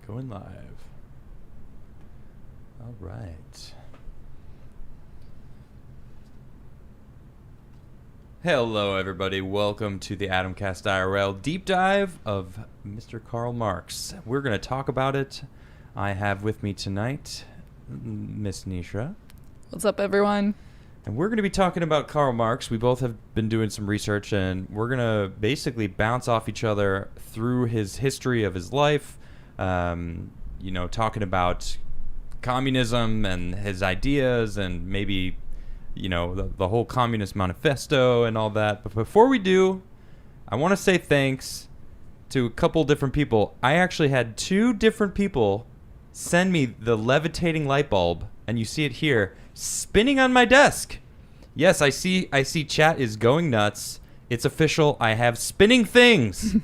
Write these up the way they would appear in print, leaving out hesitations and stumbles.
Going live. All right. Hello, everybody. Welcome to the Atomcast IRL deep dive of Mr. Karl Marx. We're going to talk about it. I have with me tonight Miss Nisha. What's up, everyone? And we're going to be talking about Karl Marx. We both have been doing some research, and we're going to basically bounce off each other through his history of his life, talking about communism and his ideas and maybe, the whole Communist Manifesto and all that. But before we do, I want to say thanks to a couple different people. I actually had two different people send me the levitating light bulb, and you see it here, spinning on my desk. Yes, I see chat is going nuts. It's official. I have spinning things.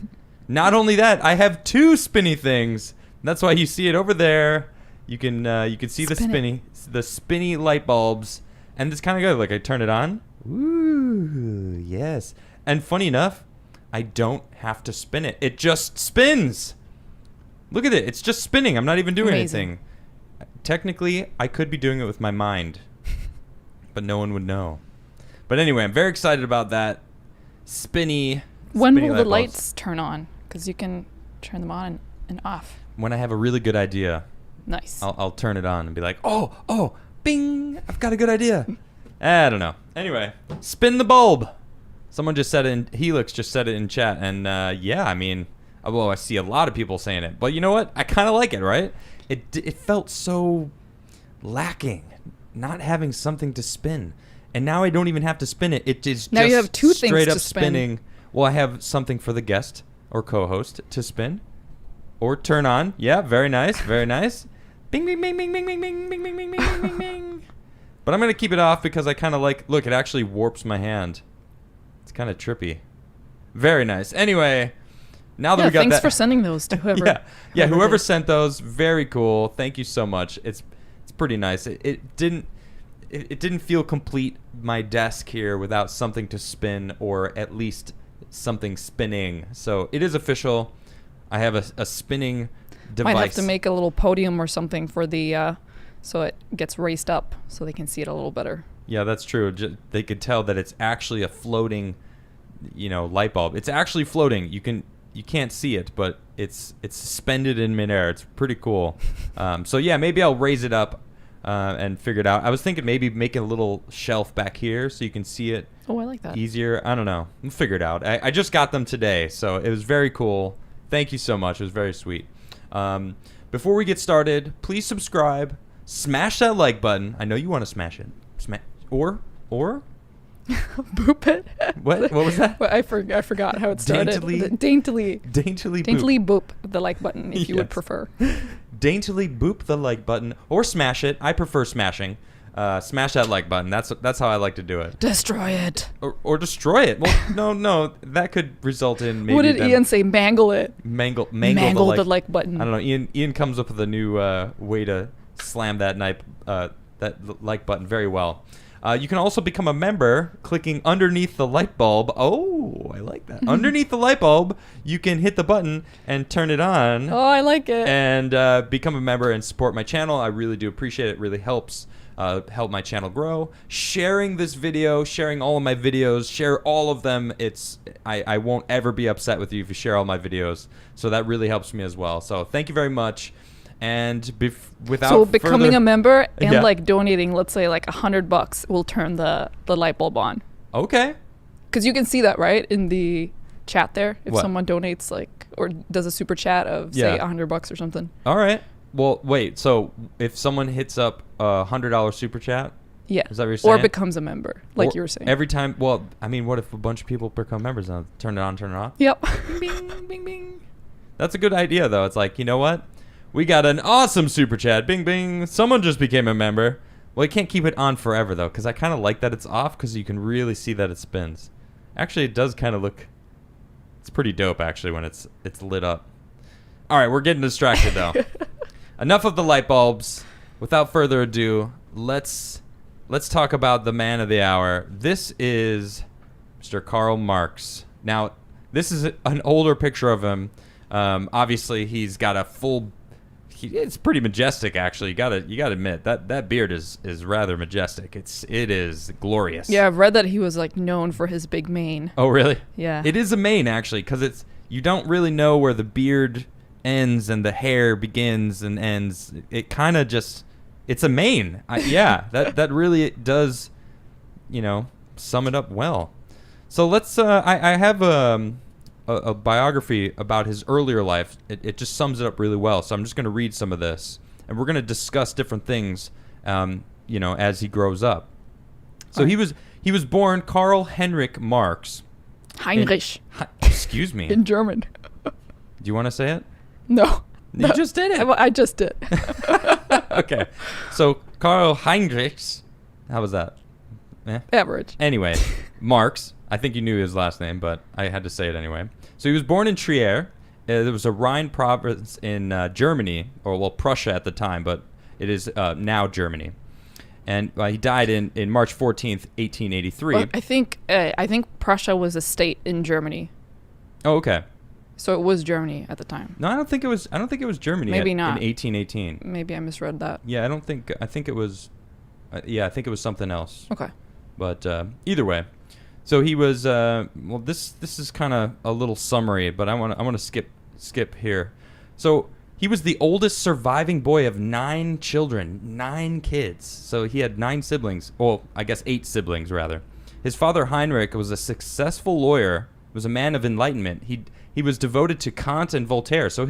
Not only that, I have two spinny things. That's why you see it over there. You can see the spinny light bulbs, and it's kind of good. Like, I turn it on. Ooh, yes. And funny enough, I don't have to spin it. It just spins. Look at it. It's just spinning. I'm not even doing anything. Technically, I could be doing it with my mind, but no one would know. But anyway, I'm very excited about that. When will the lights turn on? Because you can turn them on and off. When I have a really good idea. Nice. I'll turn it on and be like, oh, bing, I've got a good idea. I don't know. Anyway, spin the bulb. Someone just said it in, Helix just said it in chat. And I see a lot of people saying it. But you know what? I kind of like it, right? It felt so lacking, not having something to spin. And now I don't even have to spin it. It is now just you have two straight things up to spin. Spinning. Well, I have something for the guest or co-host to spin or turn on. Yeah, very nice, very nice. Bing, bing, bing, bing, bing, bing, bing, bing, bing, bing, bing, bing, bing. But I'm going to keep it off because I kind of look, it actually warps my hand. It's kind of trippy. Very nice. Anyway, now that we got thanks that. for sending those to whoever. Whoever sent those, very cool. Thank you so much. It's pretty nice. It didn't feel complete, my desk here, without something to spin, or at least something spinning. So it is official. I have a spinning device. Might have to make a little podium or something for the so it gets raised up so they can see it a little better. Yeah, that's true. They could tell that it's actually a floating, light bulb. It's actually floating. You can't see it, but it's suspended in midair. It's pretty cool. Maybe I'll raise it up and figure it out. I was thinking maybe making a little shelf back here so you can see it. Oh, I like that. Easier. I don't know. We'll figure it out. I just got them today, so it was very cool. Thank you so much. It was very sweet. Before we get started, please subscribe. Smash that like button. I know you want to smash it. Or? Boop it. What was that? I forgot how it started. Daintily boop the like button if you would prefer. Daintily boop the like button or smash it. I prefer smashing. Smash that like button. That's how I like to do it. Destroy it. Or destroy it. Well, no, that could result in maybe. What did Ian say? Mangle it. Mangle the like button. I don't know. Ian comes up with a new way to slam that like button very well. You can also become a member clicking underneath the light bulb. Oh, I like that. Underneath the light bulb, you can hit the button and turn it on. Oh, I like it. And become a member and support my channel. I really do appreciate it. It really helps help my channel grow. Sharing this video, sharing all of my videos, share all of them. I won't ever be upset with you if you share all my videos. So that really helps me as well. So thank you very much. And becoming a member and donating, let's say $100 will turn the light bulb on. Okay. Because you can see that, right, in the chat there. If what? Someone donates or does a super chat of say $100 or something. All right. Well, wait. So if someone hits up a $100 super chat, yeah, is that what you're saying? Or becomes a member, you were saying. Every time. Well, I mean, what if a bunch of people become members and turn it on, turn it off? Yep. Bing, bing, bing, bing. That's a good idea, though. It's like, you know what? We got an awesome super chat. Bing, bing. Someone just became a member. Well, you can't keep it on forever, though, because I kind of like that it's off because you can really see that it spins. Actually, it does kind of look... It's pretty dope, actually, when it's lit up. All right, we're getting distracted, though. Enough of the light bulbs. Without further ado, let's talk about the man of the hour. This is Mr. Karl Marx. Now, this is an older picture of him. Obviously, he's got a full it's pretty majestic, actually. You gotta admit that beard is rather majestic. It is glorious. Yeah, I've read that he was like known for his big mane. Oh, really? Yeah. It is a mane, actually, because you don't really know where the beard ends and the hair begins and ends. It kind of just, it's a mane. That really does, sum it up well. So let's. I have a biography about his earlier life. It just sums it up really well. So I'm just going to read some of this, and we're going to discuss different things, as he grows up. So he was born Karl Heinrich Marx. Heinrich. Excuse me. In German. Do you want to say it? No. You just did it. I just did. Okay. So Karl Heinrich. How was that? Average. Anyway, Marx. I think you knew his last name, but I had to say it anyway. So he was born in Trier. There was a Rhine province in Germany, or Prussia at the time, but it is now Germany. And he died in March 14th, 1883. Well, I think Prussia was a state in Germany. Oh, okay. So it was Germany at the time. No, I don't think it was Germany. Maybe not. In 1818. Maybe I misread that. Yeah, I think it was. I think it was something else. Okay. But either way, so he was. This is kind of a little summary, but I want to skip here. So he was the oldest surviving boy of 9 children, 9 kids. So he had 9 siblings. Well, I guess 8 siblings rather. His father Heinrich was a successful lawyer. Was a man of enlightenment. He was devoted to Kant and Voltaire. So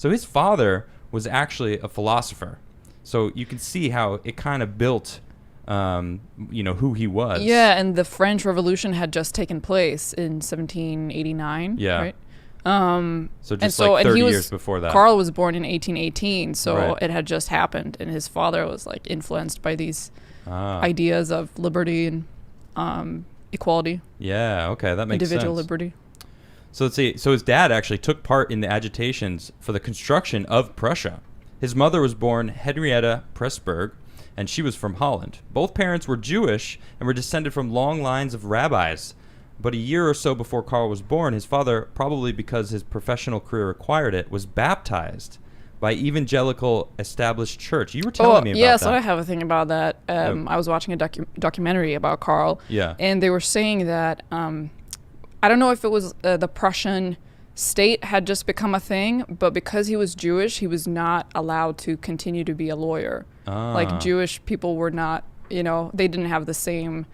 his father was actually a philosopher. So you can see how it kind of built, who he was. Yeah, and the French Revolution had just taken place in 1789. Yeah. Right. So just like 30 years before that. Karl was born in 1818, so Right. it had just happened, and his father was like influenced by these ideas of liberty and equality. Yeah. Okay, that makes individual sense. Liberty. So let's see. So his dad actually took part in the agitations for the construction of Prussia. His mother was born Henrietta Pressburg, and she was from Holland. Both parents were Jewish and were descended from long lines of rabbis. But a year or so before Karl was born, his father, probably because his professional career required it, was baptized by evangelical established church. You were telling me about that. Yeah, so I have a thing about that. I was watching a documentary about Karl, Yeah. and they were saying that, I don't know if it was the Prussian state had just become a thing, but because he was Jewish, he was not allowed to continue to be a lawyer. Like Jewish people were not, they didn't have the same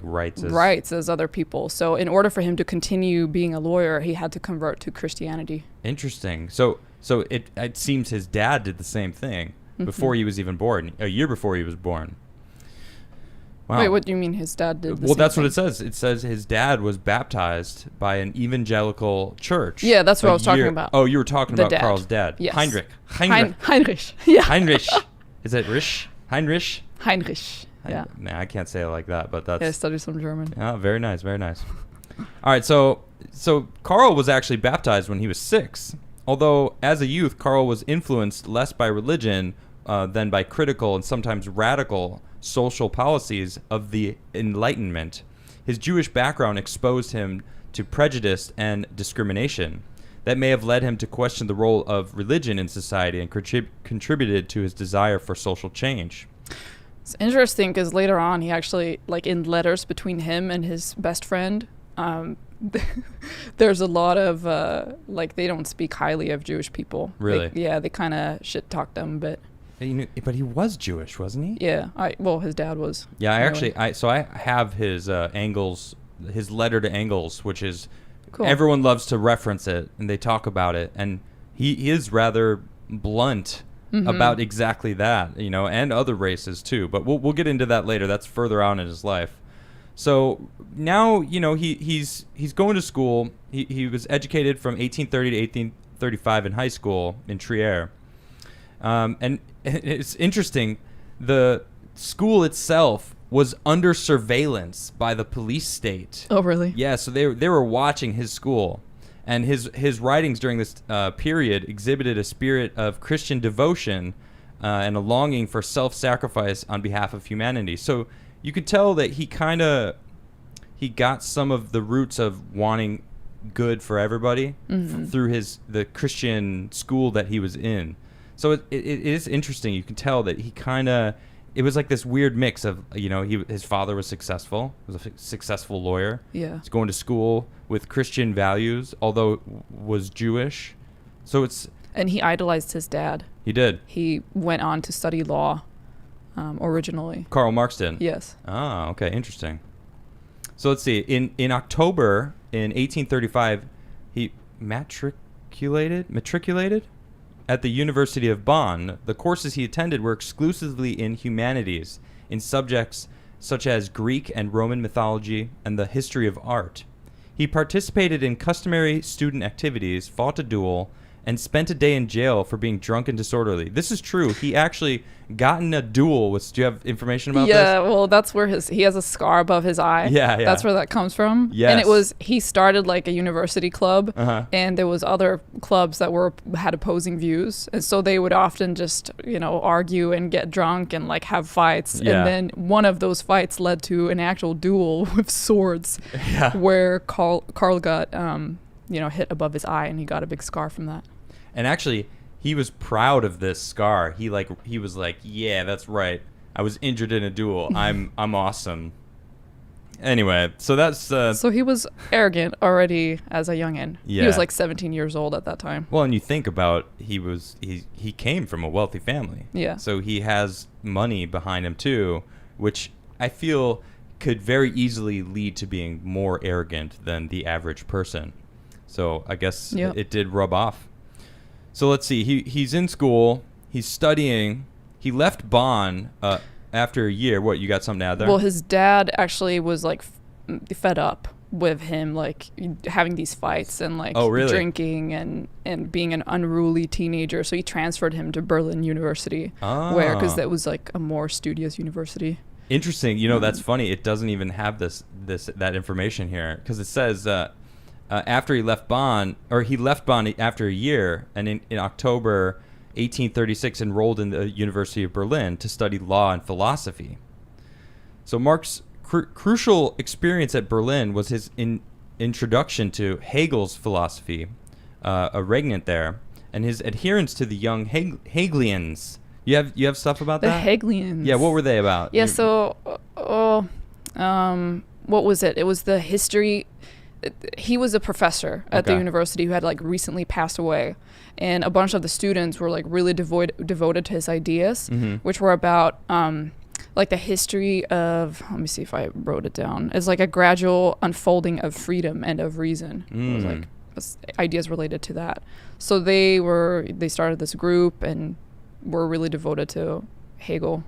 rights as other people. So in order for him to continue being a lawyer, he had to convert to Christianity. Interesting. So it seems his dad did the same thing before he was even born, a year before he was born. Wow. Wait, what do you mean his dad did the same Well, that's thing? what it says. It says his dad was baptized by an evangelical church. Yeah, that's what I was talking about. Oh, you were talking The about dad. Karl's dad. Yes. Heinrich. Heinrich. Yeah. Heinrich. Is it Risch? Heinrich? Heinrich. Yeah. Nah, I can't say it like that, but that's... Yeah, I studied some German. Oh, very nice, very nice. All right, so Karl was actually baptized when he was 6. Although, as a youth, Karl was influenced less by religion than by critical and sometimes radical social policies of the Enlightenment. His Jewish background exposed him to prejudice and discrimination. That may have led him to question the role of religion in society and contributed to his desire for social change. It's interesting because later on, he actually, like in letters between him and his best friend, there's a lot of, they don't speak highly of Jewish people. Really? They kind of shit talk them a bit. But he was Jewish, wasn't he? Yeah. His dad was. Yeah, anyway. I have his Engels, his letter to Engels, which is, Cool. Everyone loves to reference it and they talk about it, and he is rather blunt about exactly that, and other races too. But we'll get into that later. That's further on in his life. So now he's going to school. He was educated from 1830 to 1835 in high school in Trier. And it's interesting, the school itself was under surveillance by the police state. Oh, really? Yeah, so they were watching his school. And his writings during this period exhibited a spirit of Christian devotion and a longing for self-sacrifice on behalf of humanity. So you could tell that he got some of the roots of wanting good for everybody through the Christian school that he was in. So it is interesting. You can tell that he kind of, it was like this weird mix of, his father was successful, was a successful lawyer. Yeah. He's going to school with Christian values, although was Jewish. So And he idolized his dad. He did. He went on to study law originally. Karl Marx did? Yes. Ah, okay, interesting. So let's see. In October in 1835, he matriculated at the University of Bonn. The courses he attended were exclusively in humanities, in subjects such as Greek and Roman mythology and the history of art. He participated in customary student activities, fought a duel, and spent a day in jail for being drunk and disorderly. This is true. He actually got in a duel with... Do you have information about this? Yeah, well, that's where he has a scar above his eye. Yeah. That's where that comes from. Yes. And he started like a university club, and there was other clubs that had opposing views. And so they would often just, argue and get drunk and like have fights. Yeah. And then one of those fights led to an actual duel with swords where Karl got, hit above his eye, and he got a big scar from that. And actually, he was proud of this scar. He was like, yeah, that's right. I was injured in a duel. I'm awesome. Anyway, so that's... So he was arrogant already as a youngin'. Yeah. He was like 17 years old at that time. Well, and you think about he came from a wealthy family. Yeah. So he has money behind him too, which I feel could very easily lead to being more arrogant than the average person. So I guess it did rub off. So let's see. He's in school. He's studying. He left Bonn after a year. What, you got something to add there? Well, his dad actually was like fed up with him like having these fights and like drinking and being an unruly teenager. So he transferred him to Berlin University, because that was like a more studious university. Interesting. That's funny. It doesn't even have that information here, because it says after he left Bonn after a year, and in October 1836 enrolled in the University of Berlin to study law and philosophy. So Marx's crucial experience at Berlin was his introduction to Hegel's philosophy, a regnant there, and his adherence to the Young Hegelians. You have stuff about that? The Hegelians. Yeah, what were they about? Yeah, what was it? It was the history... He was a professor at the university who had like recently passed away, and a bunch of the students were like really devoted to his ideas, which were about like the history of, let me see if I wrote it down. It's like a gradual unfolding of freedom and of reason. It was like ideas related to that. So they started this group and were really devoted to Hegel.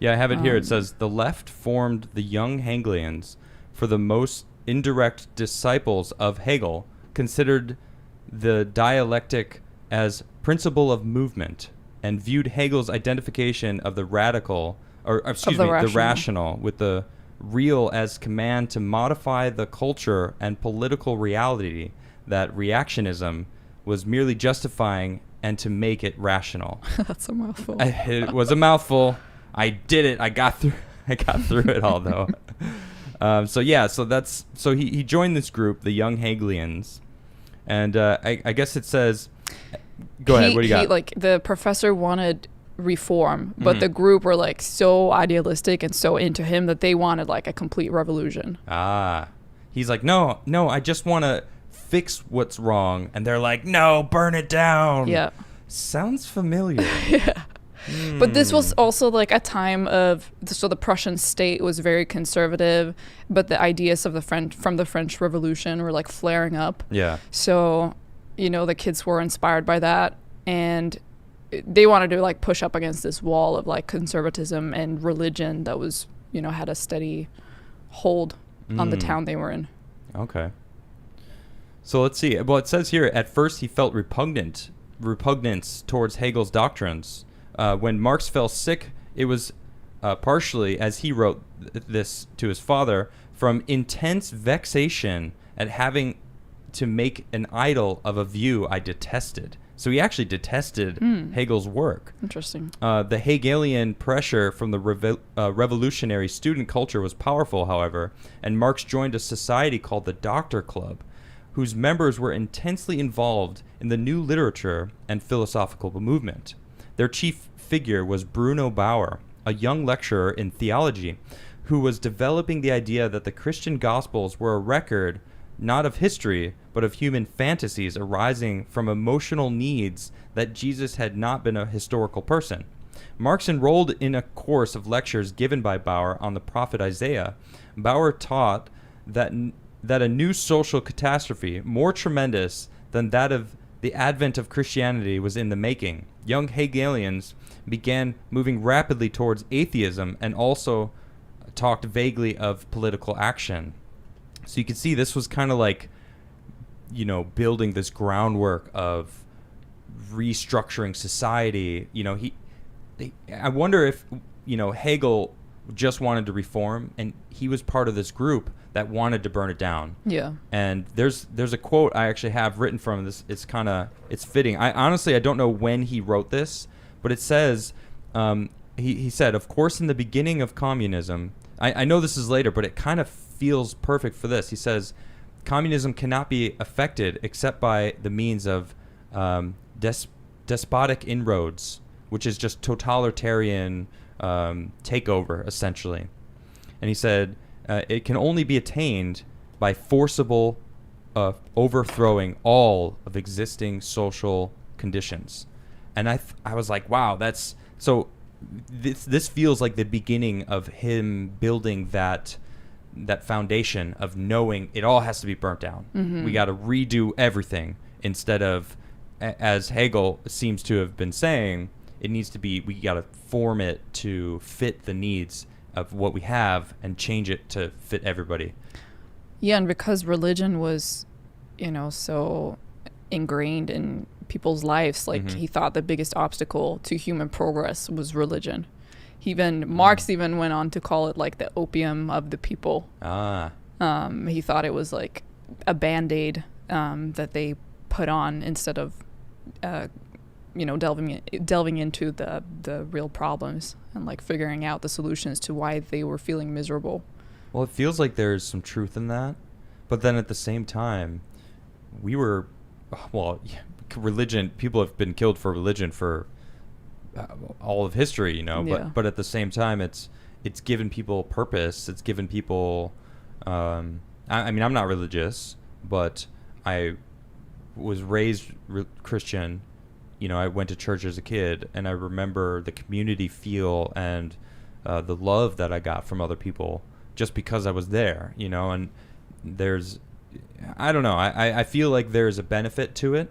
Yeah, I have it here. It says the left formed the Young Hegelians for the most indirect disciples of Hegel, considered the dialectic as principle of movement, and viewed Hegel's identification of the rational with the real as command to modify the culture and political reality that reactionism was merely justifying and to make it rational. That's a mouthful. It was a mouthful. I did it. I got through it all though. So he joined this group, the Young Hegelians, and I guess it says, go ahead, what do you got? Like the professor wanted reform, but the group were like so idealistic and so into him that they wanted like a complete revolution. He's like, no, I just want to fix what's wrong, and they're like, no, burn it down. Yeah, sounds familiar. Yeah. But this was also like a time so the Prussian state was very conservative, but the ideas of from the French Revolution were like flaring up. Yeah. So, the kids were inspired by that, and they wanted to like push up against this wall of like conservatism and religion that was, had a steady hold on the town they were in. Okay. So let's see. Well, it says here, at first he felt repugnance towards Hegel's doctrines. When Marx fell sick, it was partially, as he wrote this to his father, from intense vexation at having to make an idol of a view I detested. So he actually detested Hegel's work. Interesting. The Hegelian pressure from the revolutionary student culture was powerful, however, and Marx joined a society called the Doctor Club, whose members were intensely involved in the new literature and philosophical movement. Their chief figure was Bruno Bauer, a young lecturer in theology who was developing the idea that the Christian Gospels were a record not of history, but of human fantasies arising from emotional needs that Jesus had not been a historical person. Marx enrolled in a course of lectures given by Bauer on the prophet Isaiah. Bauer taught that a new social catastrophe, more tremendous than that of the advent of Christianity, was in the making. Young Hegelians began moving rapidly towards atheism and also talked vaguely of political action. So you can see this was kind of like, building this groundwork of restructuring society. I wonder if, Hegel just wanted to reform, and he was part of this group that wanted to burn it down. Yeah. And there's a quote I actually have written from this. It's fitting. I don't know when he wrote this, but it says, he said, of course, in the beginning of communism, I know this is later, but it kind of feels perfect for this. He says, communism cannot be affected except by the means of despotic inroads, which is just totalitarian takeover, essentially. And he said, it can only be attained by forcible overthrowing all of existing social conditions. And I was like, wow, that's so. This feels like the beginning of him building that foundation of knowing it all has to be burnt down. Mm-hmm. We got to redo everything instead of, as Hegel seems to have been saying, it needs to be, we got to form it to fit the needs of what we have and change it to fit everybody. Yeah, and because religion was, so ingrained in people's lives, like he thought the biggest obstacle to human progress was religion. Marx even went on to call it like the opium of the people. He thought it was like a band-aid that they put on instead of delving into the real problems and like figuring out the solutions to why they were feeling miserable. Well, it feels like there's some truth in that, but then at the same time, religion, people have been killed for religion for all of history, but at the same time, it's given people purpose. It's given people, I'm not religious, but I was raised Christian. I went to church as a kid, and I remember the community feel and the love that I got from other people just because I was there, and there's, I don't know, I feel like there's a benefit to it,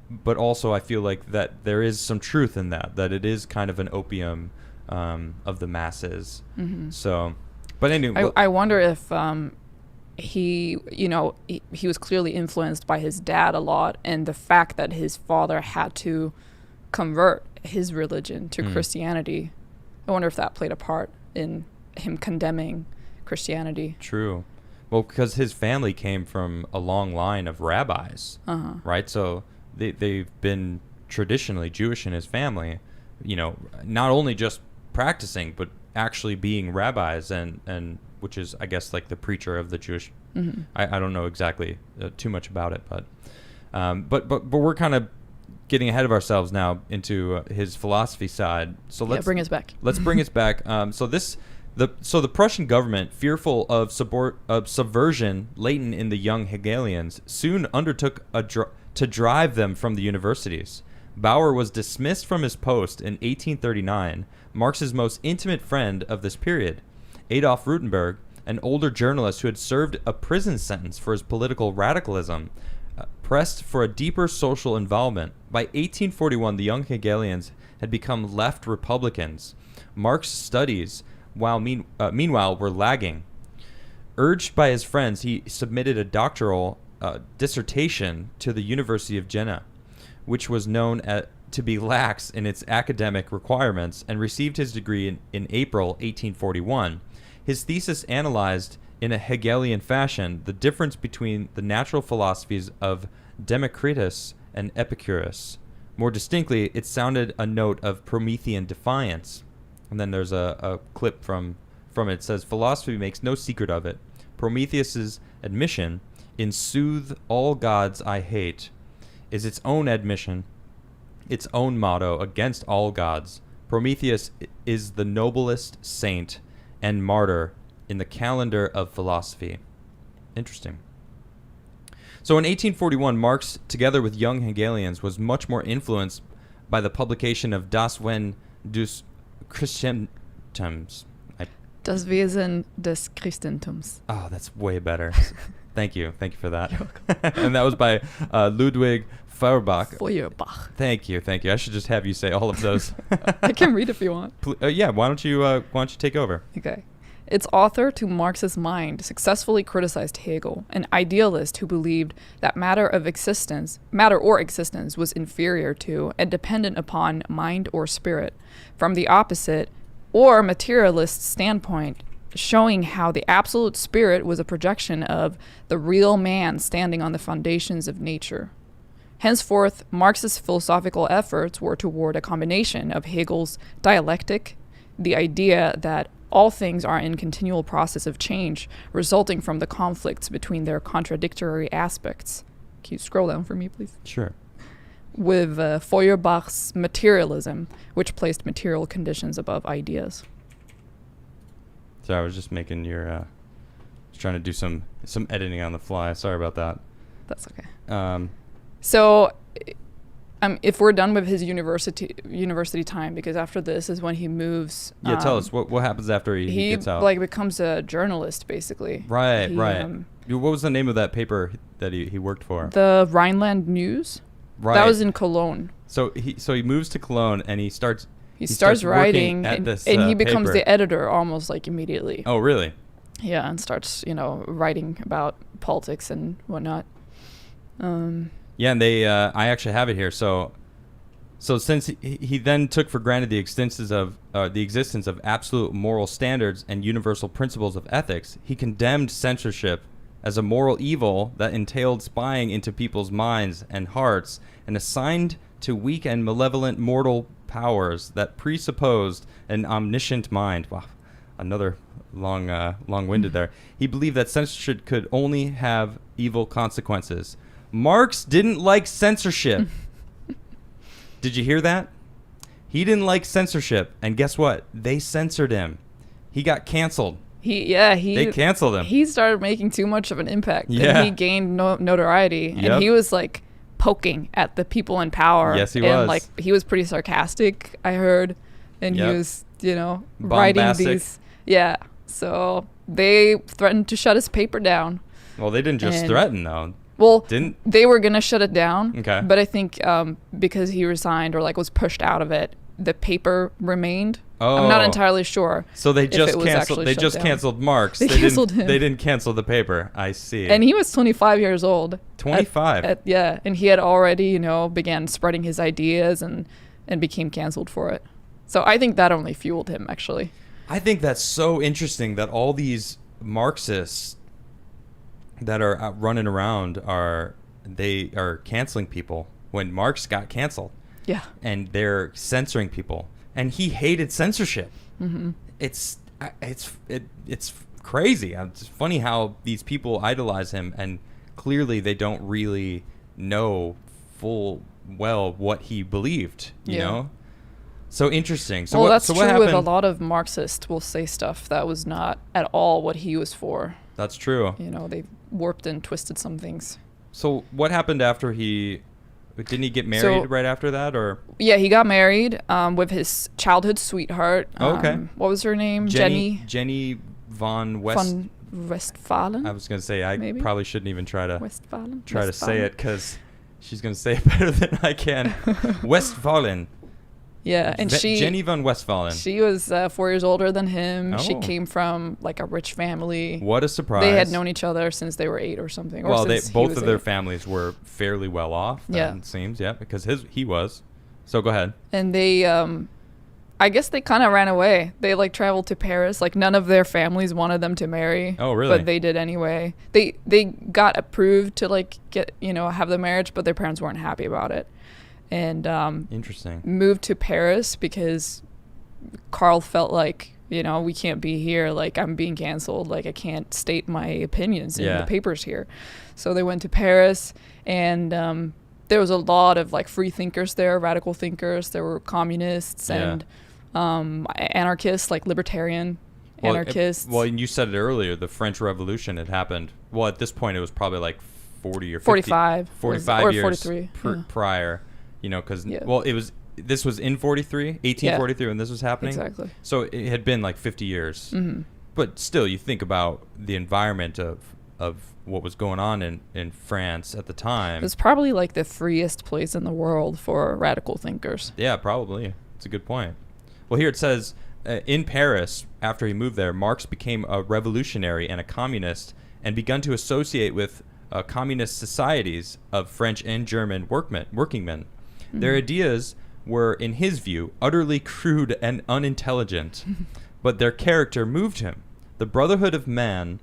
but also I feel like that there is some truth in that it is kind of an opium of the masses. Mm-hmm. So, but anyway. I wonder if he was clearly influenced by his dad a lot, and the fact that his father had to convert his religion to Christianity, I wonder if that played a part in him condemning Christianity. True. Well, because his family came from a long line of rabbis, right? So they've been traditionally Jewish in his family, not only just practicing, but actually being rabbis, and which is, I guess, like the preacher of the Jewish. Mm-hmm. I don't know exactly too much about it, but we're kind of getting ahead of ourselves now into his philosophy side. So let's bring us back. Let's bring us back. So the Prussian government, fearful of subversion latent in the young Hegelians, soon undertook to drive them from the universities. Bauer was dismissed from his post in 1839, Marx's most intimate friend of this period. Adolf Rutenberg, an older journalist who had served a prison sentence for his political radicalism, pressed for a deeper social involvement. By 1841, the young Hegelians had become left Republicans. Marx's studies, meanwhile, were lagging. Urged by his friends, he submitted a doctoral dissertation to the University of Jena, which was known to be lax in its academic requirements, and received his degree in April 1841. His thesis analyzed, in a Hegelian fashion, the difference between the natural philosophies of Democritus and Epicurus. More distinctly, it sounded a note of Promethean defiance. And then there's a clip from it. It says, philosophy makes no secret of it. Prometheus's admission, in sooth all gods I hate, is its own admission its own motto against all gods. Prometheus is the noblest saint and martyr in the calendar of philosophy. Interesting. So in 1841, Marx, together with Young Hegelians, was much more influenced by the publication of Das Wesen des Christentums. Das Wesen des Christentums. Oh, that's way better. Thank you for that. And that was by Ludwig Feuerbach. Thank you. I should just have you say all of those. I can read if you want. Yeah, why don't you take over? Okay. Its author, to Marx's mind, successfully criticized Hegel, an idealist who believed that matter or existence was inferior to and dependent upon mind or spirit, from the opposite or materialist standpoint, showing how the absolute spirit was a projection of the real man standing on the foundations of nature. Henceforth, Marx's philosophical efforts were toward a combination of Hegel's dialectic, the idea that all things are in continual process of change, resulting from the conflicts between their contradictory aspects. Can you scroll down for me, please? Sure. With Feuerbach's materialism, which placed material conditions above ideas. So I was just making your, trying to do some editing on the fly. Sorry about that. That's okay. So, if we're done with his university time, because after this is when he moves. Yeah, tell us what happens after he gets out. He becomes a journalist, basically. Right. What was the name of that paper that he worked for? The Rhineland News. Right. That was in Cologne. So he moves to Cologne and he starts writing at this, and he becomes paper. the editor almost like immediately. Oh, really? Yeah, and starts writing about politics and whatnot. Yeah, and I actually have it here. So since he then took for granted the existence of absolute moral standards and universal principles of ethics, he condemned censorship as a moral evil that entailed spying into people's minds and hearts, and assigned to weak and malevolent mortal powers that presupposed an omniscient mind. Wow, another long-winded there. He believed that censorship could only have evil consequences. Marx didn't like censorship. Did you hear that? He didn't like censorship, and guess what? They censored him. He got canceled. They canceled him. He started making too much of an impact. Yeah. And he gained notoriety. Yep. And he was poking at the people in power. Yes, he was. He was pretty sarcastic, I heard. And yep. He was, writing these. Yeah. So they threatened to shut his paper down. Well, they didn't just threaten, though. Well, they were going to shut it down. Okay. But I think because he resigned or was pushed out of it, the paper remained. Oh. I'm not entirely sure. So they just canceled. They just canceled Marx. They canceled him. They didn't cancel the paper. I see. And he was 25 years old. 25. Yeah, and he had already, began spreading his ideas and became canceled for it. So I think that only fueled him, actually. I think that's so interesting that all these Marxists that are out running around are canceling people when Marx got canceled. Yeah. And they're censoring people. And he hated censorship. Mm-hmm. It's crazy. It's funny how these people idolize him, and clearly they don't really know full well what he believed. You know. So interesting. So that's what true happened? With a lot of Marxists will say stuff that was not at all what he was for. That's true. They warped and twisted some things. So what happened after didn't he get married right after that, or? Yeah, he got married with his childhood sweetheart. Okay. What was her name? Jenny von Westphalen. I was going to say maybe? Probably shouldn't even try to Westphalen? say it because she's going to say it better than I can. Westphalen. Yeah, and Jenny von Westphalen. She was 4 years older than him. Oh. She came from a rich family. What a surprise! They had known each other since they were 8 or something. Well, both of their families were fairly well off. It seems, because he was. So go ahead. And they, I guess they kind of ran away. They traveled to Paris. None of their families wanted them to marry. Oh, really? But they did anyway. They got approved to get have the marriage, but their parents weren't happy about it. And interesting. Moved to Paris because Karl felt we can't be here. I'm being canceled. I can't state my opinions in the papers here. So they went to Paris, and there was a lot of like free thinkers there, radical thinkers. There were communists and anarchists, like libertarian anarchists. And you said it earlier, the French Revolution had happened. Well, at this point, it was probably like 40 or 50, 45 years 43, prior, because, this was in 1843 when this was happening. Exactly. So it had been like 50 years. Mm-hmm. But still, you think about the environment of what was going on in France at the time. It's probably like the freest place in the world for radical thinkers. Yeah, probably. It's a good point. Well, here it says, in Paris, after he moved there, Marx became a revolutionary and a communist and begun to associate with communist societies of French and German working men. Mm-hmm. Their ideas were, in his view, utterly crude and unintelligent, but their character moved him. The brotherhood of man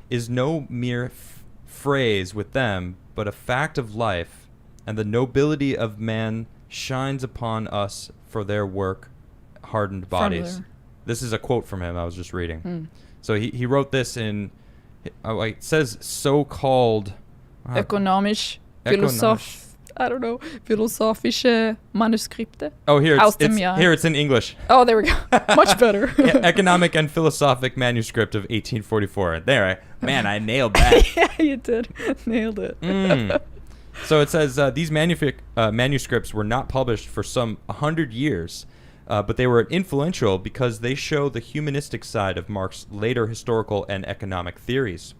is no mere phrase with them, but a fact of life, and the nobility of man shines upon us for their work-hardened bodies. This is a quote from him I was just reading. So he wrote this in, it says so-called... Philosophische Manuskripte. Oh, here it's in English. Oh, there we go. Much better. Economic and Philosophic Manuscript of 1844. There, I nailed that. Yeah, you did. Nailed it. So it says these manuscripts were not published for some 100 years, but they were influential because they show the humanistic side of Marx's later historical and economic theories.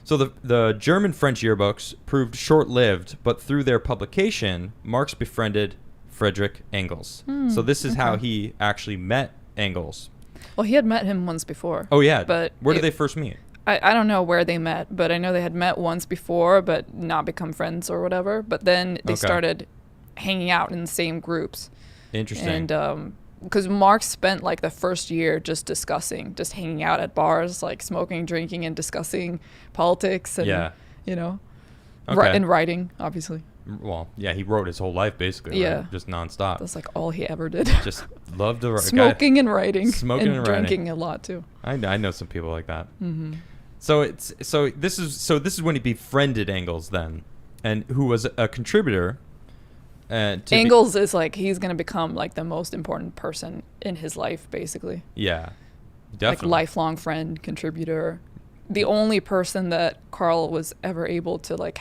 So the German-French yearbooks proved short-lived, but through their publication, Marx befriended Friedrich Engels. So this is how he actually met Engels. Well, he had met him once before. Oh, yeah. But where did they first meet? I don't know where they met, but I know they had met once before, but not become friends or whatever. But then they started hanging out in the same groups. Interesting. And because Marx spent like the first year just hanging out at bars, like smoking, drinking, and discussing politics and, and writing, obviously. Well, yeah, he wrote his whole life basically, right? Just nonstop. That's like all he ever did. Just loved to write. Smoking and writing. Smoking and drinking a lot too. I know some people like that. Mm-hmm. So this is when he befriended Engels then, and who was a contributor. Engels is like, he's going to become like the most important person in his life, basically. Yeah, definitely. Like lifelong friend, contributor. The only person that Karl was ever able to like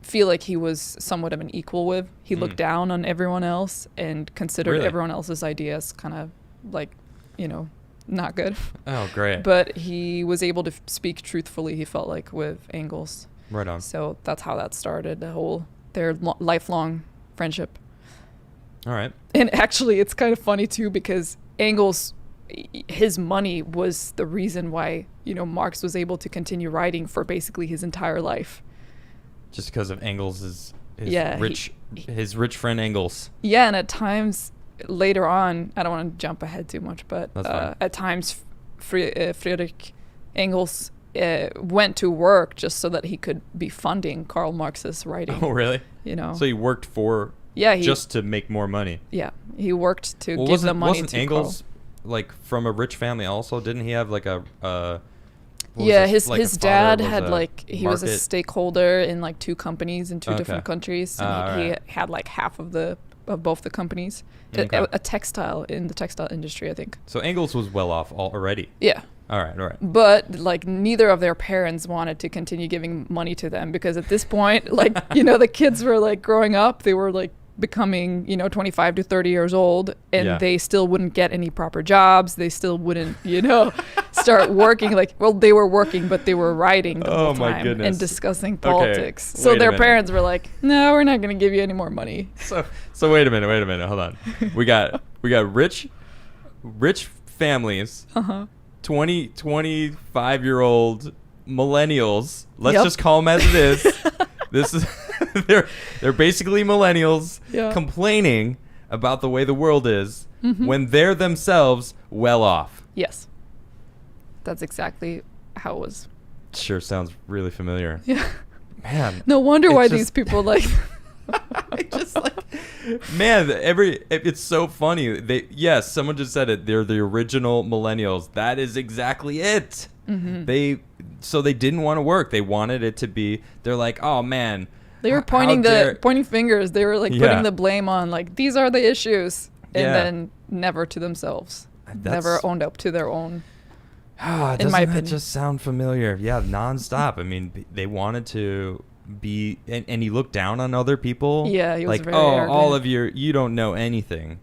feel like he was somewhat of an equal with. He looked down on everyone else and considered everyone else's ideas kind of like, not good. Oh, great. But he was able to speak truthfully, he felt like, with Engels. Right on. So that's how that started, their lifelong friendship. All right. And actually, it's kind of funny too, because Engels, his money was the reason why, Marx was able to continue writing for basically his entire life. Just because of Engels' his rich friend Engels. Yeah, and at times later on, I don't want to jump ahead too much, but at times Friedrich Engels went to work just so that he could be funding Karl Marx's writing. Oh, really? So he worked just to make more money. Yeah, he worked to give the money to Engels Karl. Like from a rich family also? Didn't he have like his dad had he was a stakeholder in like two companies in two different countries, and he had like half of both the companies. A textile in the textile industry, I think. So Engels was well off already. Yeah. All right. But like neither of their parents wanted to continue giving money to them, because at this point, like, the kids were like growing up, they were like becoming, 25 to 30 years old, and they still wouldn't get any proper jobs. They still wouldn't, start working. Like, well, they were working, but they were writing the whole time and discussing politics. Okay. So their parents were like, no, we're not going to give you any more money. So wait a minute. Hold on. We got rich families. 25-year-old millennials. Let's just call them as it is. This is they're basically millennials complaining about the way the world is when they're themselves well off. Yes. That's exactly how it was. Sure sounds really familiar. Yeah. Man. No wonder why these people like it's so funny. Someone just said it. They're the original millennials. That is exactly it. Mm-hmm. They didn't want to work. They wanted it to be. They're like, oh man, They were pointing fingers. They were like putting the blame on like these are the issues, and then never to themselves. Never owned up to their own. In my opinion, that just sound familiar? Yeah, nonstop. I mean, they wanted to be, and he looked down on other people. Yeah, he was like, very arrogant. all of you don't know anything,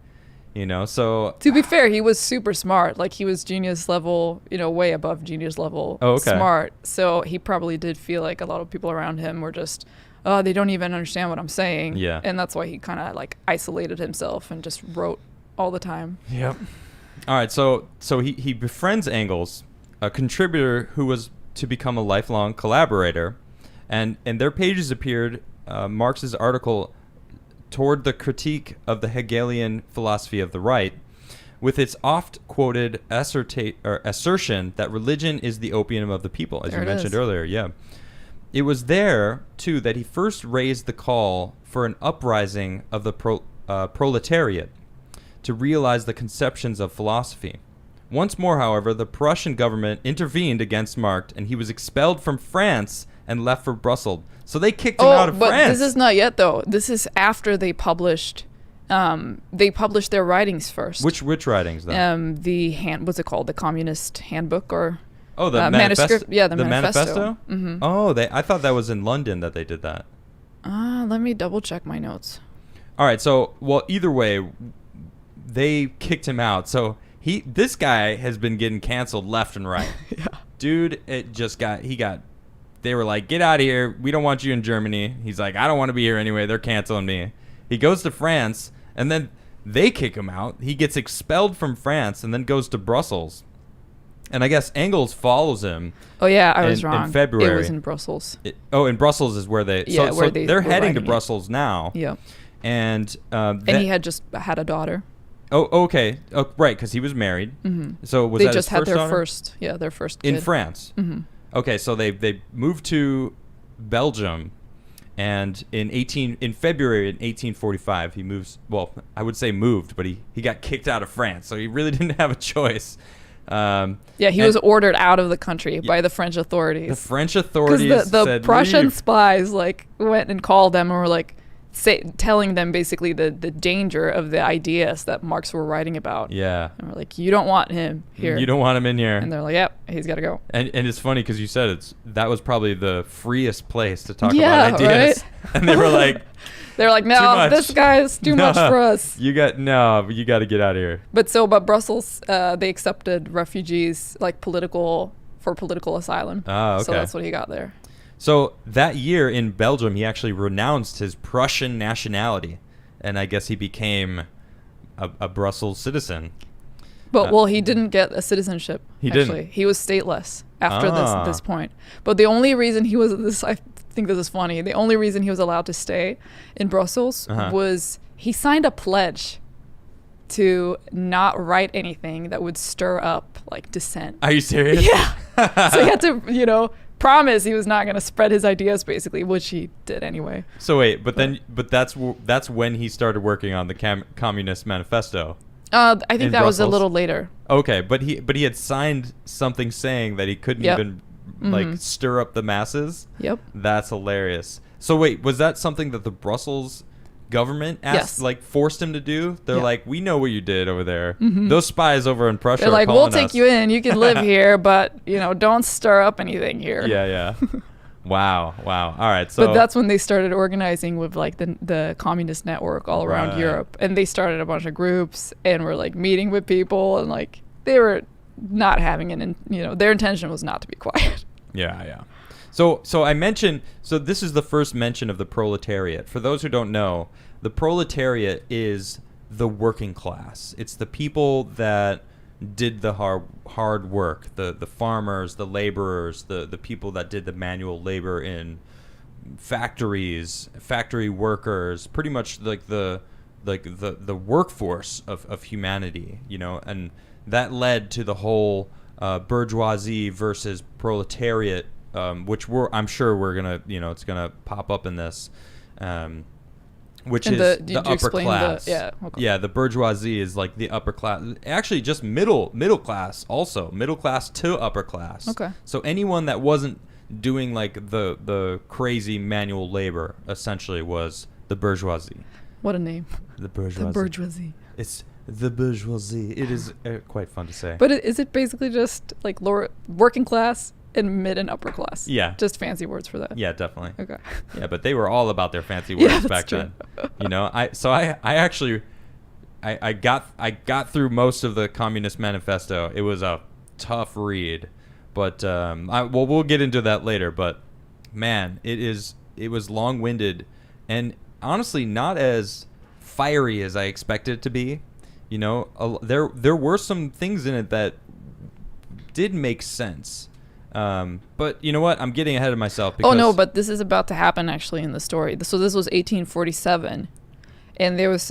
you know. So to be fair, he was super smart. Like he was genius level, you know, way above genius level. Smart. So he probably did feel like a lot of people around him were just, oh, they don't even understand what I'm saying. Yeah, and that's why he kind of like isolated himself and just wrote all the time. Yep. All right, so he befriends Engels, a contributor who was to become a lifelong collaborator, and in their pages appeared Marx's article Toward the Critique of the Hegelian Philosophy of the Right, with its oft-quoted assertion that religion is the opium of the people, as you mentioned earlier. Yeah. It was there, too, that he first raised the call for an uprising of the proletariat, to realize the conceptions of philosophy. Once more, however, the Prussian government intervened against Marx, and he was expelled from France and left for Brussels. So they kicked him out of France. But this is not yet, though. This is after they published their writings first. Which writings, though? What's it called? The Communist Handbook or... Oh, the manifesto? Yeah, the manifesto. Mm-hmm. Oh, I thought that was in London that they did that. Let me double check my notes. All right, so, well, either way... They kicked him out. So this guy has been getting canceled left and right. Yeah. Dude, they were like, get out of here. We don't want you in Germany. He's like, I don't want to be here anyway. They're canceling me. He goes to France, and then they kick him out. He gets expelled from France and then goes to Brussels. And I guess Engels follows him. Oh, yeah, I was wrong. In February. It was in Brussels. In Brussels is where they... Yeah, so they're heading to Brussels now. Yeah. And he had just had a daughter. Oh, okay. Oh, right, because he was married. Mm-hmm. So was they that just his had their daughter? their first kid. In France. Mm-hmm. Okay, so they moved to Belgium, and in February in 1845 he moves. Well, I would say moved, but he got kicked out of France, so he really didn't have a choice. He was ordered out of the country by the French authorities. The French authorities because the said, Prussian leave. spies like went and called them and were like. Telling them basically the danger of the ideas that Marx were writing about. Yeah. And we're like, you don't want him here. You don't want him in here. And they're like, yep, he's got to go. And it's funny because you said that was probably the freest place to talk about ideas. Right? And they were like, they're like, no, this guy's too much for us. You got to get out of here. But Brussels, they accepted refugees like political asylum. Oh, okay. So that's what he got there. So that year in Belgium, he actually renounced his Prussian nationality, and I guess he became a Brussels citizen. But he didn't get a citizenship. He didn't. He was stateless after this point. But the only reason he was I think this is funny. The only reason he was allowed to stay in Brussels was he signed a pledge to not write anything that would stir up like dissent. Are you serious? Yeah. So he had to, promise he was not going to spread his ideas, basically, which he did anyway. So wait, but that's when he started working on the Communist Manifesto. I think that Brussels? was a little later. Okay, but he had signed something saying that he couldn't even like stir up the masses. Yep. That's hilarious. So wait, was that something that the Brussels government forced him to do? They're like, we know what you did over there. Mm-hmm. Those spies over in Prussia. They're like, we'll take us. you in. You can live here, but don't stir up anything here. Yeah. Wow. All right. So, but that's when they started organizing with like the communist network all around Europe, and they started a bunch of groups and were like meeting with people, and like they were not having their intention was not to be quiet. Yeah. So I mentioned, this is the first mention of the proletariat. For those who don't know, the proletariat is the working class. It's the people that did the hard work, the farmers, the laborers, the people that did the manual labor in factories, factory workers, pretty much like the workforce of humanity, and that led to the whole bourgeoisie versus proletariat, which I'm sure we're gonna, it's gonna pop up in this, which is the upper class. The bourgeoisie is like the upper class. Actually, just middle class also. Middle class to upper class. Okay. So anyone that wasn't doing like the crazy manual labor essentially was the bourgeoisie. What a name. The bourgeoisie. The bourgeoisie. It's the bourgeoisie. It is quite fun to say. But is it basically just like lower working class and mid and upper class? Yeah. Just fancy words for that. Yeah, definitely. Okay. Yeah, but they were all about their fancy words that's back true. then. You know, I actually got through most of the Communist Manifesto. It was a tough read, but we'll get into that later. But man, it was long-winded and honestly not as fiery as I expected it to be. You know, there were some things in it that did make sense. But you know what? I'm getting ahead of myself. Because but this is about to happen actually in the story. So this was 1847, and there was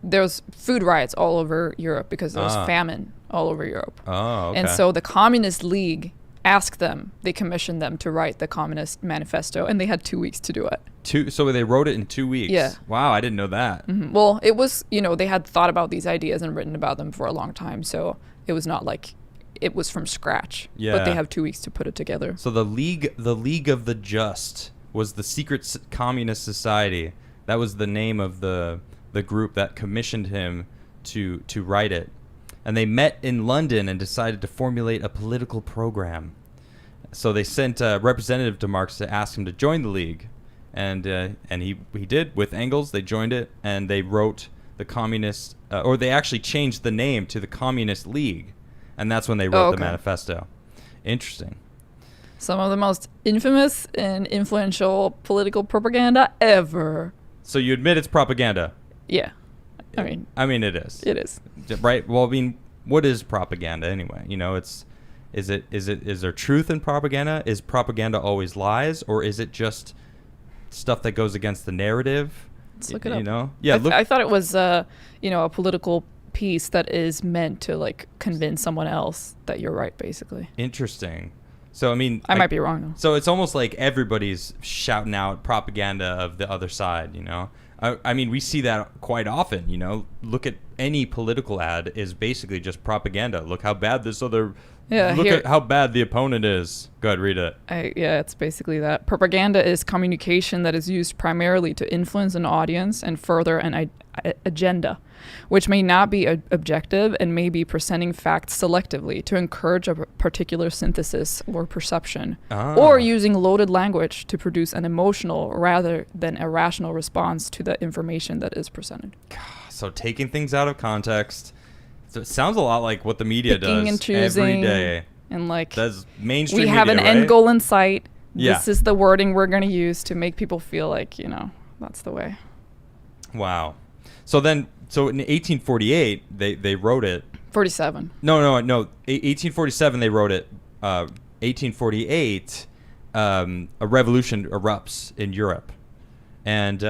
there was food riots all over Europe because there was famine all over Europe. Oh, okay. And so the Communist League they commissioned them to write the Communist Manifesto, and they had 2 weeks to do it. So they wrote it in 2 weeks. Yeah. Wow, I didn't know that. Mm-hmm. Well, it was, they had thought about these ideas and written about them for a long time, so it was not like it was from scratch. Yeah. But they have 2 weeks to put it together. So the League of the Just was the secret communist society. That was the name of the group that commissioned him to write it. And they met in London and decided to formulate a political program. So they sent a representative to Marx to ask him to join the League. And he did. With Engels, they joined it, and they wrote the Communist, or they actually changed the name to the Communist League. And that's when they wrote the manifesto. Interesting. Some of the most infamous and influential political propaganda ever. So you admit it's propaganda? Yeah. I mean, it is. It is. Right? Well, I mean, what is propaganda anyway? You know, is there truth in propaganda? Is propaganda always lies, or is it just stuff that goes against the narrative? Let's look it up. You know? Yeah. I thought it was a political piece that is meant to like convince someone else that you're right, basically. Interesting. So I mean, I might be wrong though. So it's almost like everybody's shouting out propaganda of the other side, you know. I mean, we see that quite often, you know. Look at any political ad is basically just propaganda. Look how bad this other. Yeah. Look at how bad the opponent is. Go ahead, read it. It's basically that. Propaganda is communication that is used primarily to influence an audience and further an agenda, which may not be objective and may be presenting facts selectively to encourage a particular synthesis or perception, or using loaded language to produce an emotional rather than a rational response to the information that is presented. So taking things out of context. So it sounds a lot like what the media Picking does and choosing, every day. And like, that's mainstream we have media, an right? end goal in sight. Yeah. This is the wording we're going to use to make people feel like, that's the way. Wow. So in 1848, they wrote it. 47. No. 1847, they wrote it. 1848, a revolution erupts in Europe. And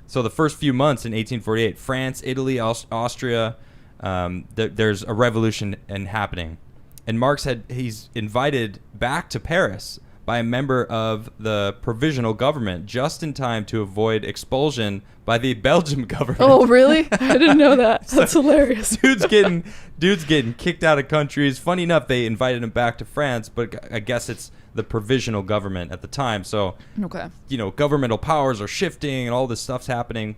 so the first few months in 1848, France, Italy, Austria, there's a revolution happening. And Marx he's invited back to Paris by a member of the provisional government just in time to avoid expulsion by the Belgian government. Oh, really? I didn't know that. That's hilarious. Dude's getting kicked out of countries. Funny enough, they invited him back to France, but I guess it's the provisional government at the time. So, okay. Governmental powers are shifting and all this stuff's happening.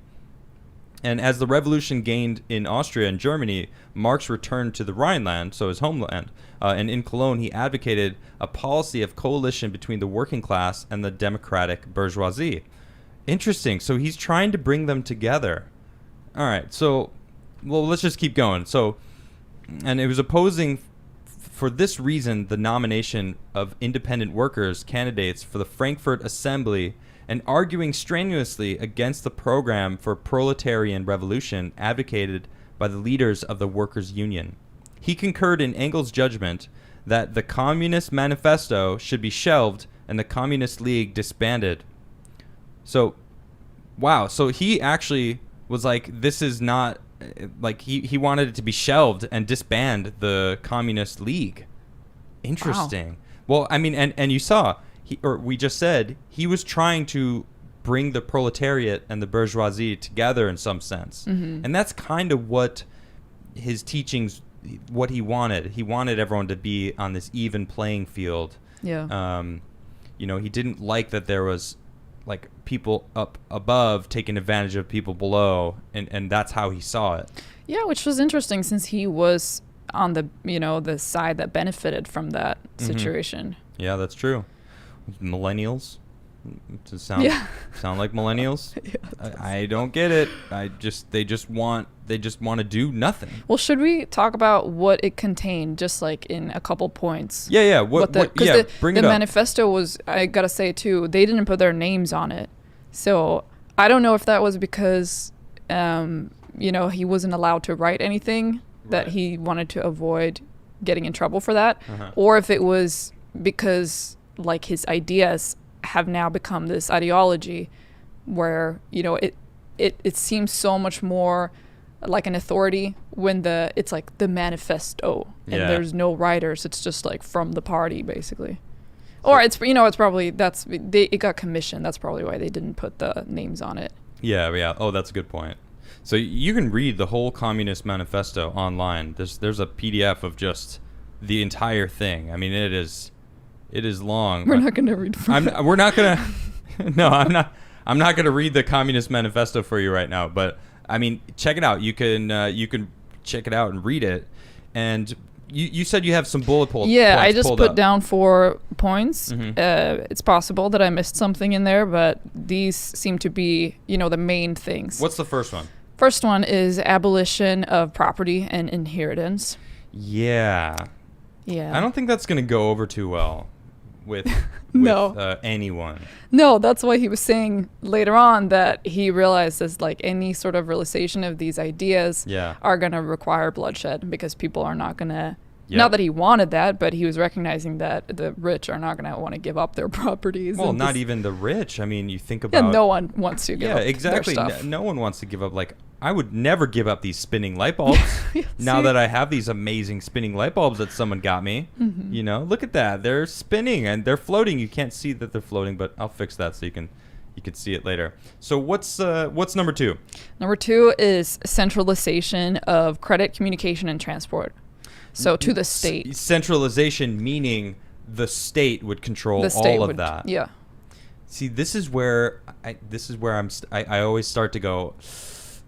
And as the revolution gained in Austria and Germany, Marx returned to the Rhineland, so his homeland. And in Cologne, he advocated a policy of coalition between the working class and the democratic bourgeoisie. Interesting. So he's trying to bring them together. All right. So, let's just keep going. So, and it was opposing, for this reason, the nomination of independent workers candidates for the Frankfurt Assembly, and arguing strenuously against the program for proletarian revolution advocated by the leaders of the Workers' Union. He concurred in Engels' judgment that the Communist Manifesto should be shelved and the Communist League disbanded. So, wow. So he actually was like, this is not, like, he wanted it to be shelved and disband the Communist League. Interesting. Wow. Well, I mean, and you saw, we just said, he was trying to bring the proletariat and the bourgeoisie together in some sense. Mm-hmm. And that's kind of what his teachings, what he wanted. He wanted everyone to be on this even playing field. Yeah. He didn't like that there was like people up above taking advantage of people below, and that's how he saw it. Yeah, which was interesting since he was on the the side that benefited from that situation. Yeah, that's true. Millennials. To sound like millennials. Yeah, I don't get it. They just want to do nothing. Well, should we talk about what it contained, just like in a couple points? Yeah. Bring it up. The manifesto was, I gotta say too, they didn't put their names on it, so I don't know if that was because he wasn't allowed to write anything that he wanted to avoid getting in trouble for that, or if it was because like his ideas have now become this ideology where it seems so much more like an authority when it's like the manifesto and there's no writers. It's just like from the party basically, or it's probably it got commissioned. That's probably why they didn't put the names on it. Yeah. Oh, that's a good point. So you can read the whole Communist Manifesto online. There's a PDF of just the entire thing. I mean, it is long. We're not going to read from it. We're not going to. No, I'm not. I'm not going to read the Communist Manifesto for you right now. But I mean, check it out. You can check it out and read it. And you said you have some bullet points. Yeah, I just put down 4 points. It's possible that I missed something in there, but these seem to be the main things. What's the first one? First one is abolition of property and inheritance. Yeah. I don't think that's going to go over too well with anyone. No, that's why he was saying later on that he realizes like any sort of realization of these ideas are going to require bloodshed because people are not going to, not that he wanted that, but he was recognizing that the rich are not going to want to give up their properties. Well, not even the rich. I mean, you think about... Yeah, no one wants to give up exactly. their stuff. No one wants to give up. Like, I would never give up these spinning light bulbs. Now that I have these amazing spinning light bulbs that someone got me, look at that. They're spinning and they're floating. You can't see that they're floating, but I'll fix that so you can see it later. So what's number 2? Number 2 is centralization of credit, communication, and transport. So to the state. Centralization meaning the state would control all of that. Yeah. See, this is where I always start to go,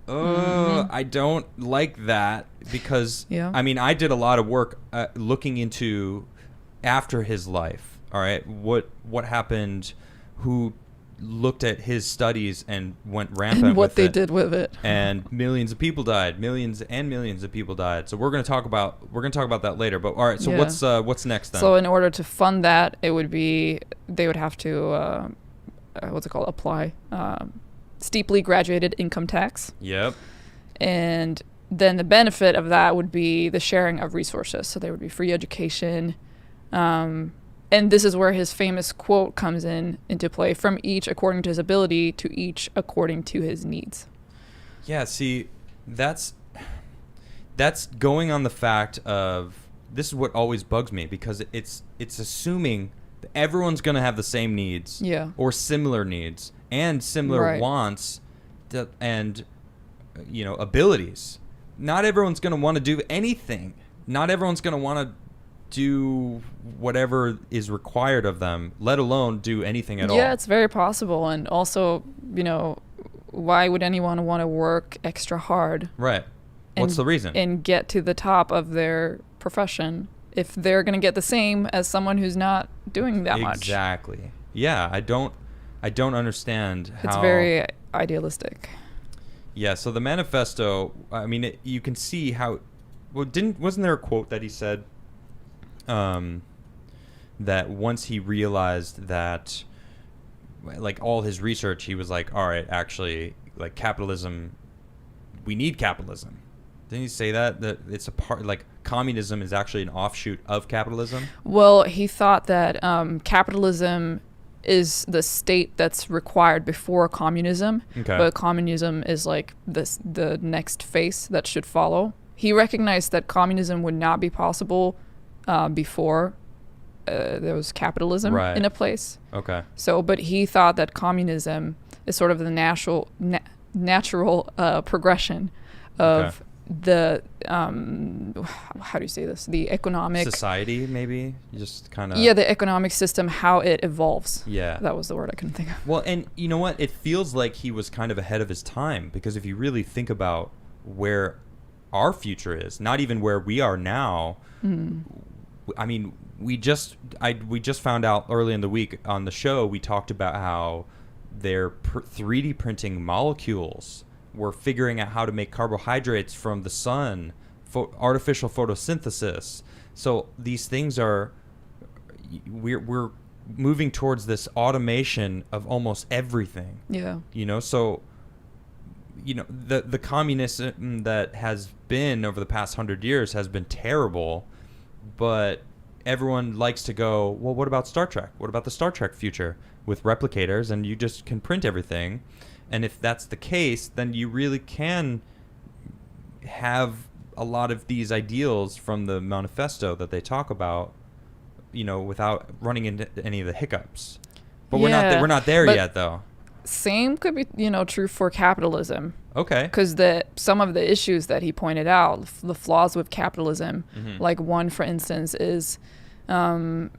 I don't like that because I mean, I did a lot of work looking into after his life. All right, what happened? Who looked at his studies and went rampant and what with they it, did with it, and millions of people died. Millions and millions of people died. So we're gonna talk about that later. But all right, so what's next then? So in order to fund that, they would have to apply steeply graduated income tax. Yep. And then the benefit of that would be the sharing of resources. So there would be free education. And this is where his famous quote comes into play: from each according to his ability, to each according to his needs. Yeah, see, that's going on the fact of, this is what always bugs me, because it's assuming that everyone's going to have the same needs or similar needs and similar wants and abilities. Not everyone's going to want to do anything. Not everyone's going to want to do whatever is required of them, let alone do anything at all. Yeah, it's very possible. And also, why would anyone want to work extra hard? Right. What's the reason? And get to the top of their profession if they're going to get the same as someone who's not doing that much. Exactly. Yeah, I don't understand how... It's very idealistic. Yeah, so the manifesto, I mean, you can see how... Well, wasn't there a quote that he said... that once he realized that, like, all his research, he was like, all right, actually, like, capitalism, we need capitalism. Didn't he say that it's a part, like, communism is actually an offshoot of capitalism? Well, he thought that capitalism is the state that's required before communism, but communism is like the next phase that should follow. He recognized that communism would not be possible before there was capitalism in a place. Okay. So, but he thought that communism is sort of the natural progression of the how do you say this? The economic society, maybe just kind of the economic system, how it evolves. Yeah, that was the word I couldn't think of. Well, and you know what? It feels like he was kind of ahead of his time, because if you really think about where our future is, not even where we are now. I mean, we just found out early in the week on the show, we talked about how they're 3D printing molecules. We're figuring out how to make carbohydrates from the sun, artificial photosynthesis. So these things are, we're moving towards this automation of almost everything. Yeah. You know, so, you know, the communism that has been over the past 100 years has been terrible, but everyone likes to go, well, what about Star Trek? What about the Star Trek future with replicators, and you just can print everything? And if that's the case, then you really can have a lot of these ideals from the manifesto that they talk about, you know, without running into any of the hiccups. But we're not there yet, though. Same could be, you know, true for capitalism. Okay. Because some of the issues that he pointed out, the flaws with capitalism, like one, for instance, is, what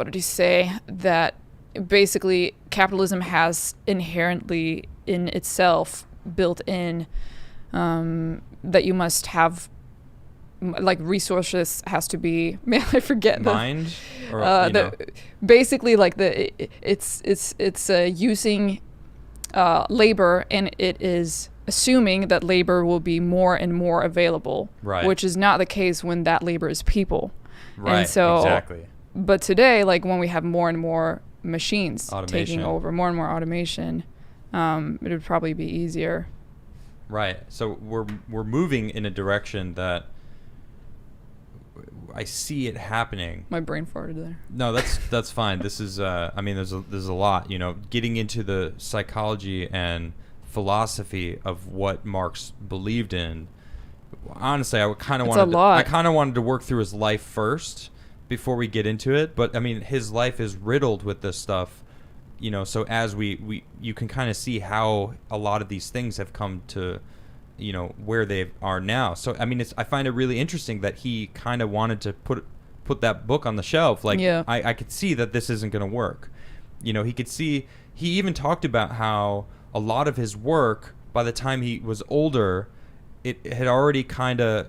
did he say? That basically capitalism has inherently in itself built in that you must have, like, resources has to be, I forget mind or basically like it's using labor, and it is assuming that labor will be more and more available, right, which is not the case when that labor is people. Right. And so, exactly. But today, like, when we have more and more machines taking over, more and more automation, it would probably be easier. Right. So we're moving in a direction that I see it happening. My brain farted there. No, that's fine. This is I mean, there's a lot, you know, getting into the psychology and philosophy of what Marx believed in. Honestly, I kind of wanted to work through his life first before we get into it, but I mean, his life is riddled with this stuff, you know, so as you can kind of see how a lot of these things have come to, you know, where they are now. So I mean, I find it really interesting that he kind of wanted to put that book on the shelf. Like, yeah. I could see that this isn't going to work. You know, he even talked about how a lot of his work, by the time he was older, it had already kind of,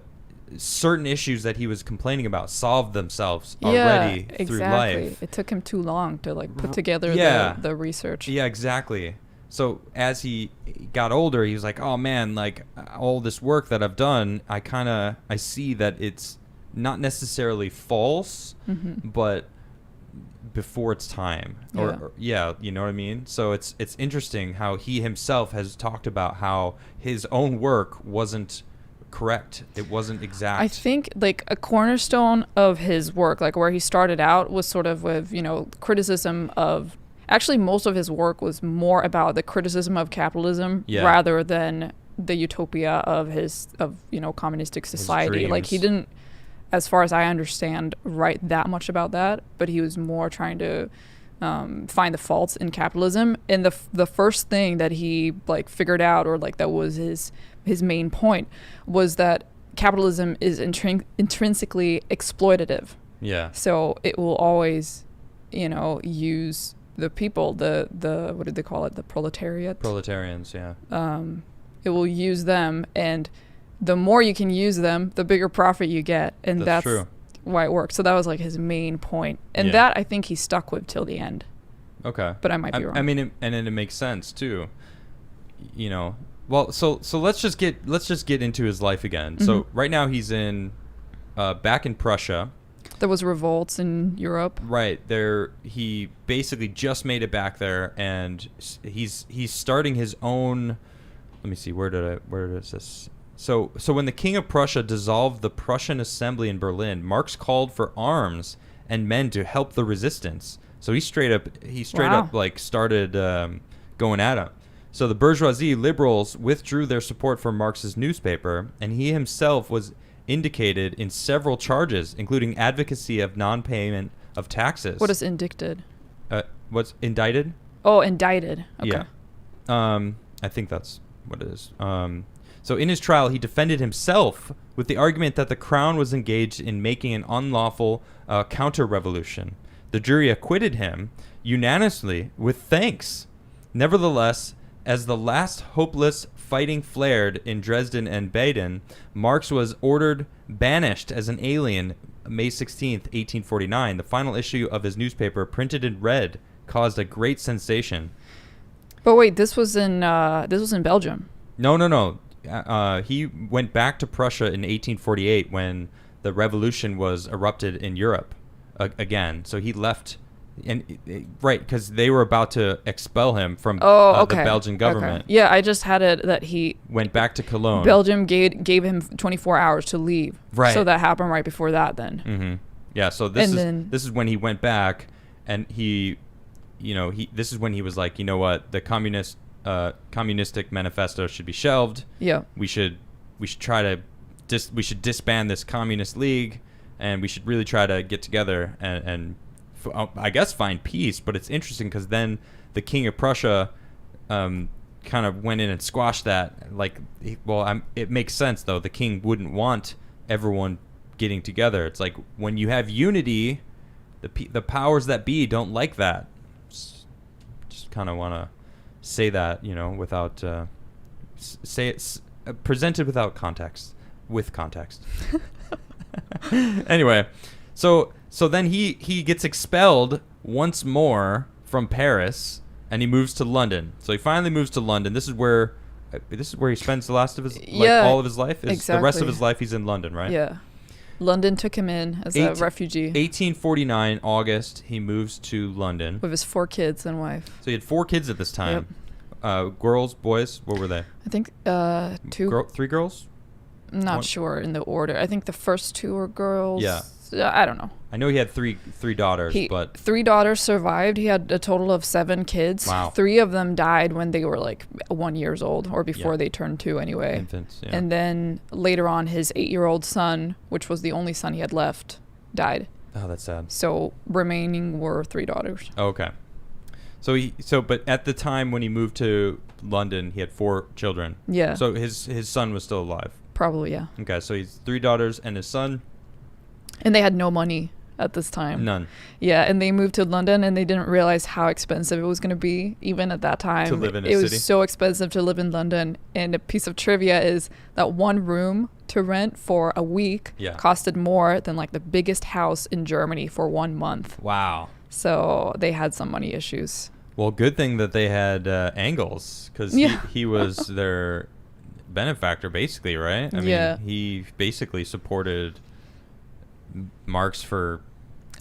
certain issues that he was complaining about solved themselves already through life. It took him too long to, like, put together the research. Yeah, exactly. So as he got older, he was like, oh man, like, all this work that I've done, I see that it's not necessarily false, but before its time. Or you know what I mean? So it's interesting how he himself has talked about how his own work wasn't correct. It wasn't exact. I think, like, a cornerstone of his work, like where he started out, was sort of with, you know, criticism of, actually most of his work was more about the criticism of capitalism rather than the utopia of you know, communistic society. Like, he didn't, as far as I understand, write that much about that, but he was more trying to find the faults in capitalism. And the first thing that he, like, figured out, or like that was his main point, was that capitalism is intrinsically exploitative. Yeah. So it will always, you know, use the people, the what did they call it? The proletariat? Proletarians, yeah. It will use them, and the more you can use them, the bigger profit you get. And that's true. Why it works. So that was, like, his main point. And that, I think, he stuck with till the end. Okay. But I might be wrong. I mean, and it makes sense too. You know, well, so let's just get into his life again. So right now he's back in Prussia. There was revolts in Europe. Right there, he basically just made it back there, and he's starting his own. Let me see, where is this? So when the King of Prussia dissolved the Prussian Assembly in Berlin, Marx called for arms and men to help the resistance. So he straight up like started going at him. So the bourgeoisie liberals withdrew their support for Marx's newspaper, and he himself was indicated in several charges, including advocacy of non-payment of taxes. What is indicted? What's indicted? Oh, indicted. Okay. Yeah. I think that's what it is. So in his trial, he defended himself with the argument that the crown was engaged in making an unlawful counter-revolution. The jury acquitted him unanimously with thanks. Nevertheless, as the last hopeless fighting flared in Dresden and Baden, Marx was ordered banished as an alien May 16th, 1849. The final issue of his newspaper, printed in red, caused a great sensation. But wait, this was in Belgium. No. He went back to Prussia in 1848 when the revolution was erupted in Europe again. So he left, right, because they were about to expel him from the Belgian government. Okay. Yeah, I just had it that he went back to Cologne. Belgium gave him 24 hours to leave. Right. So that happened right before that then. Mm-hmm. Yeah, so this is when he went back, and this is when he was like, you know what, the communistic manifesto should be shelved. Yeah. We should try to disband this communist league, and we should really try to get together and I guess find peace. But it's interesting because then the King of Prussia kind of went in and squashed that. It makes sense though. The king wouldn't want everyone getting together. It's like when you have unity, the powers that be don't like that. Just kind of want to say that, without presented without context, with context. Anyway, so then he gets expelled once more from Paris, and he moves to London. So he finally moves to London. This is where he spends the last of his all of his life. Exactly. The rest of his life he's in London, right? Yeah. London took him in as a refugee. 1849 August, he moves to London with his 4 kids and wife. So he had 4 kids at this time. Yep. Girls, boys, what were they? I think 2. 3 girls? I'm not sure in the order. I think the first 2 were girls. Yeah. I don't know. I know he had 3 daughters, but 3 daughters survived. He had a total of 7 kids. Wow. 3 of them died when they were like 1 year old, or before they turned 2 anyway. Infants. Yeah. And then later on, his 8-year-old son, which was the only son he had left, died. Oh, that's sad. So remaining were 3 daughters. Oh, okay. But at the time when he moved to London, he had 4 children. Yeah. So his son was still alive. Probably, yeah. Okay, so he's 3 daughters and his son. And they had no money at this time. None. Yeah, and they moved to London, and they didn't realize how expensive it was going to be, even at that time. To live in a city. It city? was so expensive to live in London. And a piece of trivia is that 1 room to rent for a week costed more than like the biggest house in Germany for 1 month. Wow. So they had some money issues. Well, good thing that they had Engels, because he was their benefactor, basically, right? I mean, he basically supported Marx for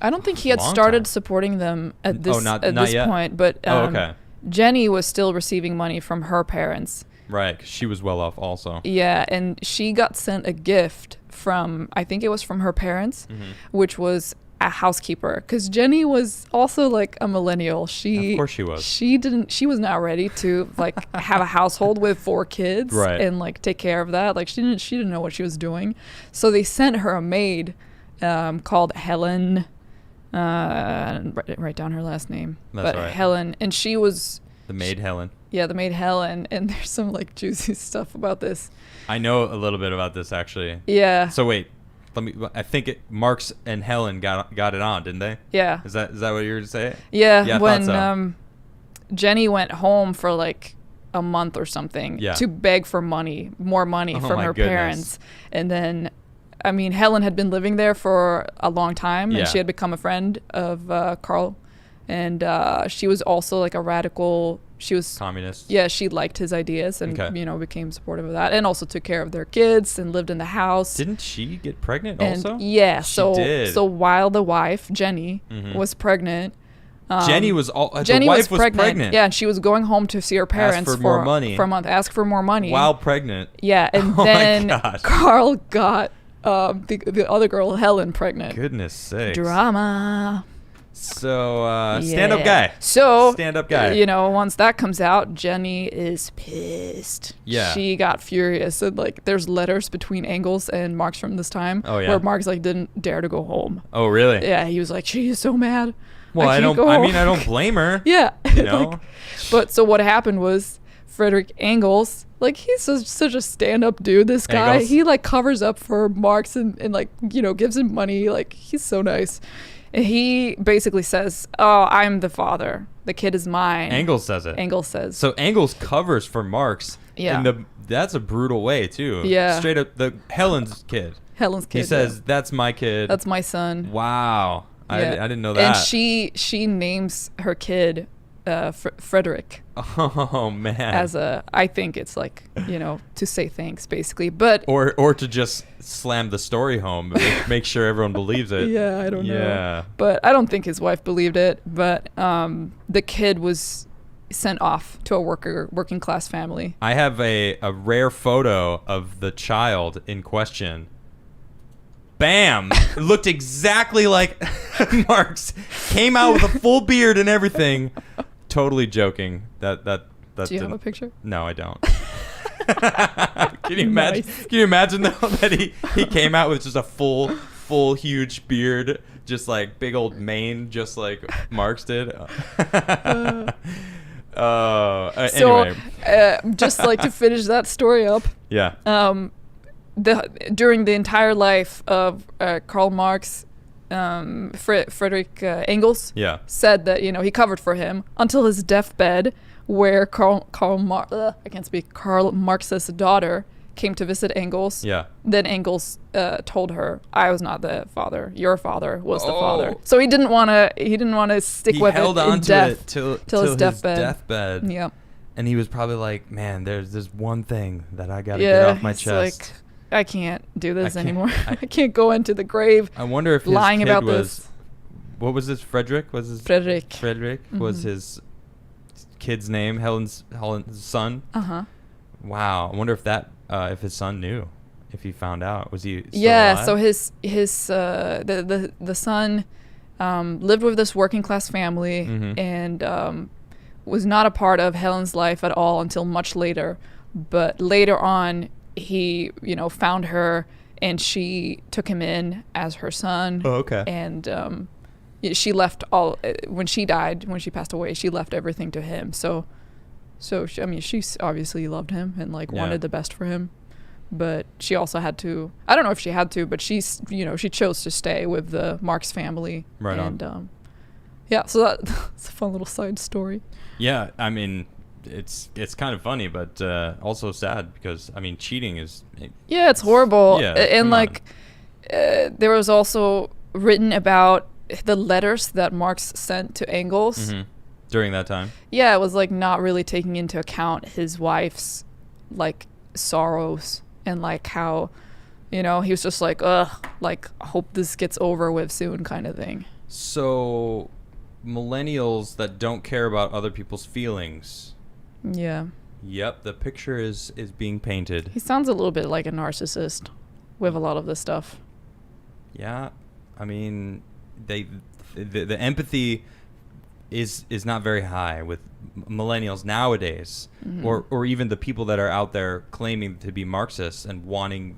I don't think he had started supporting them at this point, but Jenny was still receiving money from her parents. Right, 'cause she was well off also. Yeah, and she got sent a gift from, I think it was from her parents, which was a housekeeper, because Jenny was also like a millennial. Of course she was. She was not ready to like have a household with 4 kids and like take care of that. Like she didn't know what she was doing. So they sent her a maid called Helen. Write down her last name. That's right. Helen, and she was the maid Helen. Yeah, the maid Helen, and there's some like juicy stuff about this. I know a little bit about this actually. Yeah. So wait, I think Marx and Helen got it on, didn't they? Yeah. Is that what you were to say? Yeah. When Jenny went home for like a month or something to beg for more money from her parents, and then. I mean, Helen had been living there for a long time, and she had become a friend of Karl, and she was also like a radical. She was communist. Yeah, she liked his ideas, and became supportive of that, and also took care of their kids and lived in the house. Didn't she get pregnant also? Yeah, she did. So while the wife Jenny was pregnant. Jenny was pregnant. Yeah, and she was going home to see her parents for more money for a month. Ask for more money while pregnant. Yeah, and then Karl got. The other girl, Helen, pregnant. Goodness sakes. Drama. So, stand-up guy. So, stand-up guy. Once that comes out, Jenny is pissed. Yeah. She got furious. And, like, there's letters between Engels and Marx from this time. Oh, yeah. Where Marx, like, didn't dare to go home. Oh, really? Yeah, he was like, she is so mad. Well, I don't blame her. Yeah. You know? But so what happened was, Friedrich Engels. Like, he's such a stand-up dude, this guy. Engels? He, like, covers up for Marx and, like, you know, gives him money. Like, he's so nice. And he basically says, oh, I'm the father. The kid is mine. Engels says it. Engels says. So Engels covers for Marx. Yeah. That's a brutal way, too. Yeah. Straight up, Helen's kid. Helen's kid. He says, that's my kid. That's my son. Wow. Yeah. I didn't know that. And she names her kid Frederick. Oh man. I think it's like, you know, to say thanks basically, but or to just slam the story home, make sure everyone believes it. Yeah, I don't know. Yeah. But I don't think his wife believed it. But the kid was sent off to a working class family. I have a rare photo of the child in question. Bam! It looked exactly like Marx. Came out with a full beard and everything. Totally joking. That Do you have a picture? No, I don't. Can you imagine? Nice. Can you imagine though that he came out with just a full huge beard, just like big old mane, just like Marx did. Anyway. Just like to finish that story up. Yeah. During the entire life of Karl Marx, Friedrich Engels said that, you know, he covered for him until his deathbed, where Karl Marx's daughter came to visit Engels. Yeah. Then Engels told her, "I was not the father. Your father was the father." Oh. So he didn't want to stick with it in death till his deathbed. deathbed. Yeah. And he was probably like, "Man, there's this one thing that I gotta get off my he's chest. Like, I can't do this I can't- anymore. I can't go into the grave I wonder if his lying kid about was, this." what was his Frederick? Was his Frederick. Frederick was his kid's name? Helen's son. Wow. I wonder if if his son knew, if he found out. Was he? Still alive? So his the son lived with this working class family and was not a part of Helen's life at all until much later. But later on, he, you know, found her and she took him in as her son. Oh, okay. And she left when she passed away, she left everything to him. So she, I mean, she obviously loved him and like wanted the best for him. But she also had to, I don't know if she had to, but she chose to stay with the Marx family. Right and, on. Yeah, so that's a fun little side story. Yeah, I mean, it's kind of funny, but also sad because, I mean, cheating is... Yeah, it's horrible. Yeah, and like, there was also written about the letters that Marx sent to Engels. During that time? Yeah, it was like not really taking into account his wife's like sorrows and like how, you know, he was just like, ugh, like, hope this gets over with soon kind of thing. So, millennials that don't care about other people's feelings. Yeah. Yep, the picture is being painted. He sounds a little bit like a narcissist with a lot of this stuff. Yeah, I mean, the empathy is not very high with millennials nowadays, or even the people that are out there claiming to be Marxists and wanting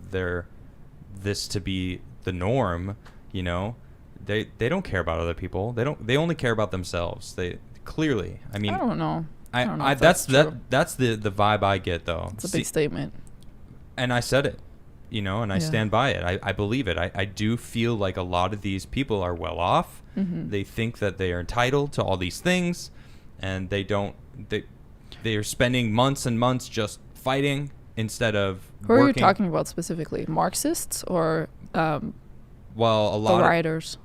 this to be the norm. You know, they don't care about other people. They only care about themselves. They clearly. I mean, I don't know. I don't know if that's true. that's the vibe I get though. It's a big statement. And I said it, you know, and I stand by it. I believe it. I do feel like a lot of these people are well off. They think that they are entitled to all these things, and they are spending months and months just fighting instead of Who are you working. talking about specifically? Marxists or Well, a the lot rioters?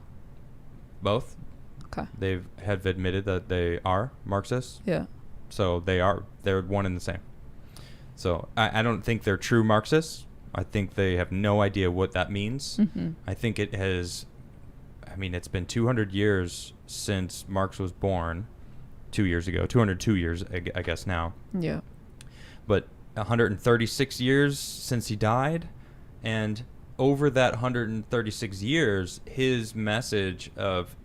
both. Okay. They have admitted that they are Marxists. Yeah. So they're one and the same. So I don't think they're true Marxists. I think they have no idea what that means. I think it has, I mean, it's been 200 years since Marx was born, 2 years ago, 202 years, I guess now. Yeah. But 136 years since he died. And over that 136 years, his message of,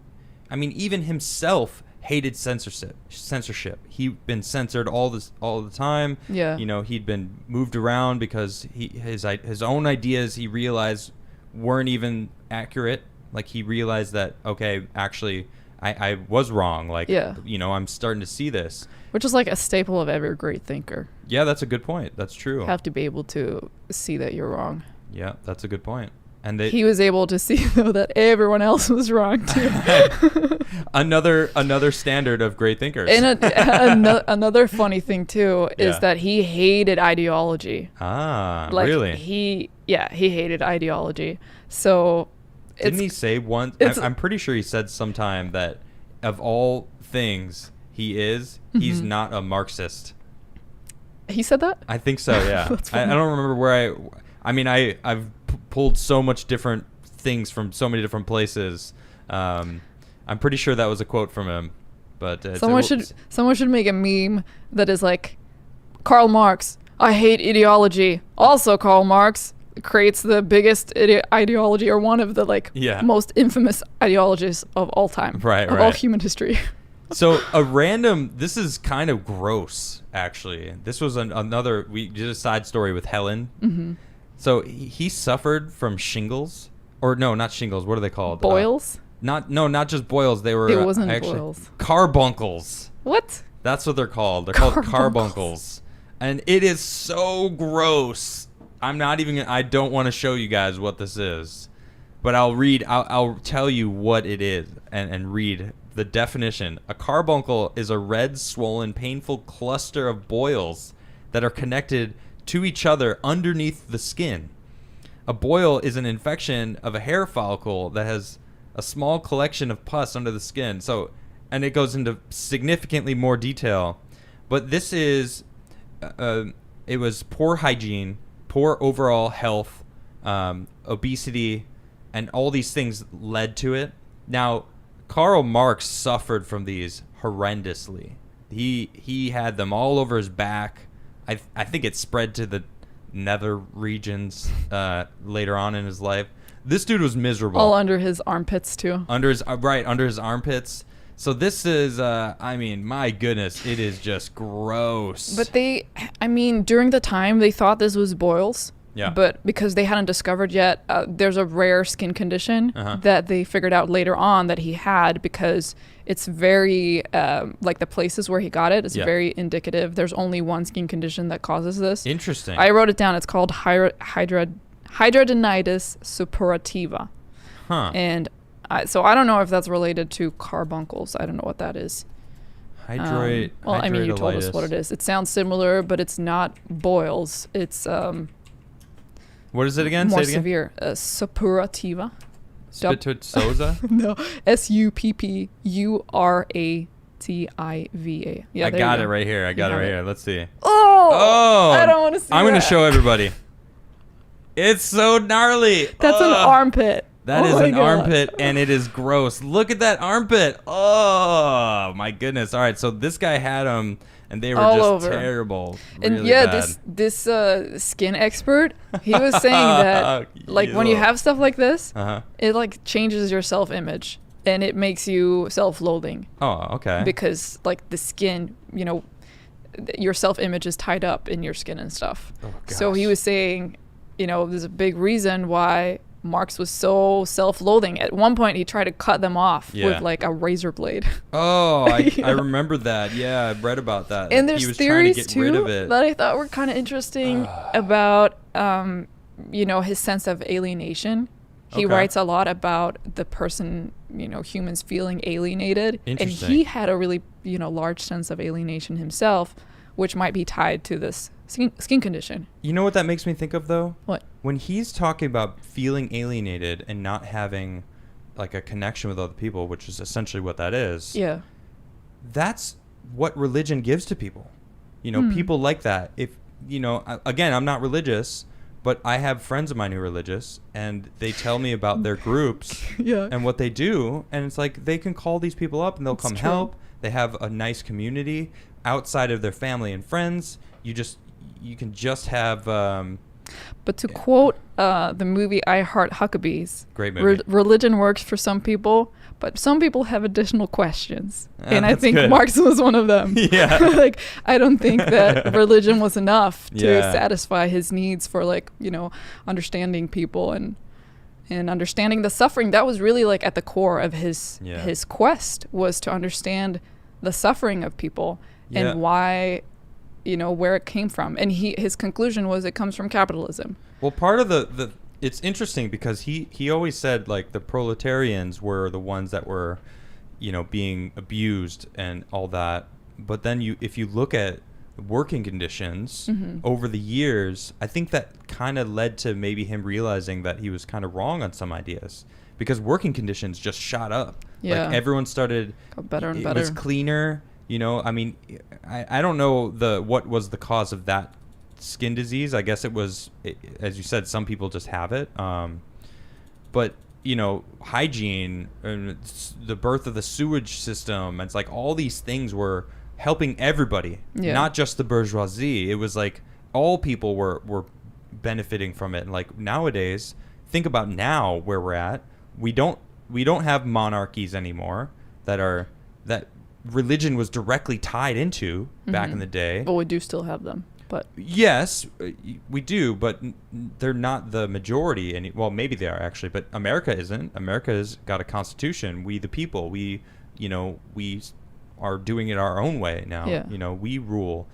I mean, even himself hated censorship. He'd been censored all the time. Yeah. You know, he'd been moved around because his own ideas he realized weren't even accurate. Like he realized that, okay, actually I was wrong. Like, Yeah. I'm starting to see this. Which is like a staple of every great thinker. Yeah, that's a good point. That's true. You have to be able to see that you're wrong. Yeah, that's a good point. And he was able to see, though, that everyone else was wrong, too. another standard of great thinkers. And another funny thing, too, is that he hated ideology. Really? He hated ideology. So didn't he say once? I'm pretty sure he said sometime that of all things he's not a Marxist. He said that? I think so, yeah. I don't remember where I've pulled so much different things from so many different places. I'm pretty sure that was a quote from him. But someone should make a meme that is like, Karl Marx, I hate ideology. Also, Karl Marx creates the biggest ideology, or one of the most infamous ideologies of all time, of all human history. So this is kind of gross, actually. This was we did a side story with Helen. Mm-hmm. So he suffered from shingles, or no, not shingles. What are they called? Boils? Not just boils. They were it wasn't boils. Carbuncles. What? That's what they're called. They're called carbuncles, and it is so gross. I don't want to show you guys what this is, but I'll tell you what it is and read the definition. A carbuncle is a red, swollen, painful cluster of boils that are connected to each other underneath the skin. A boil is an infection of a hair follicle that has a small collection of pus under the skin. So, and it goes into significantly more detail, but this is, it was poor hygiene, poor overall health, obesity, and all these things led to it. Now, Karl Marx suffered from these horrendously. He had them all over his back. I think it spread to the nether regions later on in his life. This dude was miserable. All under his armpits too. Under his armpits. So this is, my goodness, it is just gross. But during the time they thought this was boils. Yeah. But because they hadn't discovered yet, there's a rare skin condition that they figured out later on that he had, because it's very, the places where he got it is very indicative. There's only one skin condition that causes this. Interesting. I wrote it down. It's called hidradenitis suppurativa. Huh. And so I don't know if that's related to carbuncles. I don't know what that is. You told us what it is. It sounds similar, but it's not boils. It's... what is it again? More Say it again. severe. Suppurativa. Spittozoa? No. Suppurativa. Yeah, I got it right here. Let's see. Oh! I don't want to see I'm going to show everybody. It's so gnarly. That's an armpit. That is an armpit, and it is gross. Look at that armpit. Oh, my goodness. All right, so this guy had them, and they were just terrible. And really bad. this skin expert, he was saying that when you have stuff like this, it changes your self-image, and it makes you self-loathing. Oh, okay. Because the skin, your self-image is tied up in your skin and stuff. Oh, gosh. So he was saying, there's a big reason why Marx was so self-loathing. At one point, he tried to cut them off with a razor blade. Oh, I remember that. Yeah, I read about that. And there's he was theories trying to get rid of it. that I thought were kind of interesting about, his sense of alienation. He writes a lot about the person, humans feeling alienated. And he had a really, large sense of alienation himself, which might be tied to this skin condition. You know what that makes me think of, though? What? When he's talking about feeling alienated and not having a connection with other people, which is essentially what that is. Yeah. That's what religion gives to people. People like that. If, again, I'm not religious, but I have friends of mine who are religious, and they tell me about their groups and what they do. And it's they can call these people up and they'll come help. They have a nice community outside of their family and friends. You can just have... but to quote the movie I Heart Huckabees, great movie. Religion works for some people, but some people have additional questions. And I think good. Marx was one of them. Yeah. I don't think that religion was enough to satisfy his needs for understanding people. And and understanding the suffering. That was really like at the core of his Yeah. his quest, was to understand the suffering of people Yeah. and why, where it came from. And his conclusion was it comes from capitalism. Well, part of the it's interesting because he always said like the proletarians were the ones that were, being abused and all that. But then if you look at working conditions over the years, I think that kind of led to maybe him realizing that he was kind of wrong on some ideas, because working conditions just shot up. Yeah. Like everyone started, Got better and it better. was cleaner. I mean, I don't know what was the cause of that skin disease. I guess it was, as you said, some people just have it. But hygiene and the birth of the sewage system, it's like all these things were helping everybody, not just the bourgeoisie. It was like all people were benefiting from it. And like nowadays, think about now where we're at. We don't have monarchies anymore that religion was directly tied into back in the day. But we do still have them. But yes, we do, but they're not the majority. Well, maybe they are actually, but America isn't. America's got a constitution. We the people. We are doing it our own way now. Yeah. We rule.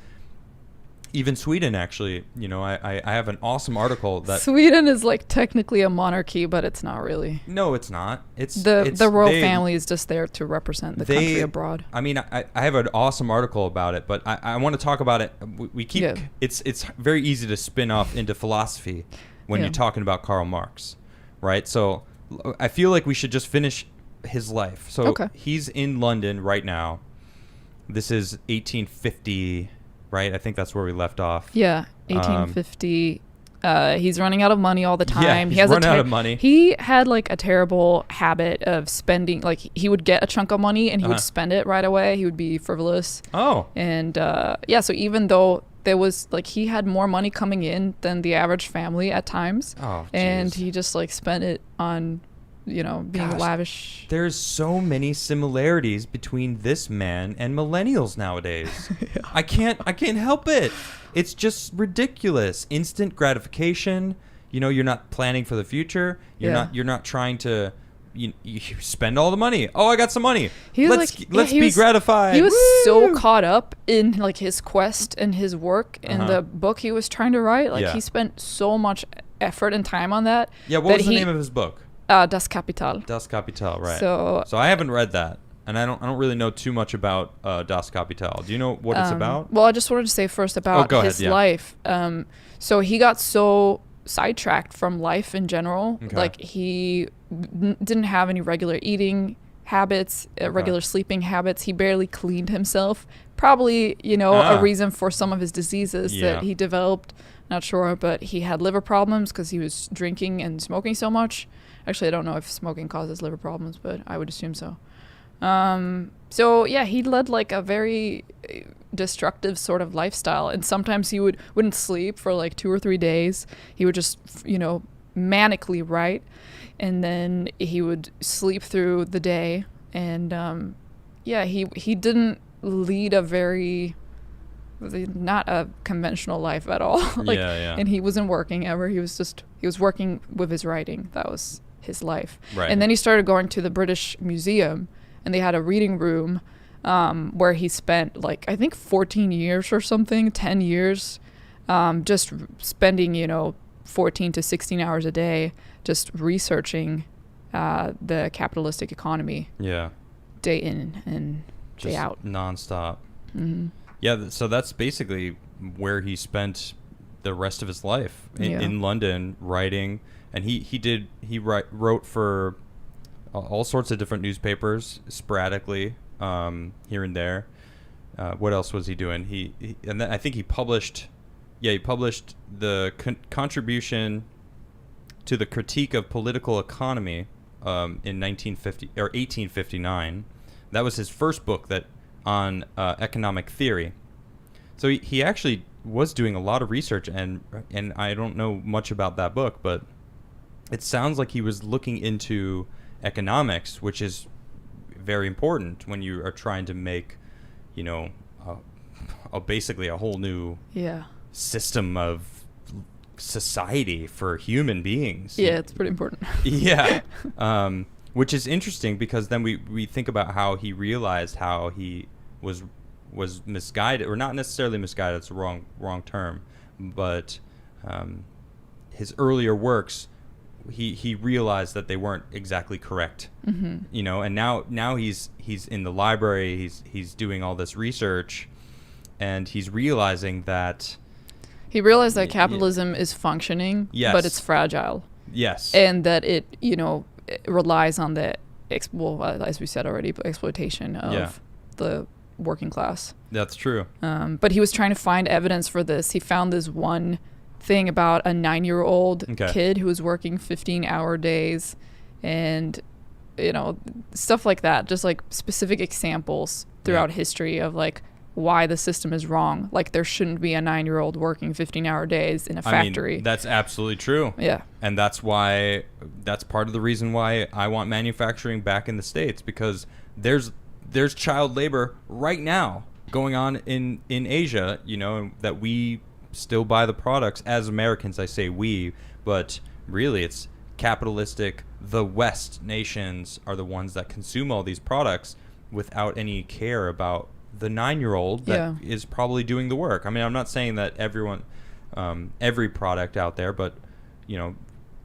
Even Sweden, actually, I have an awesome article that Sweden is like technically a monarchy, but it's not really. No, it's not. It's the royal family is just there to represent the country abroad. I mean, I have an awesome article about it, but I want to talk about it. We keep it's very easy to spin off into philosophy when you're talking about Karl Marx, right? So I feel like we should just finish his life. So he's in London right now. This is 1850, right? I think that's where we left off. Yeah, 1850. He's running out of money all the time. Yeah, he's running out of money. He had like a terrible habit of spending. Like he would get a chunk of money and he would spend it right away. He would be frivolous. Oh. And so even though there was like he had more money coming in than the average family at times, and he just like spent it on being lavish. There's so many similarities between this man and millennials nowadays. I can't help it. It's just ridiculous. Instant gratification. You're not planning for the future. You're not trying to you spend all the money. Oh, I got some money. Let's be gratified. He was so caught up in like his quest and his work and the book he was trying to write. Like he spent so much effort and time on that. Yeah, what was the name of his book? Das Kapital. Das Kapital, right. So I haven't read that, and I don't really know too much about Das Kapital. Do you know what it's about? Well, I just wanted to say first about his life. So he got so sidetracked from life in general. Okay. Like he didn't have any regular eating habits, regular sleeping habits. He barely cleaned himself. Probably, a reason for some of his diseases that he developed. Not sure, but he had liver problems because he was drinking and smoking so much. Actually, I don't know if smoking causes liver problems, but I would assume so. He led like a very destructive sort of lifestyle, and sometimes he wouldn't sleep for like 2 or 3 days. He would just manically write, and then he would sleep through the day. And he didn't lead a very not a conventional life at all. And he wasn't working ever. He was working with his writing. That was his life. Right. And then he started going to the British Museum, and they had a reading room where he spent like I think 14 years or something, 10 years, just spending 14 to 16 hours a day just researching the capitalistic economy. Yeah. Day in and just day out. Nonstop. Mm-hmm. Yeah, so that's basically where he spent the rest of his life in London writing, and he wrote for all sorts of different newspapers sporadically here and there. What else was he doing? And then I think he published the contribution to the critique of political economy in 1859. That was his first book on economic theory. So he actually was doing a lot of research, and I don't know much about that book, but it sounds like he was looking into economics, which is very important when you are trying to make, basically a whole new system of society for human beings. Yeah, it's pretty important. Yeah. Which is interesting because then we think about how he realized how he was misguided, or not necessarily misguided, it's a wrong term, but his earlier works, he realized that they weren't exactly correct. You know, and now he's in the library, he's doing all this research, and he's realizing that he realized that capitalism is functioning, but it's fragile. Yes. And that it relies on the as we said already, exploitation of the working class. That's true. But he was trying to find evidence for this. He found this one thing about a 9-year-old kid who was working 15-hour days, and stuff like that, just like specific examples throughout history of like why the system is wrong. Like there shouldn't be a 9-year-old working 15-hour days in a factory. I mean, that's absolutely true. Yeah. And that's part of the reason why I want manufacturing back in the States, because there's child labor right now going on in Asia, that we still buy the products as Americans. I say we, but really it's capitalistic. The West nations are the ones that consume all these products without any care about the 9-year-old that is probably doing the work. I mean, I'm not saying that everyone, every product out there, but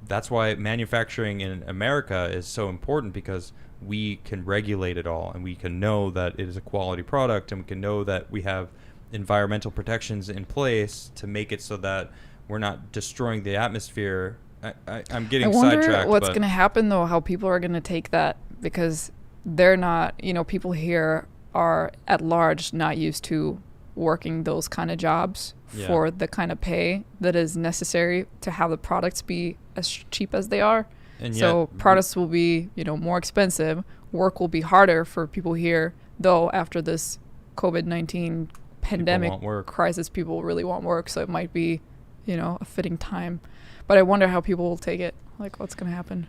that's why manufacturing in America is so important, because we can regulate it all, and we can know that it is a quality product, and we can know that we have environmental protections in place to make it so that we're not destroying the atmosphere. I'm getting sidetracked. I wonder what's going to happen, though, how people are going to take that, because they're not, people here are at large not used to working those kind of jobs for the kind of pay that is necessary to have the products be as cheap as they are. And so products will be, more expensive. Work will be harder for people here, though after this COVID-19 pandemic crisis, people really want work. So it might be, a fitting time. But I wonder how people will take it, like what's going to happen.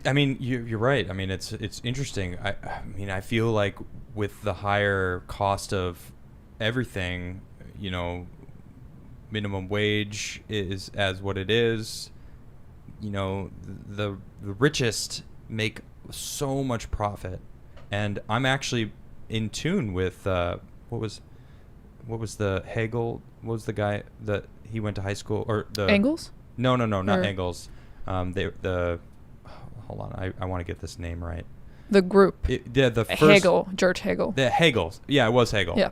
I mean, you're right. I mean, it's interesting. I mean, I feel like with the higher cost of everything, minimum wage is as what it is. The richest make so much profit, and I'm actually in tune with what was the Hegel? What was the guy that he went to high school, or the Engels? No, not Engels. Hold on, I want to get this name right. The group. The first Hegel, George Hegel. The Hegels. Yeah, it was Hegel. Yeah.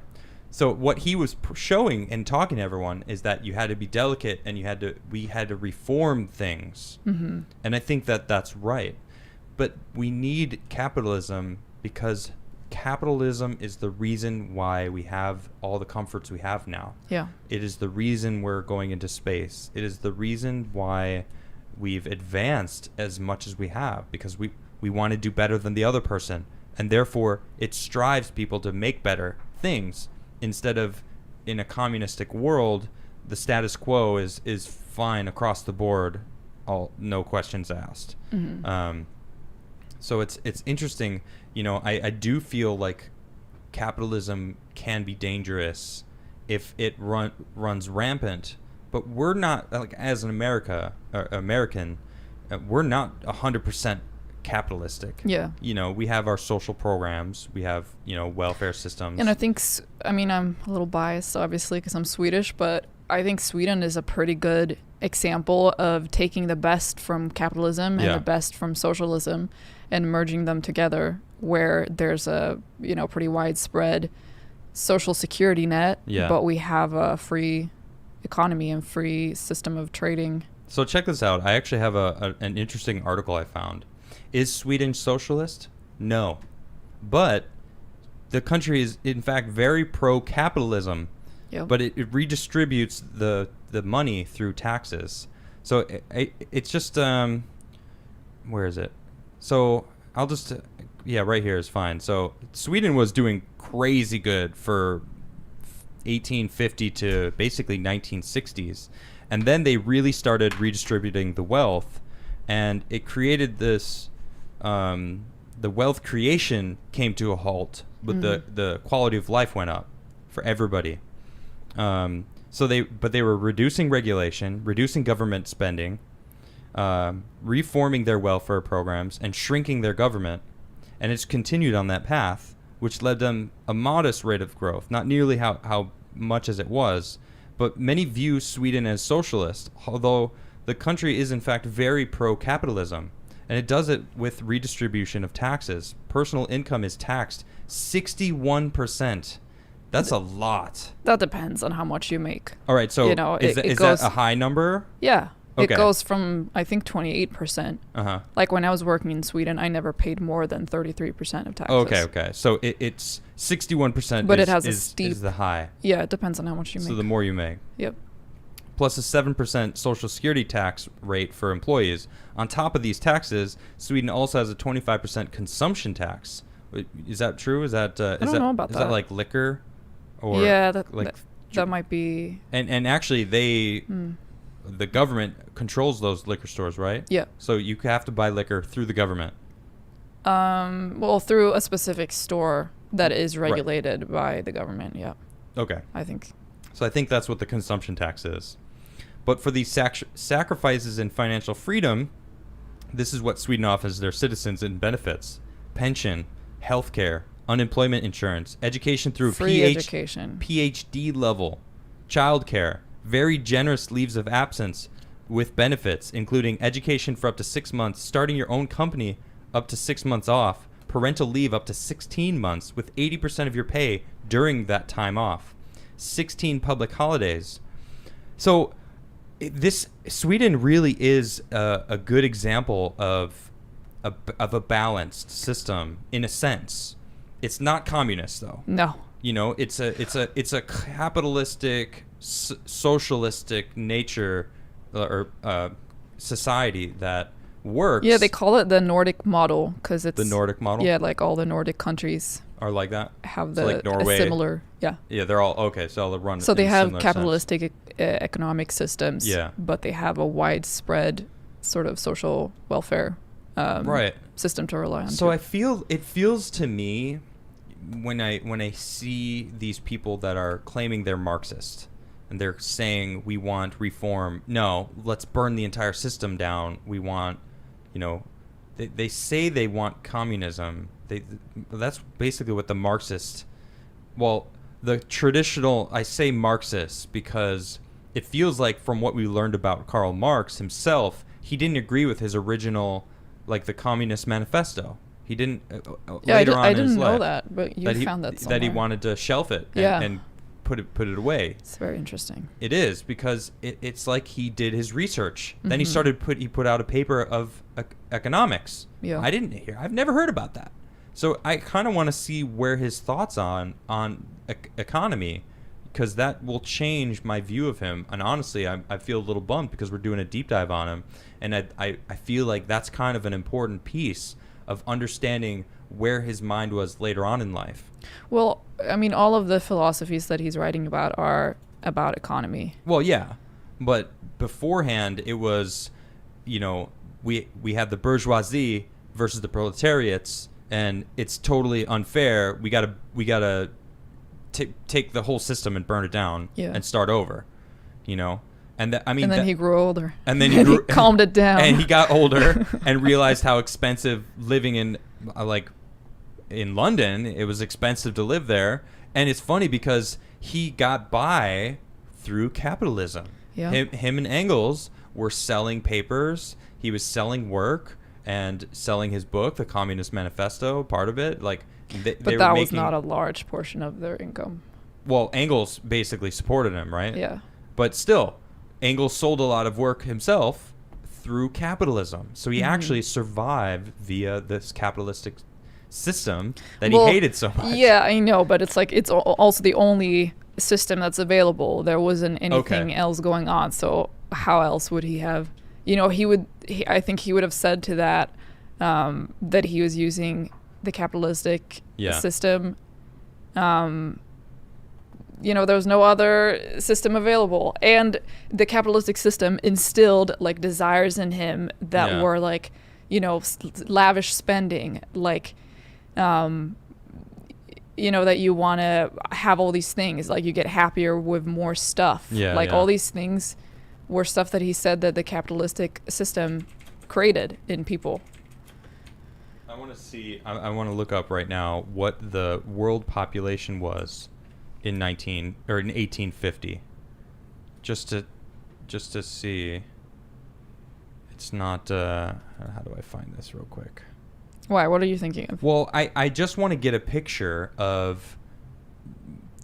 So what he was showing and talking to everyone is that you had to be delicate, and we had to reform things. Mm-hmm. And I think that that's right. But we need capitalism, because capitalism is the reason why we have all the comforts we have now. Yeah. It is the reason we're going into space. It is the reason why we've advanced as much as we have, because we want to do better than the other person, and therefore it strives people to make better things, instead of, in a communistic world, the status quo is fine across the board, no questions asked. Mm-hmm. So it's interesting. I do feel like capitalism can be dangerous if it runs rampant. But we're not, like, as an American, we're not 100% capitalistic. Yeah. We have our social programs. We have, welfare systems. And I think, I'm a little biased, obviously, because I'm Swedish, but I think Sweden is a pretty good example of taking the best from capitalism and the best from socialism and merging them together, where there's a, pretty widespread social security net, but we have a free economy and free system of trading. So check this out. I actually have an interesting article I found. Is Sweden socialist? No. But the country is, in fact, very pro-capitalism. Yep. But it redistributes the money through taxes. So it's just... where is it? So I'll just... right here is fine. So Sweden was doing crazy good for 1850 to basically 1960s, and then they really started redistributing the wealth, and it created this the wealth creation came to a halt, but the quality of life went up for everybody. But they were reducing regulation, reducing government spending, reforming their welfare programs, and shrinking their government. And it's continued on that path, which led them a modest rate of growth, not nearly how much as it was. But many view Sweden as socialist, although the country is in fact very pro-capitalism. And it does it with redistribution of taxes. Personal income is taxed 61%. That's a lot. That depends on how much you make. All right, so is that a high number? Yeah. Okay. It goes from, I think, 28%. Uh-huh. Like when I was working in Sweden, I never paid more than 33% of taxes. Okay. So it's 61%. But it has a steep... is the high. Yeah, it depends on how much you make. So the more you make. Yep. Plus a 7% social security tax rate for employees. On top of these taxes, Sweden also has a 25% consumption tax. Is that true? Is that I don't know about is that. that like liquor? Or yeah, like that might be. And actually the government controls those liquor stores, right? Yeah. So you have to buy liquor through the government. Well, through a specific store that is regulated by the government. Yeah. Okay. I think. So I think that's what the consumption tax is. But for these sacrifices in financial freedom, this is what Sweden offers their citizens in benefits: pension, healthcare, unemployment insurance, education through education. PhD level, childcare, very generous leaves of absence with benefits, including education for up to 6 months, starting your own company up to 6 months off, parental leave up to 16 months with 80% of your pay during that time off, 16 public holidays. So this Sweden really is a good example of a balanced system in a sense. It's not communist though. No. You know, it's a capitalistic, socialistic nature or society that works. Yeah, they call it the Nordic model because it's the Nordic model. Yeah, like all the Nordic countries are like that. Have so like Norway, a similar. Yeah. Yeah, they're all okay. So they'll run. So they have similar capitalistic economic systems. Yeah. But they have a widespread sort of social welfare system to rely on. So it feels to me when I see these people that are claiming they're Marxist and they're saying we want reform. No, let's burn the entire system down. We want, they say they want communism. That's basically what the Marxist. Well, the traditional. I say Marxist because it feels like from what we learned about Karl Marx himself, he didn't agree with his original, like the Communist Manifesto. He didn't. Later on I in his didn't know life, that, but you found that somewhere. That he wanted to shelf it and put it away. It's very interesting. It is because it's like he did his research. Mm-hmm. Then he put out a paper of economics. Yeah. I've never heard about that. So I kind of want to see where his thoughts on economy, because that will change my view of him. And honestly, I feel a little bummed because we're doing a deep dive on him, and I feel like that's kind of an important piece of understanding where his mind was later on in life. Well, I mean, all of the philosophies that he's writing about are about economy. Well, yeah, but beforehand it was, we had the bourgeoisie versus the proletariats, and it's totally unfair. We gotta take the whole system and burn it down and start over, And then he grew older. And then he calmed it down. And he got older and realized how expensive living in London. It was expensive to live there. And it's funny because he got by through capitalism. Yeah. Him and Engels were selling papers. He was selling work and selling his book, the Communist Manifesto, part of it. But that was not a large portion of their income. Well, Engels basically supported him, right? Yeah. But still, Engels sold a lot of work himself through capitalism. So he actually survived via this capitalistic system that he hated so much. Yeah, I know, but it's like it's also the only system that's available. There wasn't anything else going on. So how else would he have, I think he would have said to that that he was using the capitalistic system. There was no other system available, and the capitalistic system instilled like desires in him that were like, lavish spending, like, you know, that you want to have all these things, like you get happier with more stuff. Yeah, like yeah. all these things were stuff that he said that the capitalistic system created in people. I want to see. I want to look up right now what the world population was in 1850, just to see. It's not. How do I find this real quick? Why? What are you thinking of? Well, I just want to get a picture of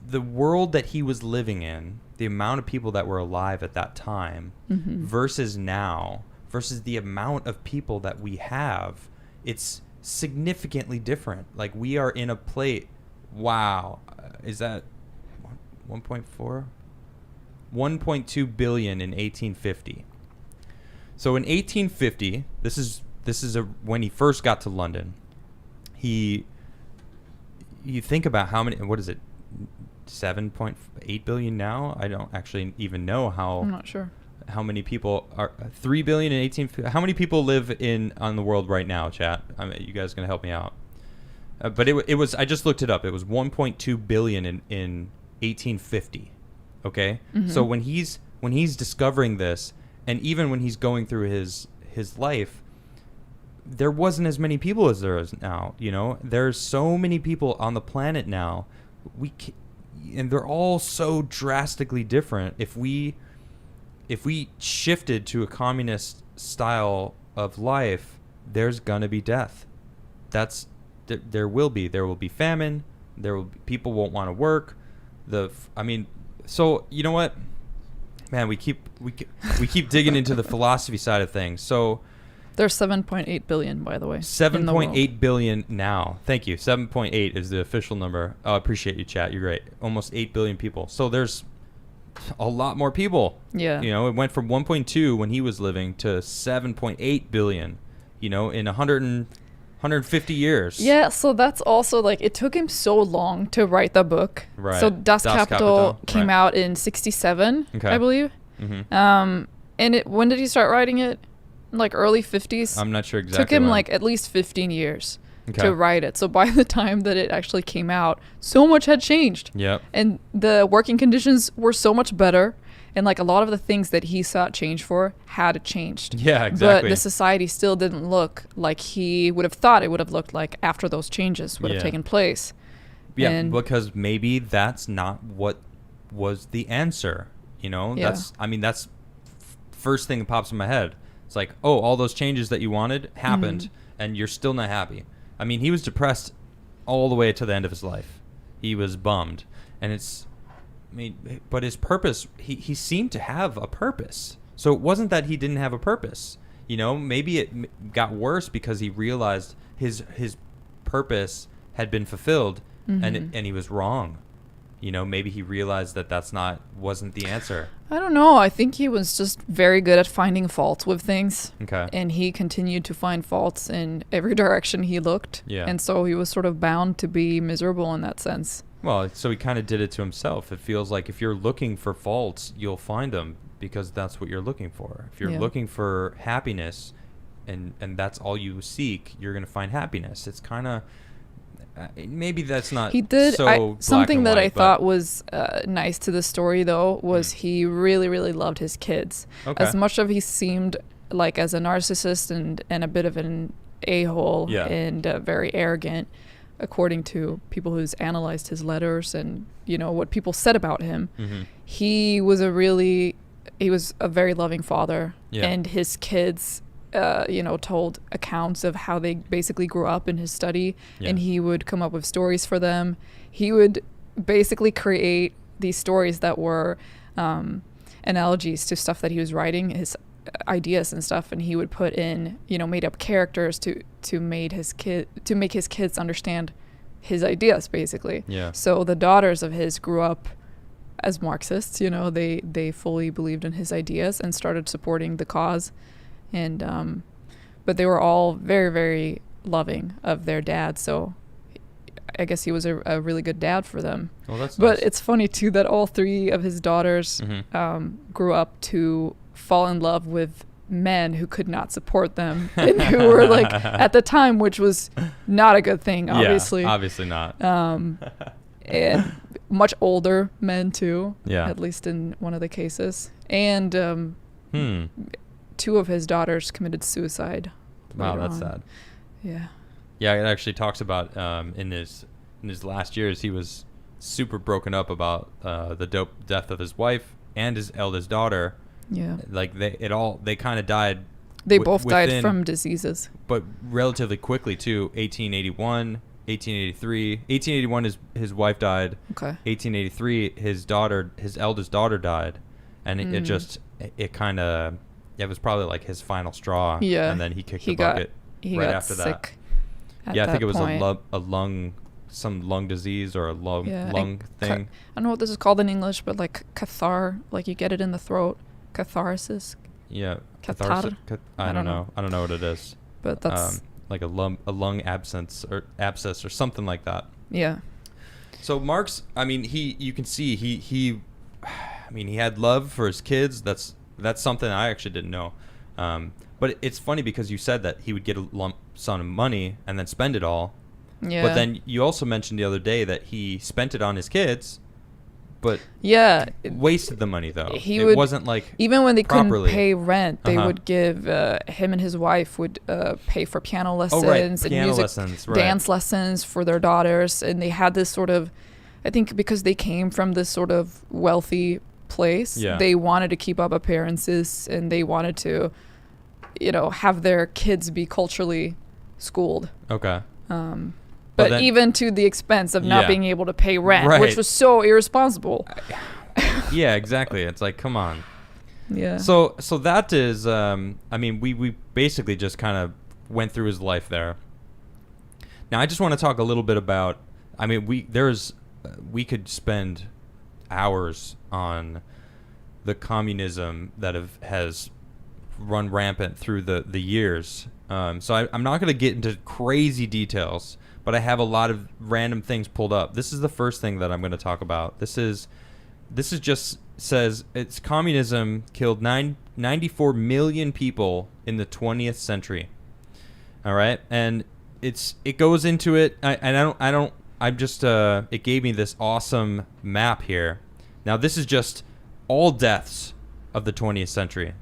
the world that he was living in, the amount of people that were alive at that time, versus now, versus the amount of people that we have. It's significantly different. Like, we are in a plate. Wow. Is that 1.4? 1.2 billion in 1850. So in 1850, this is when he first got to London. You think about how many, what is it, 7.8 billion now? I don't actually even know I'm not sure. How many people are 3 billion in 1850? How many people live on the world right now, chat? I mean, you guys gonna help me out? But it was, I just looked it up. It was 1.2 billion in 1850. Okay? So when he's discovering this, and even when he's going through his life, there wasn't as many people as there is now. You know, there's so many people on the planet now. And they're all so drastically different. If we shifted to a communist style of life, there's gonna be death. There will be famine. People won't want to work. So you know what, man, we keep digging into the philosophy side of things. So there's 7.8 billion, by the way. 7.8 billion now. Thank you. 7.8 is the official number. I appreciate you, chat. You're great. Almost 8 billion people. So there's a lot more people. Yeah. You know, it went from 1.2 when he was living to 7.8 billion, you know, in 150 years. Yeah, so that's also, like, it took him so long to write the book. Right. So Das Kapital came out in 67, I believe. And when did he start writing it? Like early 50s? I'm not sure exactly. Took him when. like at least 15 years to write it. So by the time that it actually came out, so much had changed. Yep. And the working conditions were so much better. And like a lot of the things that he sought change for had changed. Yeah, exactly. But the society still didn't look like he would have thought it would have looked like after those changes would have taken place. Yeah, and because maybe that's not what was the answer. You know, that's first thing that pops in my head. It's like, oh, all those changes that you wanted happened, and you're still not happy. I mean, he was depressed all the way to the end of his life. He was bummed. And but his purpose, he seemed to have a purpose. So it wasn't that he didn't have a purpose. You know, maybe it got worse because he realized his purpose had been fulfilled, and he was wrong. You know, maybe he realized that wasn't the answer. I don't know. I think he was just very good at finding faults with things. Okay. And he continued to find faults in every direction he looked. Yeah. And so he was sort of bound to be miserable in that sense. Well, so he kind of did it to himself. It feels like if you're looking for faults, you'll find them because that's what you're looking for. If you're looking for happiness and that's all you seek, you're going to find happiness. It's kind of... maybe that's not he did so something that white, I thought was nice to the story though was he really loved his kids. As much as he seemed like as a narcissist and a bit of an a-hole and very arrogant according to people who's analyzed his letters and you know what people said about him, he was a very loving father, and his kids told accounts of how they basically grew up in his study, and he would come up with stories for them. He would basically create these stories that were analogies to stuff that he was writing, his ideas and stuff, and he would put in, made up characters to make his kids understand his ideas, basically. Yeah. So the daughters of his grew up as Marxists, they fully believed in his ideas and started supporting the cause. And but they were all very, very loving of their dad, so I guess he was a really good dad for them. Well, that's nice. But it's funny too that all three of his daughters grew up to fall in love with men who could not support them and who were like at the time, which was not a good thing, obviously. Yeah, obviously not. And much older men too. Yeah. At least in one of the cases. And 2 of his daughters committed suicide. Wow, that's on. sad. Yeah. Yeah, it actually talks about in his last years he was super broken up about the death of his wife and his eldest daughter. Yeah. Like they kind of died. They both died from diseases. But relatively quickly too. 1881, 1883. 1881 his wife died. Okay. 1883 his eldest daughter died, and it kind of it was probably like his final straw. Yeah. And then he kicked the bucket right after that. Yeah, I think it was some lung disease or a lung thing. I don't know what this is called in English, but like like you get it in the throat. Catharsis. Yeah. Cathar. I don't know. I don't know what it is. But that's like a lung abscess or something like that. Yeah. So Marx, I mean, you can see he had love for his kids. That's something I actually didn't know. But it's funny because you said that he would get a lump sum of money and then spend it all. Yeah. But then you also mentioned the other day that he spent it on his kids, but wasted the money though. It wasn't like even when they properly. couldn't pay rent, they would give him and his wife would pay for piano lessons and music dance lessons for their daughters, and they had this sort of, I think because they came from this sort of wealthy place, they wanted to keep up appearances and they wanted to, have their kids be culturally schooled. Okay. But then, even to the expense of not being able to pay rent, which was so irresponsible. Yeah, exactly. It's like, come on. Yeah. So that is, we basically just kind of went through his life there. Now, I just want to talk a little bit about, we could spend hours on the communism that has run rampant through the years. So I'm not going to get into crazy details, but I have a lot of random things pulled up. This is the first thing that I'm going to talk about. This is just says it's communism killed 94 million people in the 20th century. All right, and it goes into it. It gave me this awesome map here. Now this is just all deaths of the 20th century.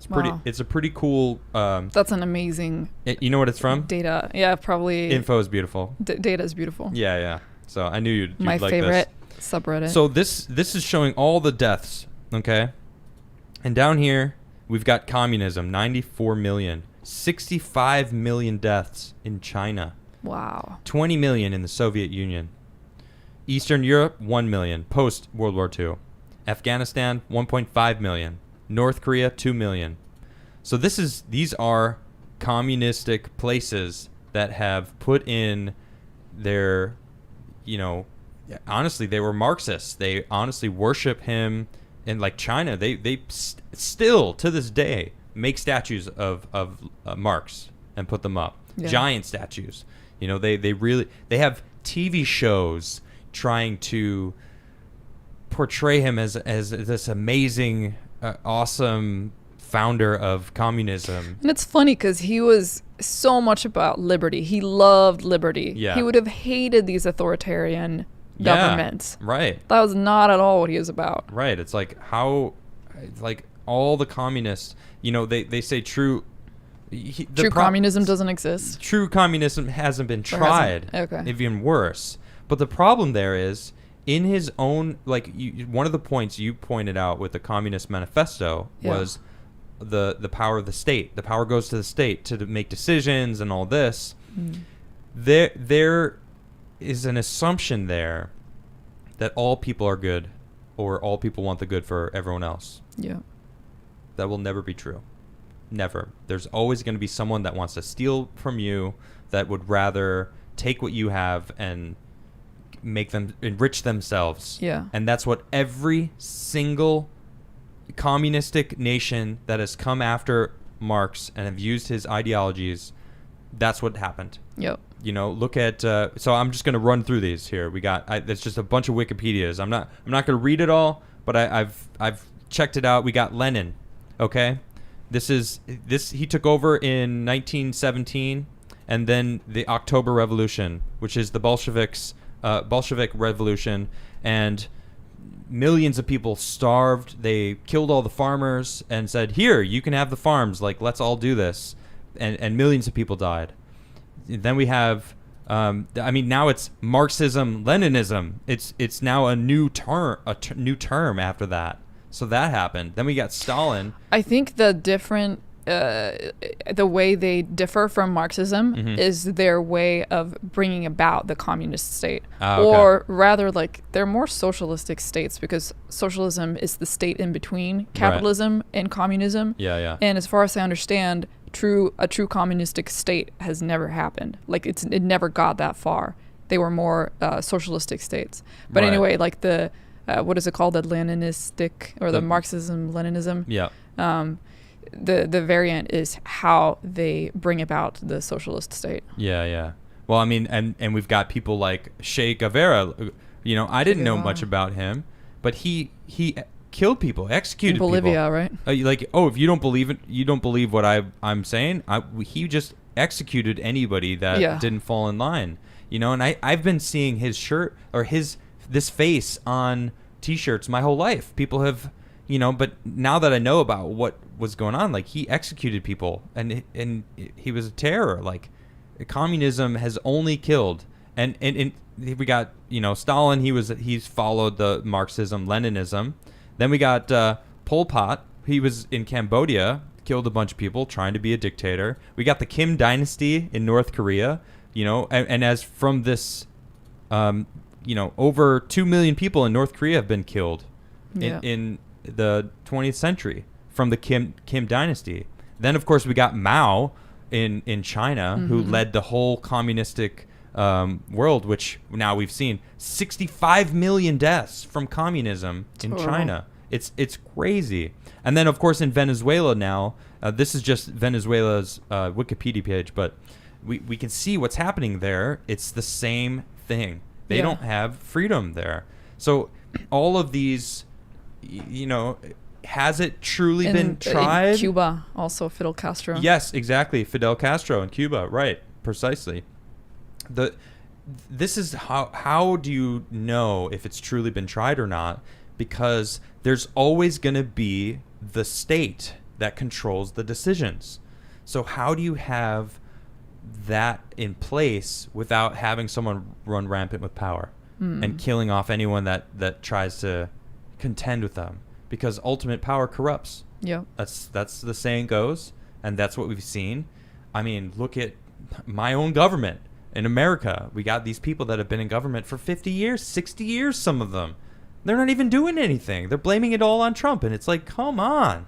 It's a pretty cool. That's an amazing. You know what it's from? Data. Yeah, probably. Info is beautiful. Data is beautiful. Yeah. So I knew you'd My like favorite this. subreddit. So this is showing all the deaths. Okay, and down here we've got communism, 94 million, 65 million deaths in China. Wow. 20 million in the Soviet Union. Eastern Europe, 1 million post World War II. Afghanistan, 1.5 million. North Korea, 2 million. So these are communistic places that have put in their, honestly, they were Marxists. They honestly worship him. And like China, they still to this day make statues of Marx and put them up. Yeah. Giant statues. They have TV shows trying to portray him as this amazing, awesome founder of communism. And it's funny because he was so much about liberty. He loved liberty. Yeah. He would have hated these authoritarian governments. Right. That was not at all what he was about. Right. It's like all the communists, they say true communism doesn't exist. True communism hasn't been tried. Okay. Even worse. But the problem there is, in his own, one of the points you pointed out with the Communist Manifesto was the power of the state. The power goes to the state to make decisions and all this. There is an assumption there that all people are good, or all people want the good for everyone else. Yeah. That will never be true. Never. There's always going to be someone that wants to steal from you, that would rather take what you have and make them enrich themselves. Yeah. And that's what every single communistic nation that has come after Marx and have used his ideologies, that's what happened. Yep. Look at so I'm just going to run through these here. We got there's just a bunch of Wikipedias. I'm not going to read it all, but I've checked it out. We got Lenin, okay? He took over in 1917, and then the October Revolution, which is the Bolshevik Revolution, and millions of people starved. They killed all the farmers and said, "Here, you can have the farms. Like, let's all do this," and millions of people died. Then we have, now it's Marxism, Leninism. It's now a new term after that. So that happened. Then we got Stalin. I think the way they differ from Marxism is their way of bringing about the communist state. Or rather, like, they're more socialistic states, because socialism is the state in between capitalism and communism. Yeah. And as far as I understand, a true communistic state has never happened. Like, it never got that far. They were more socialistic states. But anyway, like the what is it called? The Leninistic, or the Marxism, Leninism. Yeah. The variant is how they bring about the socialist state. Yeah. Well, I mean, and we've got people like Che Guevara. You know, I didn't know much about him, but he killed people, executed people. In Bolivia, right? If you don't believe it, you don't believe what I'm saying. He just executed anybody that didn't fall in line. You know, and I've been seeing his shirt or this face on T-shirts my whole life. People have, you know, but now that I know about what was going on, like, he executed people, and he was a terror. Like, communism has only killed, and we got, you know, Stalin. He's followed the Marxism, Leninism. Then we got Pol Pot. He was in Cambodia, killed a bunch of people, trying to be a dictator. We got the Kim dynasty in North Korea. You know, and as from this, you know, over 2 million people in North Korea have been killed in the 20th century from the Kim dynasty. Then, of course, we got Mao in China, who led the whole communistic world, which now we've seen 65 million deaths from communism in China. It's crazy. And then, of course, in Venezuela now, this is just Venezuela's Wikipedia page, but we can see what's happening there. It's the same thing. They don't have freedom there. So all of these, you know, has it truly been tried? In Cuba, also Fidel Castro. Yes, exactly. Fidel Castro in Cuba. Right. Precisely. This is how do you know if it's truly been tried or not? Because there's always going to be the state that controls the decisions. So how do you have that in place without having someone run rampant with power and killing off anyone that tries to contend with them? Because ultimate power corrupts. Yeah. That's the saying goes, and that's what we've seen. I mean, look at my own government in America. We got these people that have been in government for 50 years, 60 years, some of them. They're not even doing anything. They're blaming it all on Trump, and it's like, come on.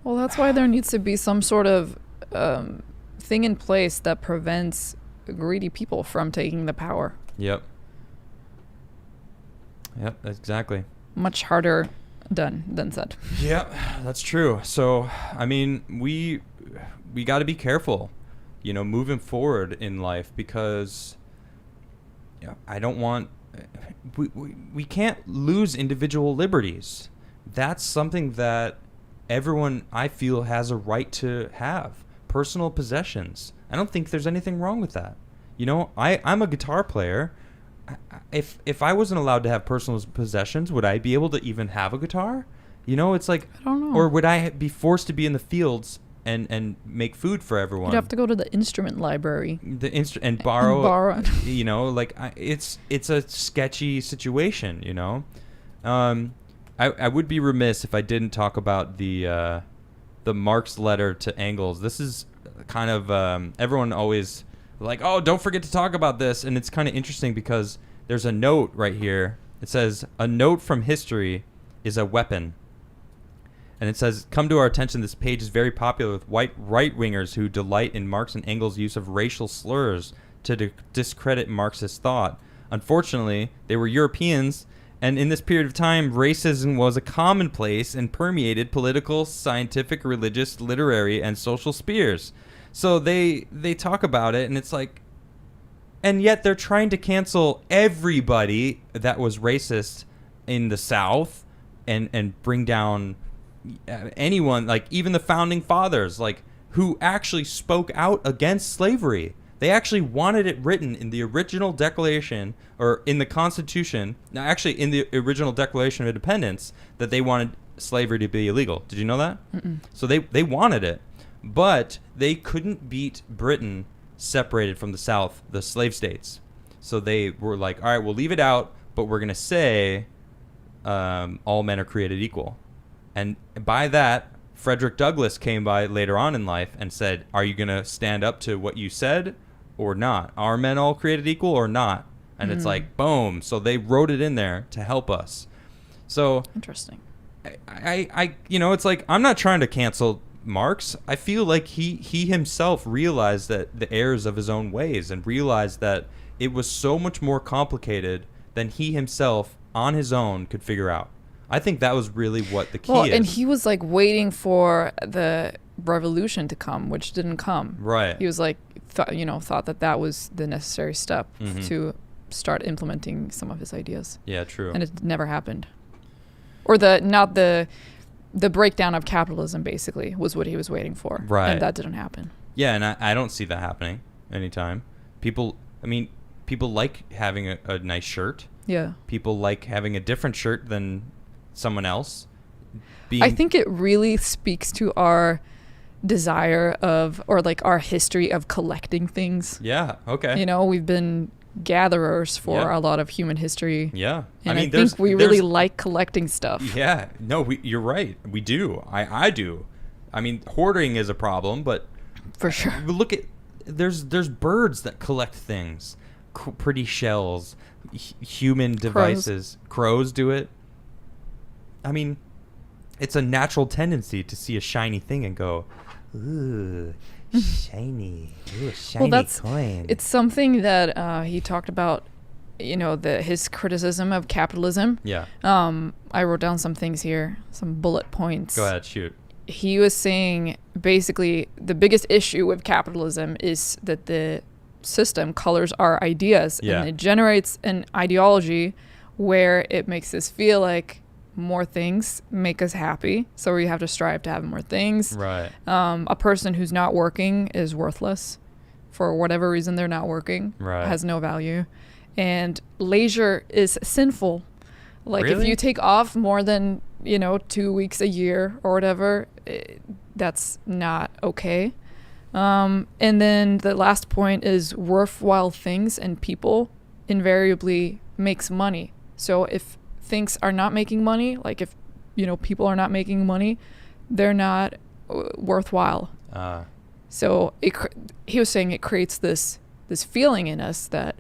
Well, that's why there needs to be some sort of thing in place that prevents greedy people from taking the power. Yep, exactly. Much harder done than said. Yep, that's true. So, I mean, we got to be careful, you know, moving forward in life, because I don't want... We can't lose individual liberties. That's something that everyone, I feel, has a right to have. Personal possessions. I don't think there's anything wrong with that. You know, I'm a guitar player. If I wasn't allowed to have personal possessions, would I be able to even have a guitar? You know, it's like... I don't know. Or would I be forced to be in the fields and make food for everyone? You'd have to go to the instrument library. And borrow. You know, like, it's a sketchy situation, you know? I would be remiss if I didn't talk about the Marx letter to Engels. This is kind of... everyone always... like, oh, don't forget to talk about this. And it's kind of interesting because there's a note right here. It says, a note from history is a weapon. And it says, come to our attention, this page is very popular with white right-wingers who delight in Marx and Engels' use of racial slurs to discredit Marxist thought. Unfortunately, they were Europeans, and in this period of time, racism was a commonplace and permeated political, scientific, religious, literary, and social spheres. So they talk about it, and it's like, and yet they're trying to cancel everybody that was racist in the South and bring down anyone, like even the founding fathers, like who actually spoke out against slavery. They actually wanted it written in the original Declaration, or in the Constitution. Now, actually, in the original Declaration of Independence, that they wanted slavery to be illegal. Did you know that? Mm-mm. So they wanted it, but they couldn't beat Britain separated from the South, the slave states. So they were like, all right, we'll leave it out, but we're going to say all men are created equal. And by that, Frederick Douglass came by later on in life and said, are you going to stand up to what you said or not? Are men all created equal or not? And it's like, boom. So they wrote it in there to help us. So interesting. I it's like, I'm not trying to cancel Marx. I feel like he himself realized that the errors of his own ways, and realized that it was so much more complicated than he himself on his own could figure out. I think that was really what the key is. And he was like waiting for the revolution to come, which didn't come. Right. He was like, thought that was the necessary step to start implementing some of his ideas. Yeah, true. And it never happened. Or the breakdown of capitalism, basically, was what he was waiting for. Right. And that didn't happen. Yeah, and I don't see that happening anytime. People like having a nice shirt. Yeah. People like having a different shirt than someone else. I think it really speaks to our desire of, or like our history of collecting things. Yeah, okay. We've been gatherers for a lot of human history. Yeah. And I think we really like collecting stuff. Yeah. No, you're right. We do. I do. I mean, hoarding is a problem, but for sure. Look at, there's birds that collect things. Pretty shells, human devices. Crows do it. I mean, it's a natural tendency to see a shiny thing and go, ooh, shiny, coin. It's something that he talked about, his criticism of capitalism. Yeah. I wrote down some things here, some bullet points. Go ahead, shoot. He was saying basically the biggest issue with capitalism is that the system colors our ideas, and it generates an ideology where it makes us feel like more things make us happy, so we have to strive to have more things. Right. A person who's not working is worthless for whatever reason. They're not working. Right. Has no value. And leisure is sinful. Like really? If you take off more than 2 weeks a year or whatever, that's not okay. And then the last point is worthwhile things and people invariably makes money. So if things are not making money, like if people are not making money, they're not worthwhile. So he was saying it creates this feeling in us that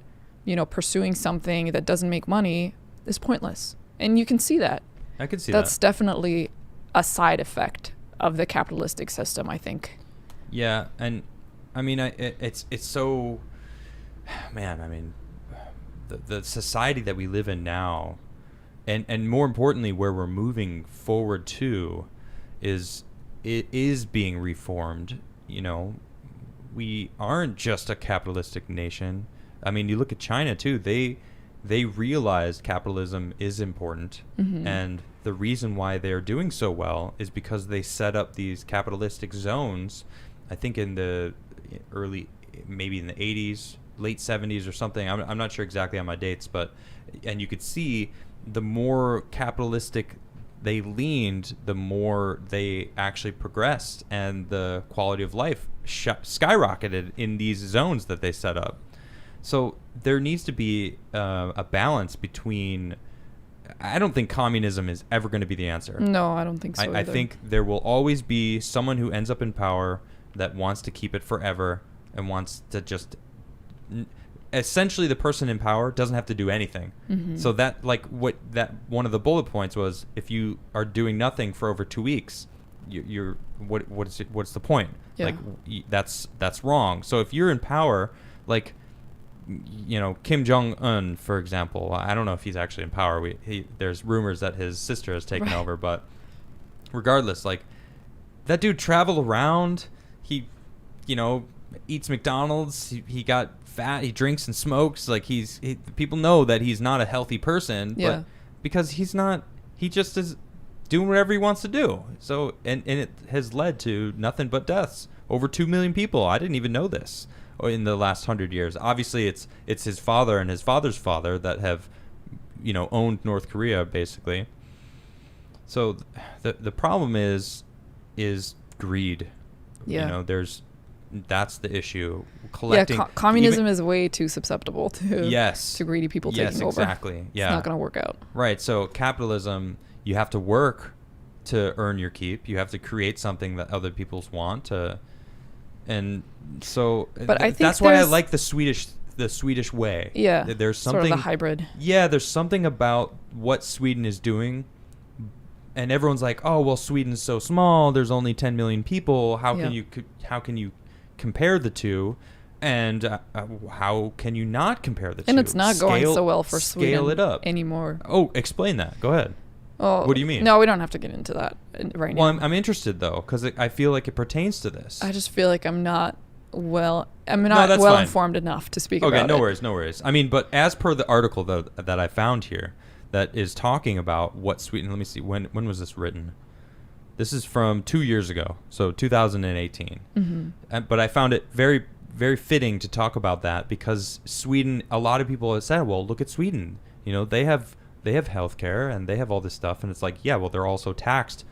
pursuing something that doesn't make money is pointless, and you can see that. I can see that's definitely a side effect of the capitalistic system, I think. Yeah, and I mean, it's so, man. I mean, the society that we live in now, and more importantly, where we're moving forward to, is being reformed. We aren't just a capitalistic nation. I mean, you look at China too. They realized capitalism is important, and the reason why they're doing so well is because they set up these capitalistic zones. I think in the maybe in the 80s, late 70s or something. I'm not sure exactly on my dates, and you could see the more capitalistic they leaned, the more they actually progressed, and the quality of life skyrocketed in these zones that they set up. So there needs to be a balance between. I don't think communism is ever going to be the answer. No, I don't think so. I think there will always be someone who ends up in power that wants to keep it forever and wants to just. Essentially, the person in power doesn't have to do anything. So that, like, one of the bullet points was, if you are doing nothing for over 2 weeks, what's the point? Yeah. Like, that's wrong. So if you're in power, like, Kim Jong-un, for example, I don't know if he's actually in power. There's rumors that his sister has taken over, but regardless, like, that dude traveled around. He, eats McDonald's. He got fat. He drinks and smokes. Like, people know that he's not a healthy person. Yeah. But because he's not, he just is doing whatever he wants to do. So and it has led to nothing but deaths. Over 2 million people. I didn't even know this in the last 100 years. Obviously, it's his father and his father's father that have, owned North Korea basically. So the problem is greed. Yeah. That's the issue. Collecting. Yeah, communism is way too susceptible to to greedy people taking over. Yes, exactly. Yeah. It's not going to work out. Right. So capitalism, you have to work to earn your keep. You have to create something that other people want to, and so. But I think that's why I like the Swedish way. Yeah. There's something sort of the hybrid. Yeah, there's something about what Sweden is doing. And everyone's like, "Oh, well, Sweden's so small. There's only 10 million people. How can you compare the two? And how can you not compare the two?" And it's not going so well for Sweden scale it up anymore. Oh, explain that. Go ahead. Oh, what do you mean? No, we don't have to get into that right now. Well, I'm interested though, because I feel like it pertains to this. I just feel like I'm not well fine. informed enough to speak about it. Okay, no worries. I mean, but as per the article that I found here, that is talking about what Sweden. Let me see. When was this written? This is from 2 years ago, so 2018. Mm-hmm. But I found it very, very fitting to talk about that because Sweden. A lot of people have said, "Well, look at Sweden. They have healthcare and they have all this stuff," and it's like, yeah, well, they're also taxed.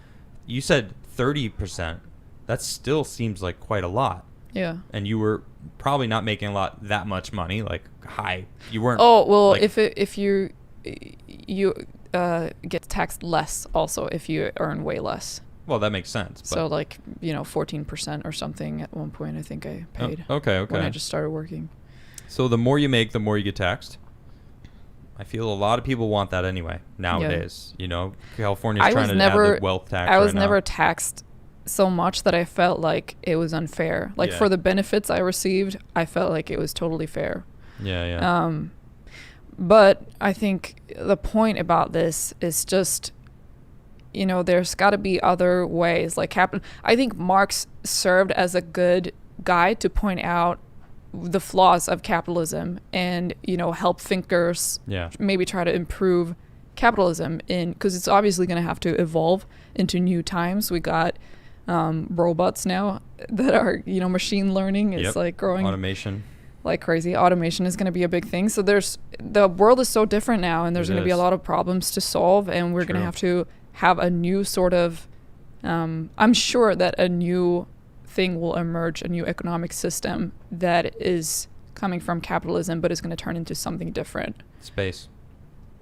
You said 30%. That still seems like quite a lot. Yeah. And you were probably not making that much money, like high. You weren't. Oh well, like, if you get taxed less also if you earn way less. Well, that makes sense. So 14% or something at one point I think I paid. Okay. When I just started working. So the more you make, the more you get taxed. I feel a lot of people want that anyway nowadays. Yeah. California's trying to add the wealth tax. I was never taxed so much that I felt like it was unfair. Like for the benefits I received, I felt like it was totally fair. Yeah. But I think the point about this is just, there's got to be other ways. Like I think Marx served as a good guide to point out the flaws of capitalism and, help thinkers maybe try to improve capitalism because it's obviously going to have to evolve into new times. We got robots now that are, machine learning is like growing. Automation. Like crazy. Automation is going to be a big thing. So the world is so different now, and there's going to be a lot of problems to solve, and we're going to have a new sort of, I'm sure that a new thing will emerge, a new economic system that is coming from capitalism, but is going to turn into something different. Space.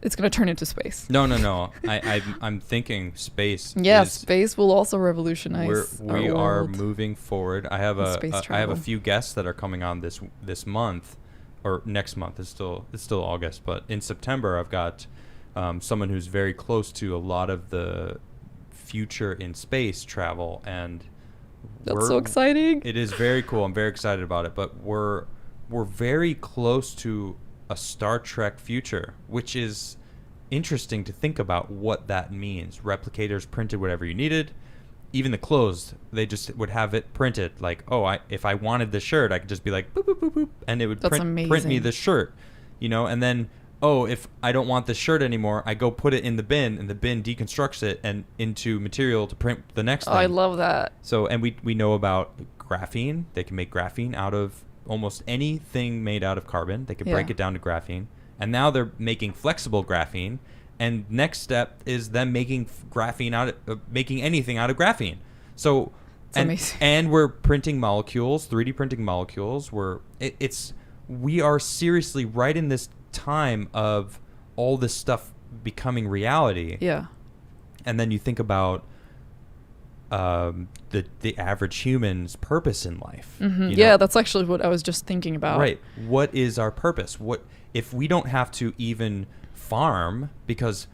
It's going to turn into space. No. I'm thinking space. Yeah, space will also revolutionize. We are moving forward. I have a few guests that are coming on this month, or next month. It's still August, but in September I've got someone who's very close to a lot of the future in space travel, and that's so exciting. It is very cool. I'm very excited about it, but we're very close to a Star Trek future, which is interesting to think about what that means. Replicators printed whatever you needed. Even the clothes, they just would have it printed. Like, if I wanted the shirt, I could just be like, boop, boop, boop, boop, and it would print me the shirt, and then, if I don't want this shirt anymore, I go put it in the bin, and the bin deconstructs it and into material to print the next thing. I love that. So, and we know about graphene. They can make graphene out of almost anything made out of carbon. They can break it down to graphene, and now they're making flexible graphene, and next step is them making graphene making anything out of graphene. So and we're printing molecules, 3D printing molecules. We are seriously right in this time of all this stuff becoming reality. And then you think about the average human's purpose in life. Mm-hmm. Yeah, that's actually what I was just thinking about. Right. What is our purpose? What if we don't have to even farm, because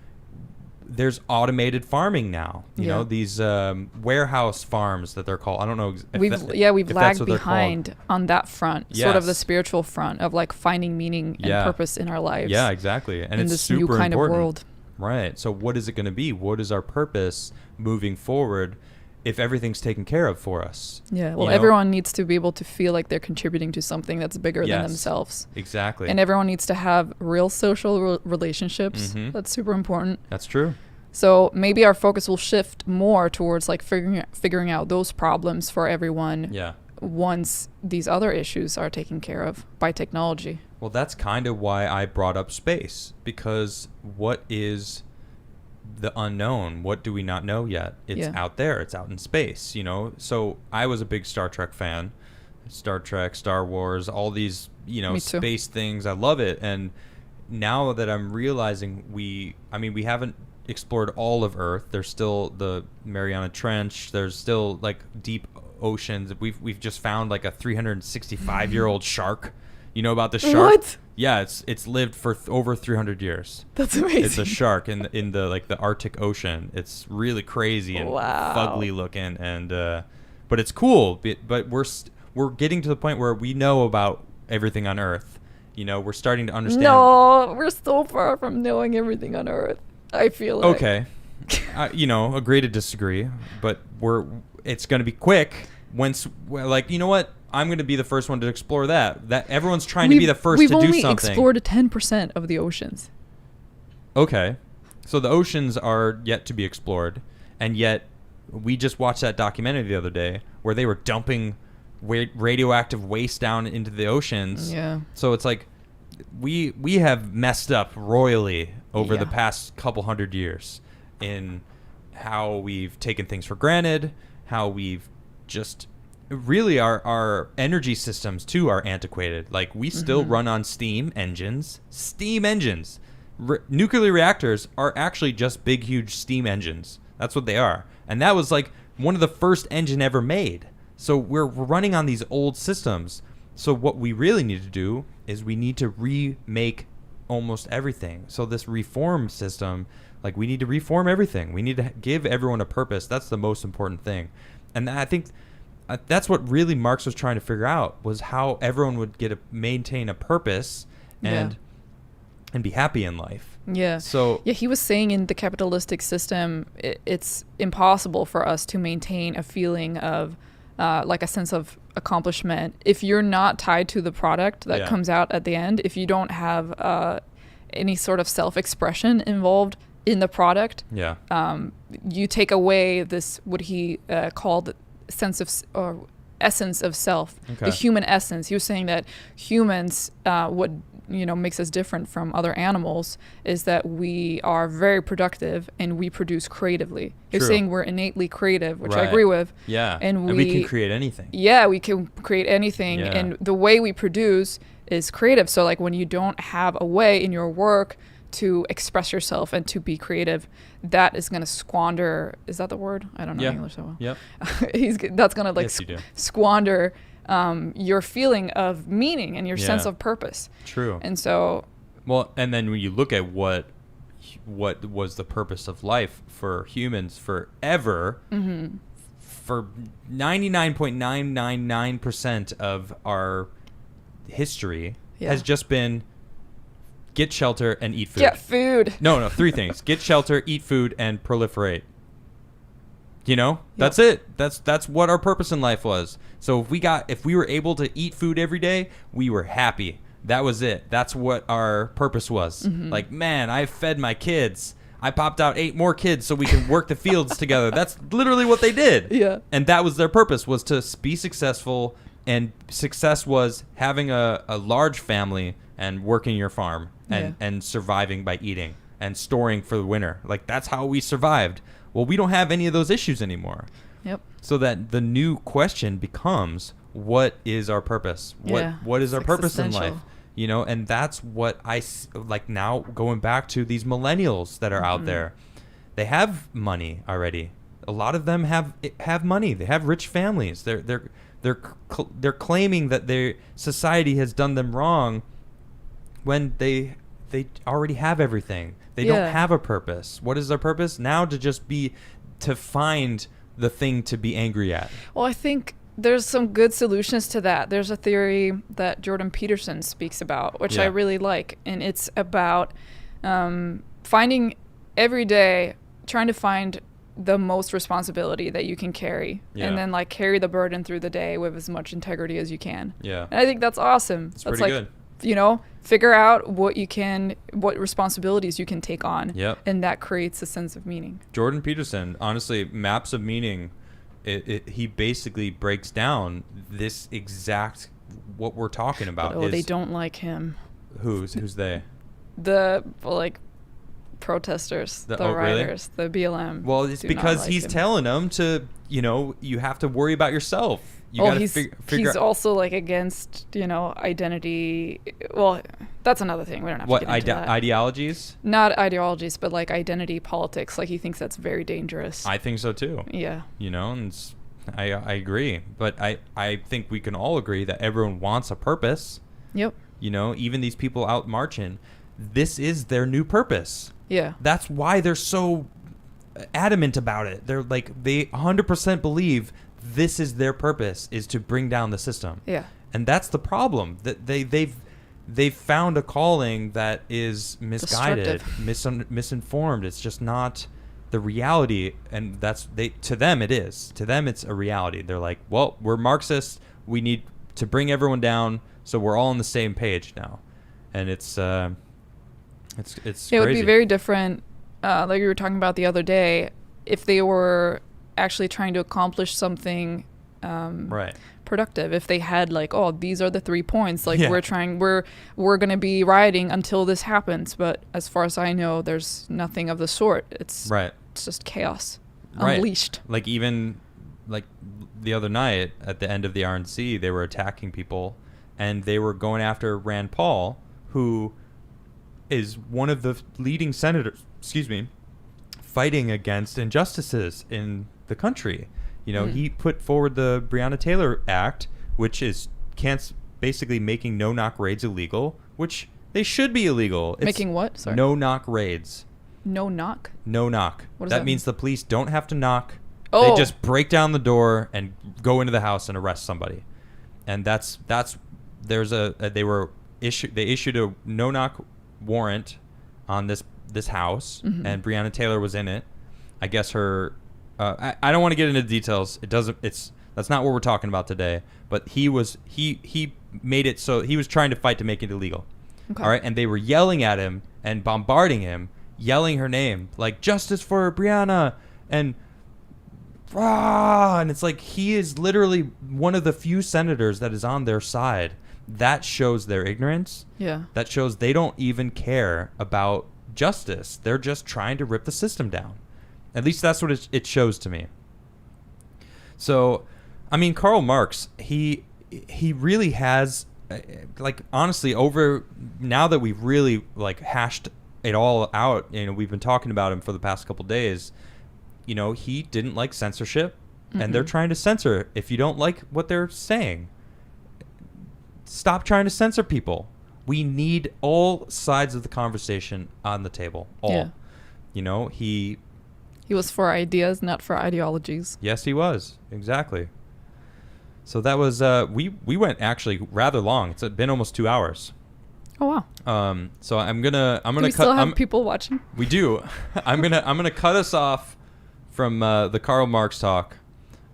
there's automated farming now? You know, these warehouse farms that they're called. I don't know. We've lagged behind on that front, sort of the spiritual front of like finding meaning and purpose in our lives. Yeah, exactly. And it's this super new kind important. of world. Right. So what is it going to be? What is our purpose moving forward if everything's taken care of for us? Yeah. Well, everyone needs to be able to feel like they're contributing to something that's bigger than themselves. Exactly. And everyone needs to have real social relationships. Mm-hmm. That's super important. That's true. So maybe our focus will shift more towards like figuring out those problems for everyone. Yeah. Once these other issues are taken care of by technology. Well, that's kind of why I brought up space, because what is the unknown? What do we not know yet? It's out there. It's out in space, you know? So I was a big Star Trek fan. Star Trek, Star Wars, all these, you know, space things. I love it. And now that I'm realizing we haven't explored all of Earth. There's still the Mariana Trench. There's still like deep oceans. We've just found like a 365-year-old shark. You know about the shark? What? Yeah, it's lived for over 300 years. That's amazing. It's a shark in the like the Arctic Ocean. It's really crazy and fugly looking, and but it's cool. But we're getting to the point where we know about everything on Earth. You know, we're starting to understand. No, we're so far from knowing everything on Earth. I feel like. Okay, you know, agree to disagree, but it's going to be quick. Once, like, you know what? I'm going to be the first one to explore that. That everyone's trying to be the first to do something. We've only explored 10% of the oceans. Okay. So the oceans are yet to be explored, and yet we just watched that documentary the other day where they were dumping radioactive waste down into the oceans. Yeah. So it's like we have messed up royally over the past couple hundred years in how we've taken things for granted, how we've just really our energy systems too are antiquated. Like we still run on steam engines. Nuclear reactors are actually just big huge steam engines. That's what they are. And that was like one of the first engine ever made. So we're running on these old systems. So what we really need to do is we need to remake almost everything. So this reform system, like we need to reform everything. We need to give everyone a purpose. That's the most important thing. And I think that's what really Marx was trying to figure out, was how everyone would maintain a purpose and be happy in life. Yeah. So he was saying in the capitalistic system, it's impossible for us to maintain a feeling of like a sense of accomplishment if you're not tied to the product that comes out at the end. If you don't have any sort of self-expression involved in the product, you take away this what he called sense of or essence of self, the human essence. He was saying that humans, what makes us different from other animals is that we are very productive and we produce creatively. He's saying we're innately creative, which I agree with. Yeah, and we can create anything. Yeah, we can create anything, and the way we produce is creative. So like when you don't have a way in your work to express yourself and to be creative, that is going to squander. Is that the word? I don't know English so well. Yep. That's going to squander your feeling of meaning and your sense of purpose. True. And so. Well, and then when you look at what was the purpose of life for humans forever, for 99.999% of our history has just been get shelter and eat food. Get food. No, 3 things. Get shelter, eat food, and proliferate. You know? That's it. That's what our purpose in life was. So if we were able to eat food every day, we were happy. That was it. That's what our purpose was. Like, man, I fed my kids. I popped out 8 more kids so we can work the fields together. That's literally what they did. Yeah. And that was their purpose, was to be successful, and success was having a large family and working your farm and surviving by eating and storing for the winter. Like, that's how we survived. Well, we don't have any of those issues anymore. Yep. So that the new question becomes, what is our purpose? What is our purpose in life? You know, and that's what I like now, going back to these millennials that are out there. They have money already. A lot of them have money. They have rich families. They're claiming that their society has done them wrong when they already have everything. They don't have a purpose. What is their purpose? Now to find the thing to be angry at. Well, I think there's some good solutions to that. There's a theory that Jordan Peterson speaks about, which I really like. And it's about finding every day, trying to find the most responsibility that you can carry, and then like carry the burden through the day with as much integrity as you can. Yeah. And I think that's awesome. It's that's pretty good. figure out what responsibilities you can take on. Yep. And that creates a sense of meaning. Jordan Peterson, honestly, Maps of Meaning, he basically breaks down this exact what we're talking about. But, they don't like him. Who's they? The protesters, the writers, really? the BLM. Well, it's because he's telling them to, you have to worry about yourself. He's also against, identity. Well, that's another thing. We don't have to get into that. Ideologies? Not ideologies, but identity politics. He thinks that's very dangerous. I think so too. Yeah. And I agree. But I think we can all agree that everyone wants a purpose. Yep. Even these people out marching, this is their new purpose. Yeah. That's why they're so adamant about it. They're they 100% believe this is their purpose, is to bring down the system. Yeah. And that's the problem. That they've found a calling that is misguided, misinformed. It's just not the reality, and to them it is. To them it's a reality. They're like, well, we're Marxists. We need to bring everyone down, so we're all on the same page now. And it's crazy. It would be very different, like we were talking about the other day, if they were actually trying to accomplish something productive. If they had these are the 3 points, we're going to be rioting until this happens. But as far as I know, there's nothing of the sort. It's just chaos unleashed. Even the other night at the end of the RNC, they were attacking people, and they were going after Rand Paul, who is one of the leading senators, fighting against injustices in the country. He put forward the Breonna Taylor Act, which is basically making no-knock raids illegal, which they should be illegal. It's making what? Sorry. No-knock raids. No knock? No knock. What does that means mean? The police don't have to knock. Oh. They just break down the door and go into the house and arrest somebody. And they issued a no-knock warrant on this house, and Breonna Taylor was in it. I guess her I don't want to get into details. That's not what we're talking about today, but he made it so he was trying to fight to make it illegal. Okay. All right, and they were yelling at him and bombarding him, yelling her name, justice for Breonna, and it's he is literally one of the few senators that is on their side. That shows their ignorance. Yeah. That shows they don't even care about justice. They're just trying to rip the system down. At least that's what it shows to me. So, Karl Marx, he really has, honestly, over now that we've really hashed it all out, we've been talking about him for the past couple days. He didn't like censorship, and they're trying to censor. If you don't like what they're saying, stop trying to censor people. We need all sides of the conversation on the table. All. Yeah. He was for ideas, not for ideologies. Yes, he was. Exactly. So that was we went actually rather long. It's been almost 2 hours. Oh wow. So I'm gonna Do we still have people watching? We do. I'm gonna cut us off from the Karl Marx talk.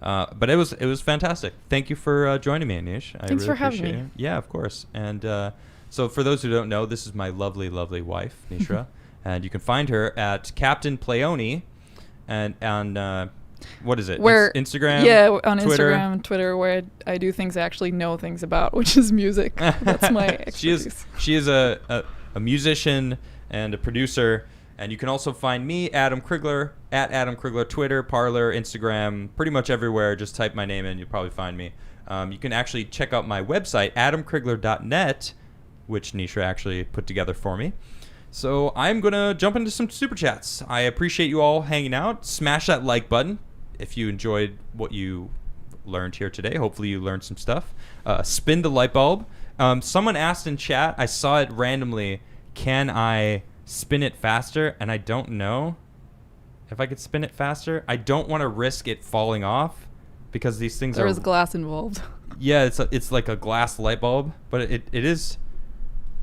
But it was fantastic. Thank you for joining me, Anish. Thanks for having me. Yeah, of course. And so for those who don't know, this is my lovely, lovely wife, Nishra, and you can find her at Captain Playoni. And on what is it? Instagram? Yeah, on Instagram, Twitter, where I do things I actually know things about, which is music. That's my expertise. She is a musician and a producer. And you can also find me, Adam Crigler, at Adam Crigler, Twitter, Parler, Instagram, pretty much everywhere. Just type my name in, you'll probably find me. You can actually check out my website, adamcrigler.net, which Nisha actually put together for me. So I'm going to jump into some Super Chats. I appreciate you all hanging out. Smash that like button if you enjoyed what you learned here today. Hopefully you learned some stuff. Spin the light bulb. Someone asked in chat, I saw it randomly, can I spin it faster? And I don't know if I could spin it faster. I don't want to risk it falling off because these things there is glass involved. Yeah, it's like a glass light bulb, but it is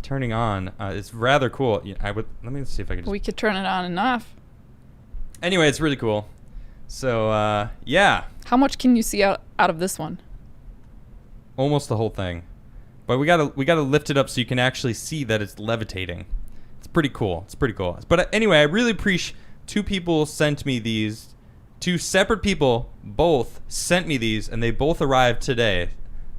turning on. It's rather cool. Let me see if I can We could turn it on and off. Anyway, it's really cool. So yeah. How much can you see out of this one? Almost the whole thing. But we gotta lift it up so you can actually see that it's levitating. It's pretty cool. But anyway, I really appreciate 2 people sent me these. 2 separate people both sent me these, and they both arrived today.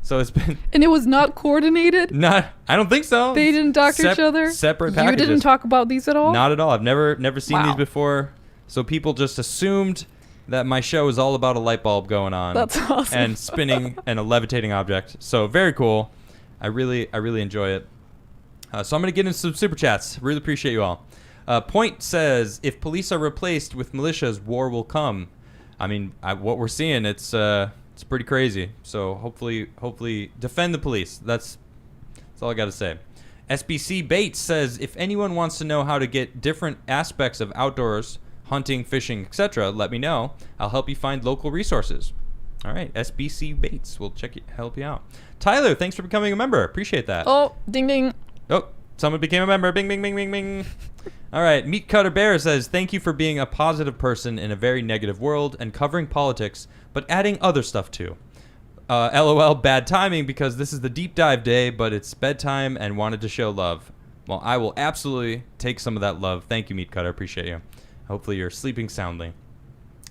So it's been... And it was not coordinated? I don't think so. They didn't talk to each other? Separate packages. You didn't talk about these at all? Not at all. I've never seen these Wow. before. So people just assumed that my show is all about a light bulb going on. That's awesome. And spinning and a levitating object. So very cool. I really enjoy it. So I'm going to get into some super chats. Really appreciate you all. Point says, if police are replaced with militias, war will come. I mean, what we're seeing, it's pretty crazy. So hopefully defend the police. That's all I got to say. SBC Bates says, if anyone wants to know how to get different aspects of outdoors, hunting, fishing, etc., let me know. I'll help you find local resources. All right, SBC Bates will help you out. Tyler, thanks for becoming a member. Appreciate that. Oh, ding ding. Oh, someone became a member. Bing, bing, bing, bing, bing. All right, Meat Cutter Bear says, thank you for being a positive person in a very negative world and covering politics, but adding other stuff too. LOL, bad timing because this is the deep dive day, but it's bedtime and wanted to show love. Well, I will absolutely take some of that love. Thank you, Meat Cutter. Appreciate you. Hopefully you're sleeping soundly.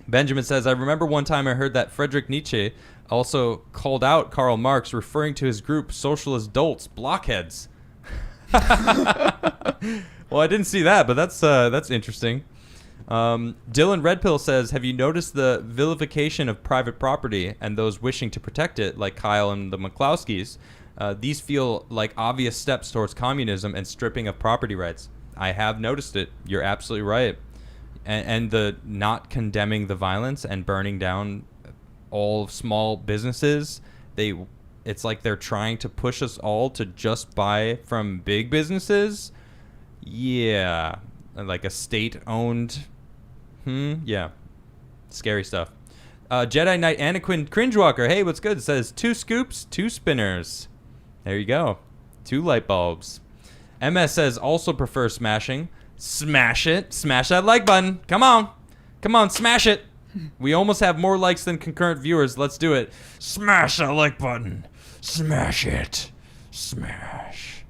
Benjamin says, I remember one time I heard that Friedrich Nietzsche also called out Karl Marx, referring to his group socialist dolts, blockheads. Well, I didn't see that, but that's interesting. Dylan Redpill says, have you noticed the vilification of private property and those wishing to protect it, like Kyle and the McClowskis? These feel like obvious steps towards communism and stripping of property rights. I have noticed it. You're absolutely right. And the not condemning the violence and burning down all small businesses, it's like they're trying to push us all to just buy from big businesses. Yeah. Like a state-owned... Yeah. Scary stuff. Jedi Knight Anakin Cringewalker. Hey, what's good? It says 2 scoops, 2 spinners. There you go. 2 light bulbs. MS says also prefer smashing. Smash it. Smash that like button. Come on. Come on, smash it. We almost have more likes than concurrent viewers. Let's do it. Smash that like button. Smash it. Smash.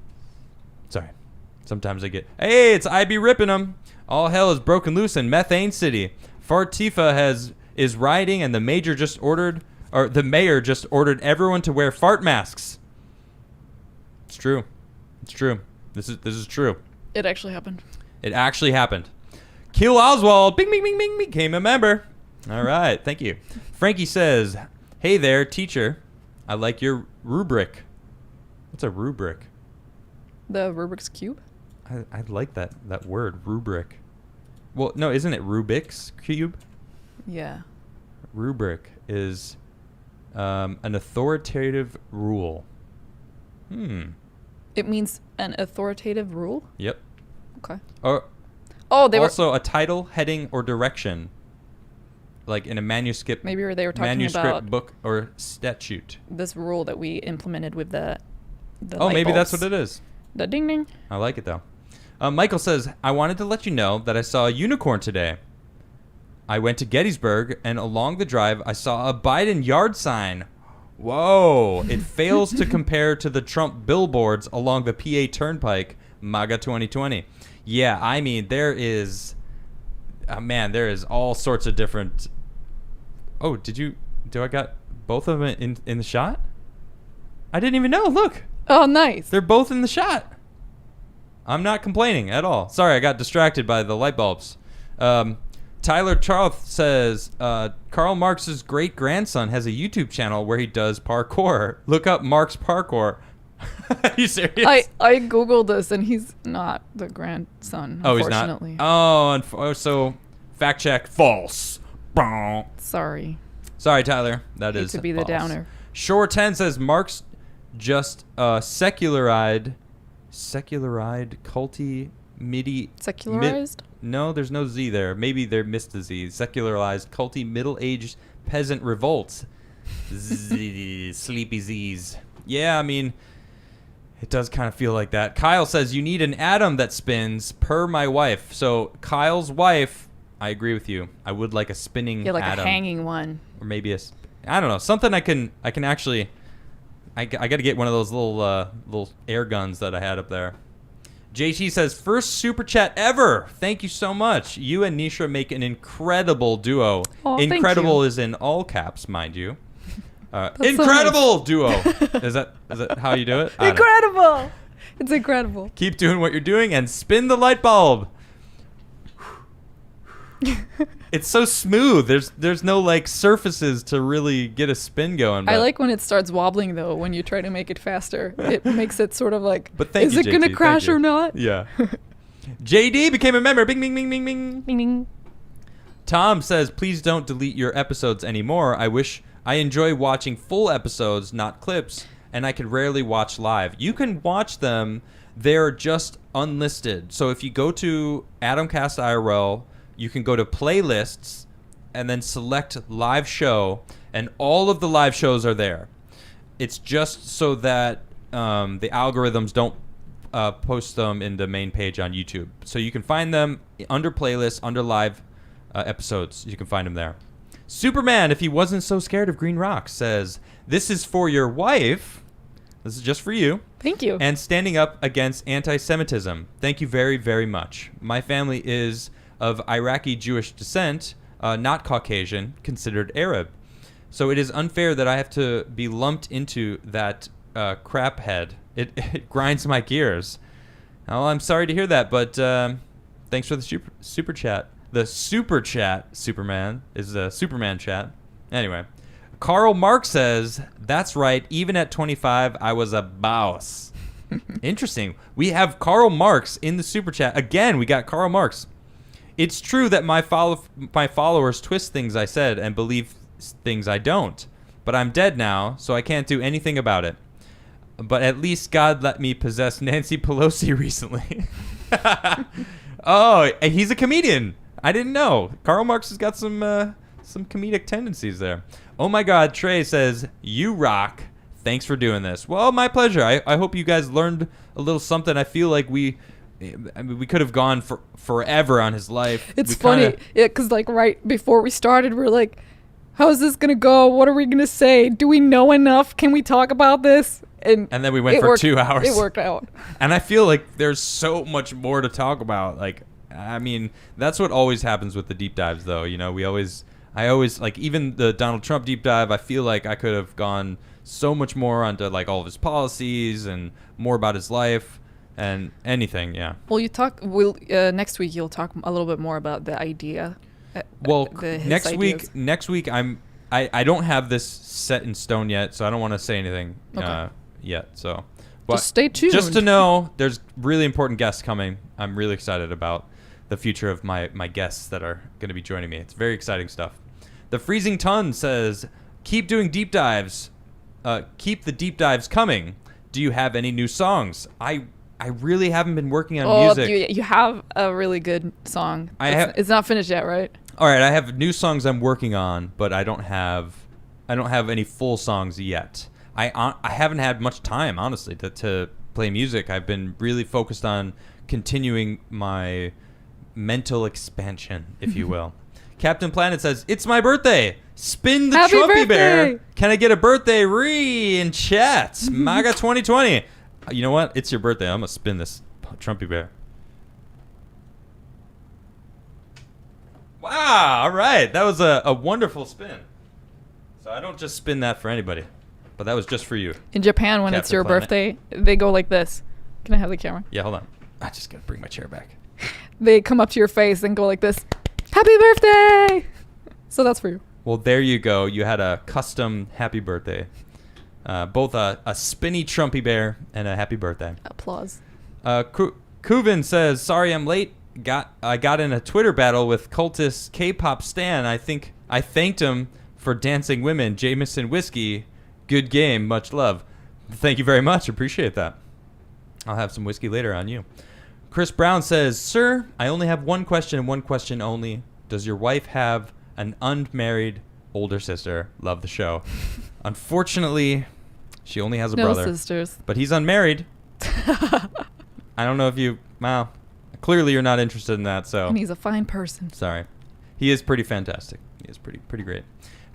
Sorry. Sometimes I get... Hey, it's IB ripping them. All hell is broken loose in Methane City. Fartifa is rioting, and the mayor just ordered everyone to wear fart masks. It's true. It's true. This is true. It actually happened. It actually happened. Kill Oswald. Bing, bing, bing, bing. Became a member. All right. Thank you. Frankie says, hey there, teacher. I like your rubric. What's a rubric? The Rubik's Cube? I like that word, rubric. Well, no, isn't it Rubik's Cube? Yeah. Rubric is an authoritative rule. It means an authoritative rule? Yep. Okay. Or they were also a title, heading, or direction, like in a manuscript. Maybe they were talking manuscript, about book, or statute. this rule that we implemented with the Oh, light maybe that's bulbs. what it is. The ding ding. I like it though. Michael says, I wanted to let you know that I saw a unicorn today. I went to Gettysburg, and along the drive, I saw a Biden yard sign. Whoa. It fails to compare to the Trump billboards along the PA Turnpike, MAGA 2020. Yeah, I mean, there is all sorts of different... Oh, do I got both of them in the shot? I didn't even know. Look. Oh, nice. They're both in the shot. I'm not complaining at all. Sorry, I got distracted by the light bulbs. Tyler Charles says, Karl Marx's great-grandson has a YouTube channel where he does parkour. Look up Marx Parkour. Are you serious? I Googled this, and he's not the grandson, Oh, he's not? unfortunately. Oh, so fact check, false. Sorry. Sorry, Tyler. That Hate is to be the false. downer. Shore 10 says Marx just secularized culty midi... Secularized? No, there's no Z there. Maybe they missed the Z. Secularized culty middle-aged peasant revolts. Sleepy Z's. Yeah, I mean, it does kind of feel like that. Kyle says you need an atom that spins per my wife. So Kyle's wife, I agree with you. I would like a spinning Yeah, like atom. a hanging one. Or maybe I don't know, something I can actually I got to get one of those little air guns that I had up there. JT says, first super chat ever. Thank you so much. You and Nisha make an incredible duo. Oh, Incredible is in all caps, mind you. Incredible duo. Is that how you do it? Incredible. It's incredible. Keep doing what you're doing and spin the light bulb. It's so smooth. There's no like surfaces to really get a spin going. I like when it starts wobbling though. When you try to make it faster, it makes it sort of like. But thank is you, it gonna JT. crash or not? Yeah. JD became a member. Bing, bing, bing, bing, bing. Bing, bing. Tom says, please don't delete your episodes anymore. I enjoy watching full episodes, not clips, and I can rarely watch live. You can watch them. They're just unlisted. So if you go to Adamcast IRL, you can go to playlists and then select live show, and all of the live shows are there. It's just so that the algorithms don't post them in the main page on YouTube. So you can find them under playlists, under live episodes. You can find them there. Superman, if he wasn't so scared of green rocks, says, this is for your wife. This is just for you. Thank you. And standing up against anti-Semitism. Thank you very, very much. My family is of Iraqi Jewish descent, not Caucasian, considered Arab. So it is unfair that I have to be lumped into that crap head. It grinds my gears. Oh, I'm sorry to hear that, but thanks for the super chat. The super chat, Superman, is a Superman chat. Anyway, Karl Marx says, that's right, even at 25, I was a boss. Interesting. We have Karl Marx in the super chat. Again, we got Karl Marx. It's true that my followers twist things I said and believe things I don't. But I'm dead now, so I can't do anything about it. But at least God let me possess Nancy Pelosi recently. Oh, he's a comedian. I didn't know. Karl Marx has got some comedic tendencies there. Oh my God, Trey says, you rock. Thanks for doing this. Well, my pleasure. I hope you guys learned a little something. I feel like we could have gone for forever on his life. It's funny, because like right before we started, we're like, how is this going to go? What are we going to say? Do we know enough? Can we talk about this? And then we went for 2 hours. It worked out. And I feel like there's so much more to talk about. Like, I mean, that's what always happens with the deep dives, though. You know, I always, like, even the Donald Trump deep dive, I feel like I could have gone so much more onto, like, all of his policies and more about his life and anything, yeah. Well, next week you'll talk a little bit more about the idea. Well, next week I don't have this set in stone yet, so I don't want to say anything yet. So, but just stay tuned. Just to know, there's really important guests coming. I'm really excited about the future of my guests that are going to be joining me. It's very exciting stuff. The Freezing Ton says, keep doing deep dives. Keep the deep dives coming. Do you have any new songs? I really haven't been working on music. You have a really good song. It's not finished yet, right? All right, I have new songs I'm working on, but I don't have any full songs yet. I haven't had much time, honestly, to play music. I've been really focused on continuing my mental expansion, if you will. Captain Planet says, it's my birthday. Spin the Happy Trumpy birthday! Bear. Can I get a birthday in chat? MAGA 2020. You know what? It's your birthday. I'm going to spin this Trumpy Bear. Wow. All right. That was a wonderful spin. So I don't just spin that for anybody, but that was just for you. In Japan, when it's your birthday, they go like this. Can I have the camera? Yeah, hold on. I just got to bring my chair back. They come up to your face and go like this. Happy birthday! So that's for you. Well, there you go. You had a custom happy birthday. Both a spinny Trumpy Bear and a happy birthday. Applause. Kuvin says, sorry I'm late. I got in a Twitter battle with cultist K-pop stan. I think I thanked him for dancing women, Jameson whiskey. Good game. Much love. Thank you very much. Appreciate that. I'll have some whiskey later on you. Chris Brown says, sir, I only have one question and one question only. Does your wife have an unmarried older sister? Love the show. Unfortunately, she only has a brother. No sisters. But he's unmarried. I don't know if you... Well, clearly you're not interested in that, so... And he's a fine person. Sorry. He is pretty fantastic. He is pretty great.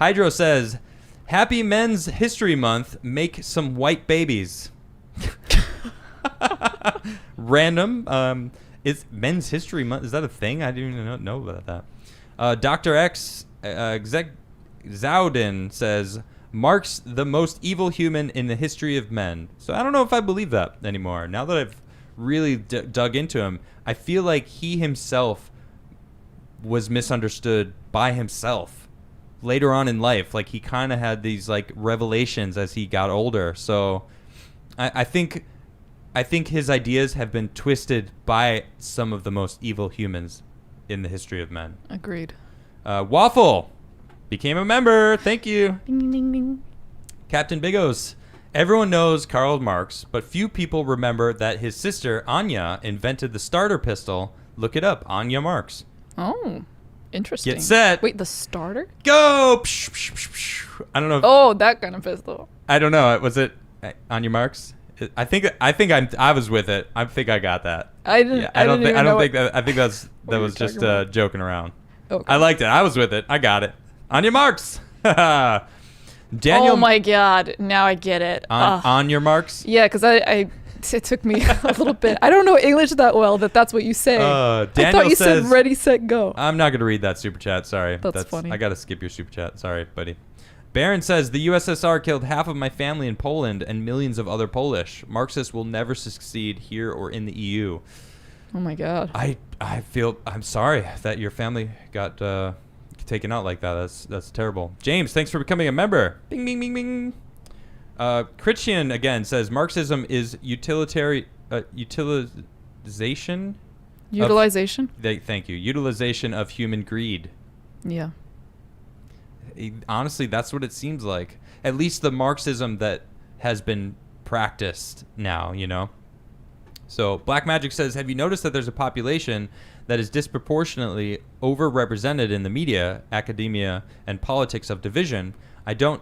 Hydro says, Happy Men's History Month. Make some white babies. Random. Is Men's History Month, is that a thing? I didn't even know about that. Dr. X Zowden says, Marx the most evil human in the history of men. So I don't know if I believe that anymore. Now that I've really dug into him, I feel like he himself was misunderstood by himself later on in life. Like he kind of had these like revelations as he got older. So I think his ideas have been twisted by some of the most evil humans in the history of men. Agreed. Waffle became a member. Thank you. Ding, ding, ding, ding. Captain Bigos. Everyone knows Karl Marx, but few people remember that his sister, Anya, invented the starter pistol. Look it up. Anya Marx. Oh, interesting. Get set. Wait, the starter? Go! Psh, psh, psh, psh. I don't know. Oh, that kind of pistol. I don't know. Was it Anya Marx? I think I was with it. I think I got that. I didn't. Yeah, I don't think that. I think that what was you're just talking about. joking around. Okay. I liked it. I was with it. I got it. Anya Marx. Daniel. Oh my God! Now I get it. On your marks. Yeah, because it took me a little bit. I don't know English that well. That's what you say. I Daniel thought you says, said ready, set, go. I'm not gonna read that super chat. Sorry. That's funny. I gotta skip your super chat. Sorry, buddy. Baron says the USSR killed half of my family in Poland and millions of other Polish. Marxists will never succeed here or in the EU. Oh my God. I'm sorry that your family got taken out like that. That's terrible. James, thanks for becoming a member. Bing, bing, bing, bing. Christian again says Marxism is utilization. Utilization? Thank you. Utilization of human greed. Yeah. Honestly, that's what it seems like. At least the Marxism that has been practiced now, you know? So Black Magic says, have you noticed that there's a population that is disproportionately overrepresented in the media, academia, and politics of division? I don't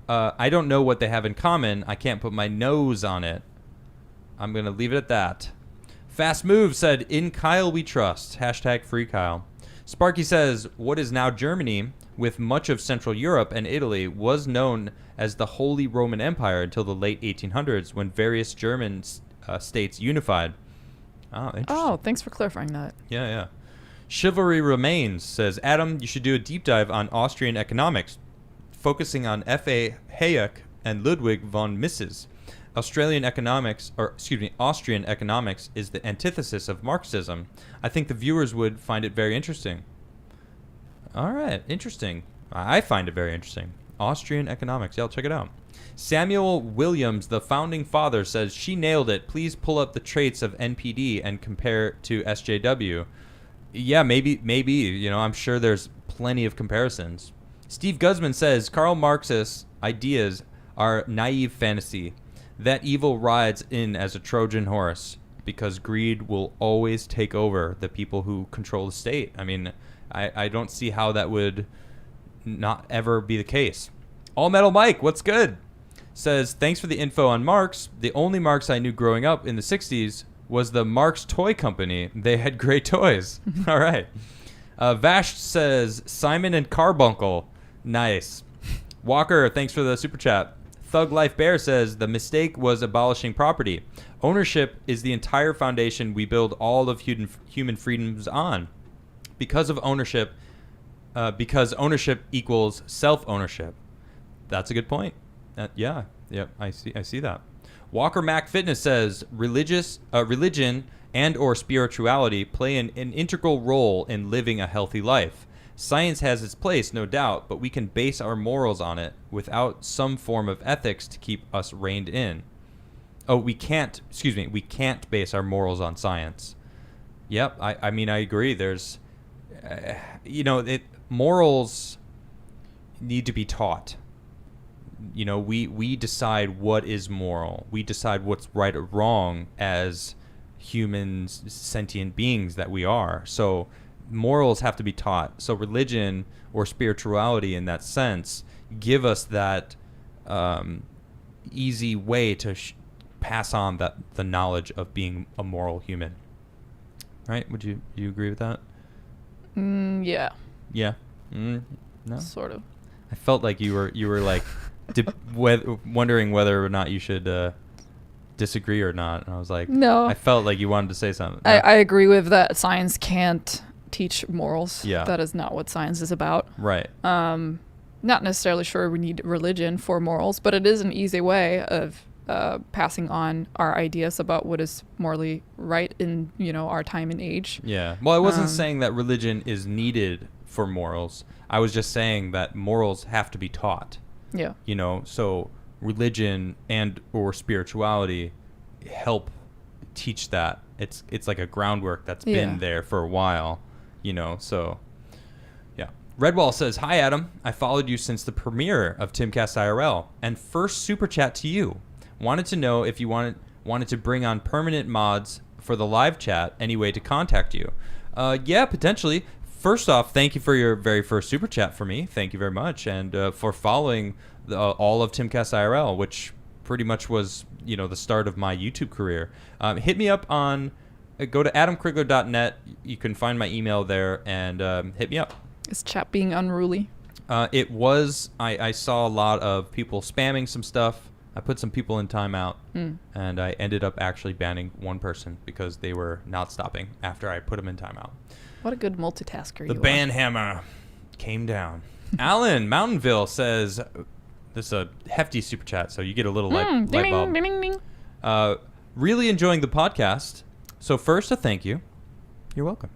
know what they have in common. I can't put my nose on it. I'm going to leave it at that. Fast Move said, in Kyle we trust. # free Kyle. Sparky says, what is now Germany, with much of Central Europe and Italy, was known as the Holy Roman Empire until the late 1800s, when various German states unified. Oh, interesting. Oh, thanks for clarifying that. Yeah. Chivalry Remains says, Adam, you should do a deep dive on Austrian economics, focusing on F.A. Hayek and Ludwig von Mises. Austrian economics is the antithesis of Marxism. I think the viewers would find it very interesting. All right, interesting. I find it very interesting. Austrian economics. Yeah, I'll check it out. Samuel Williams, the founding father, says, she nailed it. Please pull up the traits of NPD and compare to SJW. Yeah, maybe. You know, I'm sure there's plenty of comparisons. Steve Guzman says, Karl Marx's ideas are naive fantasy. That evil rides in as a Trojan horse because greed will always take over the people who control the state. I mean, I don't see how that would not ever be the case. All Metal Mike, what's good? Says, thanks for the info on Marx. The only Marx I knew growing up in the 60s was the Marx Toy Company. They had great toys. All right. Vash says, Simon and Carbuncle. Nice. Walker, thanks for the super chat. Thug Life Bear says, the mistake was abolishing property. Ownership is the entire foundation we build all of human freedoms on. Because ownership equals self-ownership. That's a good point. Yeah, I see that. Walker Mac Fitness says, religion and or spirituality play an integral role in living a healthy life. Science has its place, no doubt, but we can base our morals on it without some form of ethics to keep us reined in. We can't base our morals on science. Yep, I mean, I agree. There's, morals need to be taught. You know, we decide what is moral. We decide what's right or wrong as humans, sentient beings that we are. So morals have to be taught. So religion or spirituality in that sense give us that easy way to pass on the knowledge of being a moral human. Right? Would you agree with that? Yeah. Yeah. No. Sort of. I felt like you were like wondering whether or not you should disagree or not. And I was like, No. I felt like you wanted to say something. I agree with that. Science can't teach morals. Yeah. That is not what science is about. Right. Not necessarily sure we need religion for morals, but it is an easy way of passing on our ideas about what is morally right in, our time and age. Yeah. Well, I wasn't saying that religion is needed for morals. I was just saying that morals have to be taught. Yeah. So religion and or spirituality help teach that. It's like a groundwork that's been there for a while, so yeah. Redwall says, "Hi Adam, I followed you since the premiere of Timcast IRL and first super chat to you. Wanted to know if you wanted to bring on permanent mods for the live chat, any way to contact you." Yeah, potentially. First off, thank you for your very first super chat for me. Thank you very much. And for following all of Timcast IRL, which pretty much was, the start of my YouTube career. Hit me up on, go to adamcrigler.net. You can find my email there and hit me up. Is chat being unruly? It was. I saw a lot of people spamming some stuff. I put some people in timeout, and I ended up actually banning one person because they were not stopping after I put them in timeout. What a good multitasker you The are. ban hammer came down. Alan Mountainville says, this is a hefty super chat, so you get a little light bulb. Ding, ding, ding. Really enjoying the podcast. So first, a thank you. You're welcome.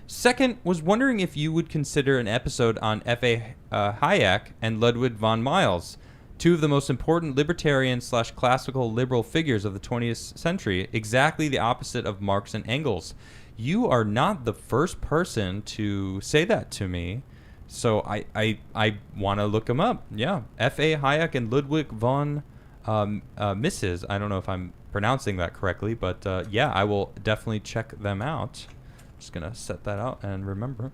Second, was wondering if you would consider an episode on F.A. Hayek and Ludwig von Mises, two of the most important libertarian/classical liberal figures of the 20th century, exactly the opposite of Marx and Engels. You are not the first person to say that to me, so I want to look them up. Yeah, F.A. Hayek and Ludwig von Mises. I don't know if I'm pronouncing that correctly, but yeah, I will definitely check them out. Just going to set that out and remember.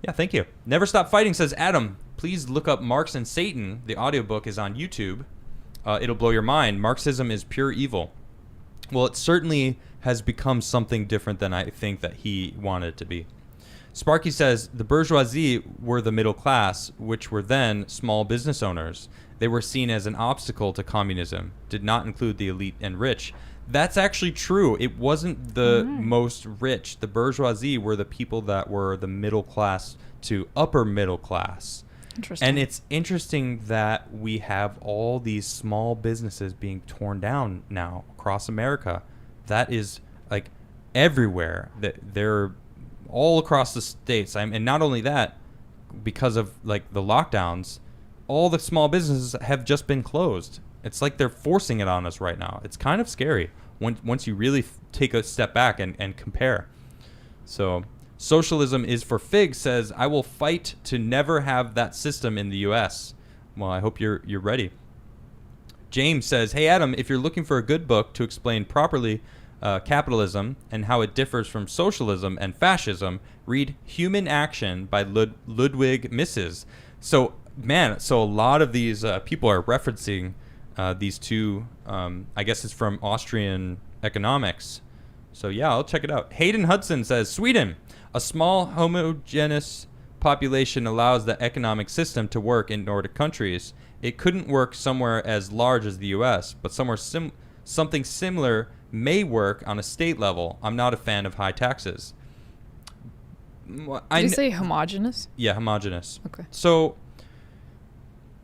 Yeah, thank you. Never Stop Fighting says, Adam, please look up Marx and Satan. The audiobook is on YouTube. It'll blow your mind. Marxism is pure evil. Well, it certainly has become something different than I think that he wanted it to be. Sparky says, the bourgeoisie were the middle class, which were then small business owners. They were seen as an obstacle to communism, did not include the elite and rich. That's actually true. It wasn't the most rich. The bourgeoisie were the people that were the middle class to upper middle class. Interesting. And it's interesting that we have all these small businesses being torn down now across America. That is like everywhere. They're all across the states. And not only that, because of like the lockdowns, all the small businesses have just been closed. It's like they're forcing it on us right now. It's kind of scary once you really take a step back and compare. So Socialism is for Figs says, I will fight to never have that system in the U.S. Well, I hope you're ready. James says, hey, Adam, if you're looking for a good book to explain properly capitalism and how it differs from socialism and fascism, read Human Action by Ludwig Mises. So, man, a lot of these people are referencing these two, I guess it's from Austrian economics. So, yeah, I'll check it out. Hayden Hudson says, Sweden, a small homogeneous population allows the economic system to work in Nordic countries. It couldn't work somewhere as large as the U.S., but somewhere something similar may work on a state level. I'm not a fan of high taxes. Did you say homogenous? Yeah, homogenous. Okay. So,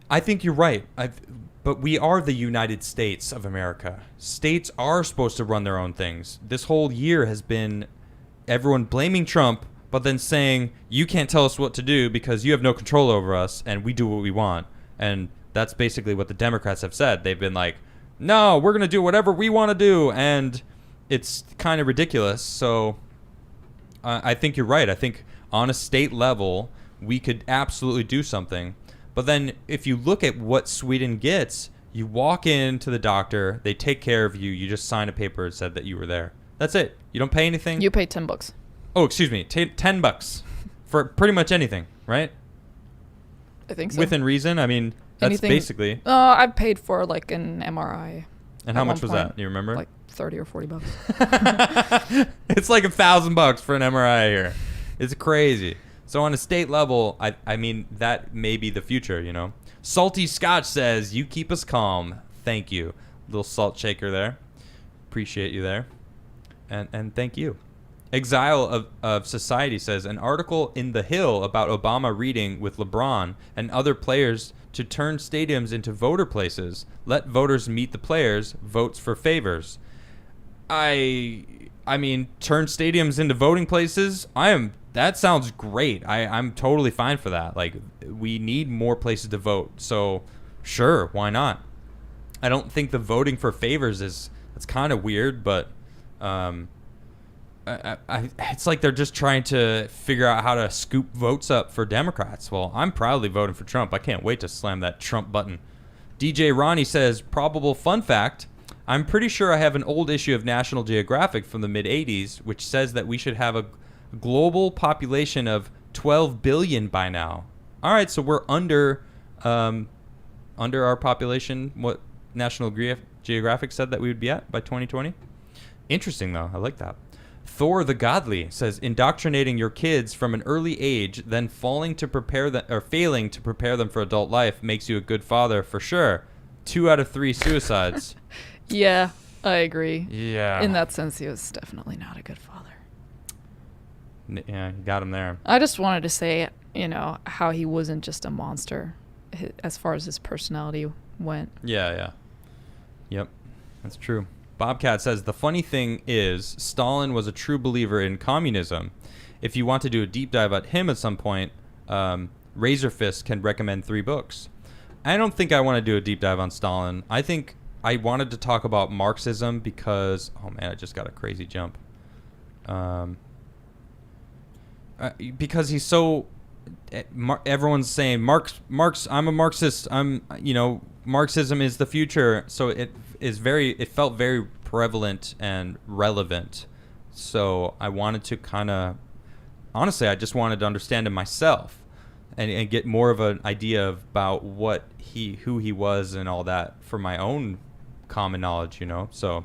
I think you're right. But we are the United States of America. States are supposed to run their own things. This whole year has been everyone blaming Trump, but then saying, you can't tell us what to do because you have no control over us and we do what we want. And that's basically what the Democrats have said. They've been like, no, we're going to do whatever we want to do. And it's kind of ridiculous. So I think you're right. I think on a state level, we could absolutely do something. But then if you look at what Sweden gets, you walk into the doctor, they take care of you, you just sign a paper that said that you were there. That's it. You don't pay anything. You pay $10. Oh, excuse me, $10 for pretty much anything, right? I think so. Within reason. I mean, that's anything, basically. I've paid for like an MRI. And how much was that? Do you remember? Like $30 or $40. It's like $1,000 for an MRI here. It's crazy. So on a state level, I mean, that may be the future, you know. Salty Scotch says, you keep us calm. Thank you. Little salt shaker there. Appreciate you there. And thank you. Exile of Society says, an article in The Hill about Obama reading with LeBron and other players to turn stadiums into voter places. Let voters meet the players. Votes for favors. I mean, turn stadiums into voting places. That sounds great. I'm totally fine for that. Like, we need more places to vote. So, sure, why not? I don't think the voting for favors it's kind of weird, but it's like they're just trying to figure out how to scoop votes up for Democrats. Well, I'm proudly voting for Trump. I can't wait to slam that Trump button. DJ Ronnie says, probable fun fact, I'm pretty sure I have an old issue of National Geographic from the mid-'80s, which says that we should have a global population of 12 billion by now. All right, so we're under our population, what National Geographic said that we would be at by 2020. Interesting, though. I like that. Thor the Godly says, indoctrinating your kids from an early age, then failing to prepare them for adult life makes you a good father for sure. 2 out of 3 suicides. Yeah, I agree. Yeah. In that sense, he was definitely not a good father. Yeah, you got him there. I just wanted to say, how he wasn't just a monster as far as his personality went. Yeah. Yep, that's true. Bobcat says, the funny thing is, Stalin was a true believer in communism. If you want to do a deep dive at him at some point, Razorfist can recommend 3 books. I don't think I want to do a deep dive on Stalin. I think I wanted to talk about Marxism because, oh man, I just got a crazy jump. Because he's so, everyone's saying, Marx, I'm a Marxist. Marxism is the future. So it felt very prevalent and relevant. So I wanted to honestly, I just wanted to understand him myself and get more of an idea about who he was and all that for my own common knowledge, So,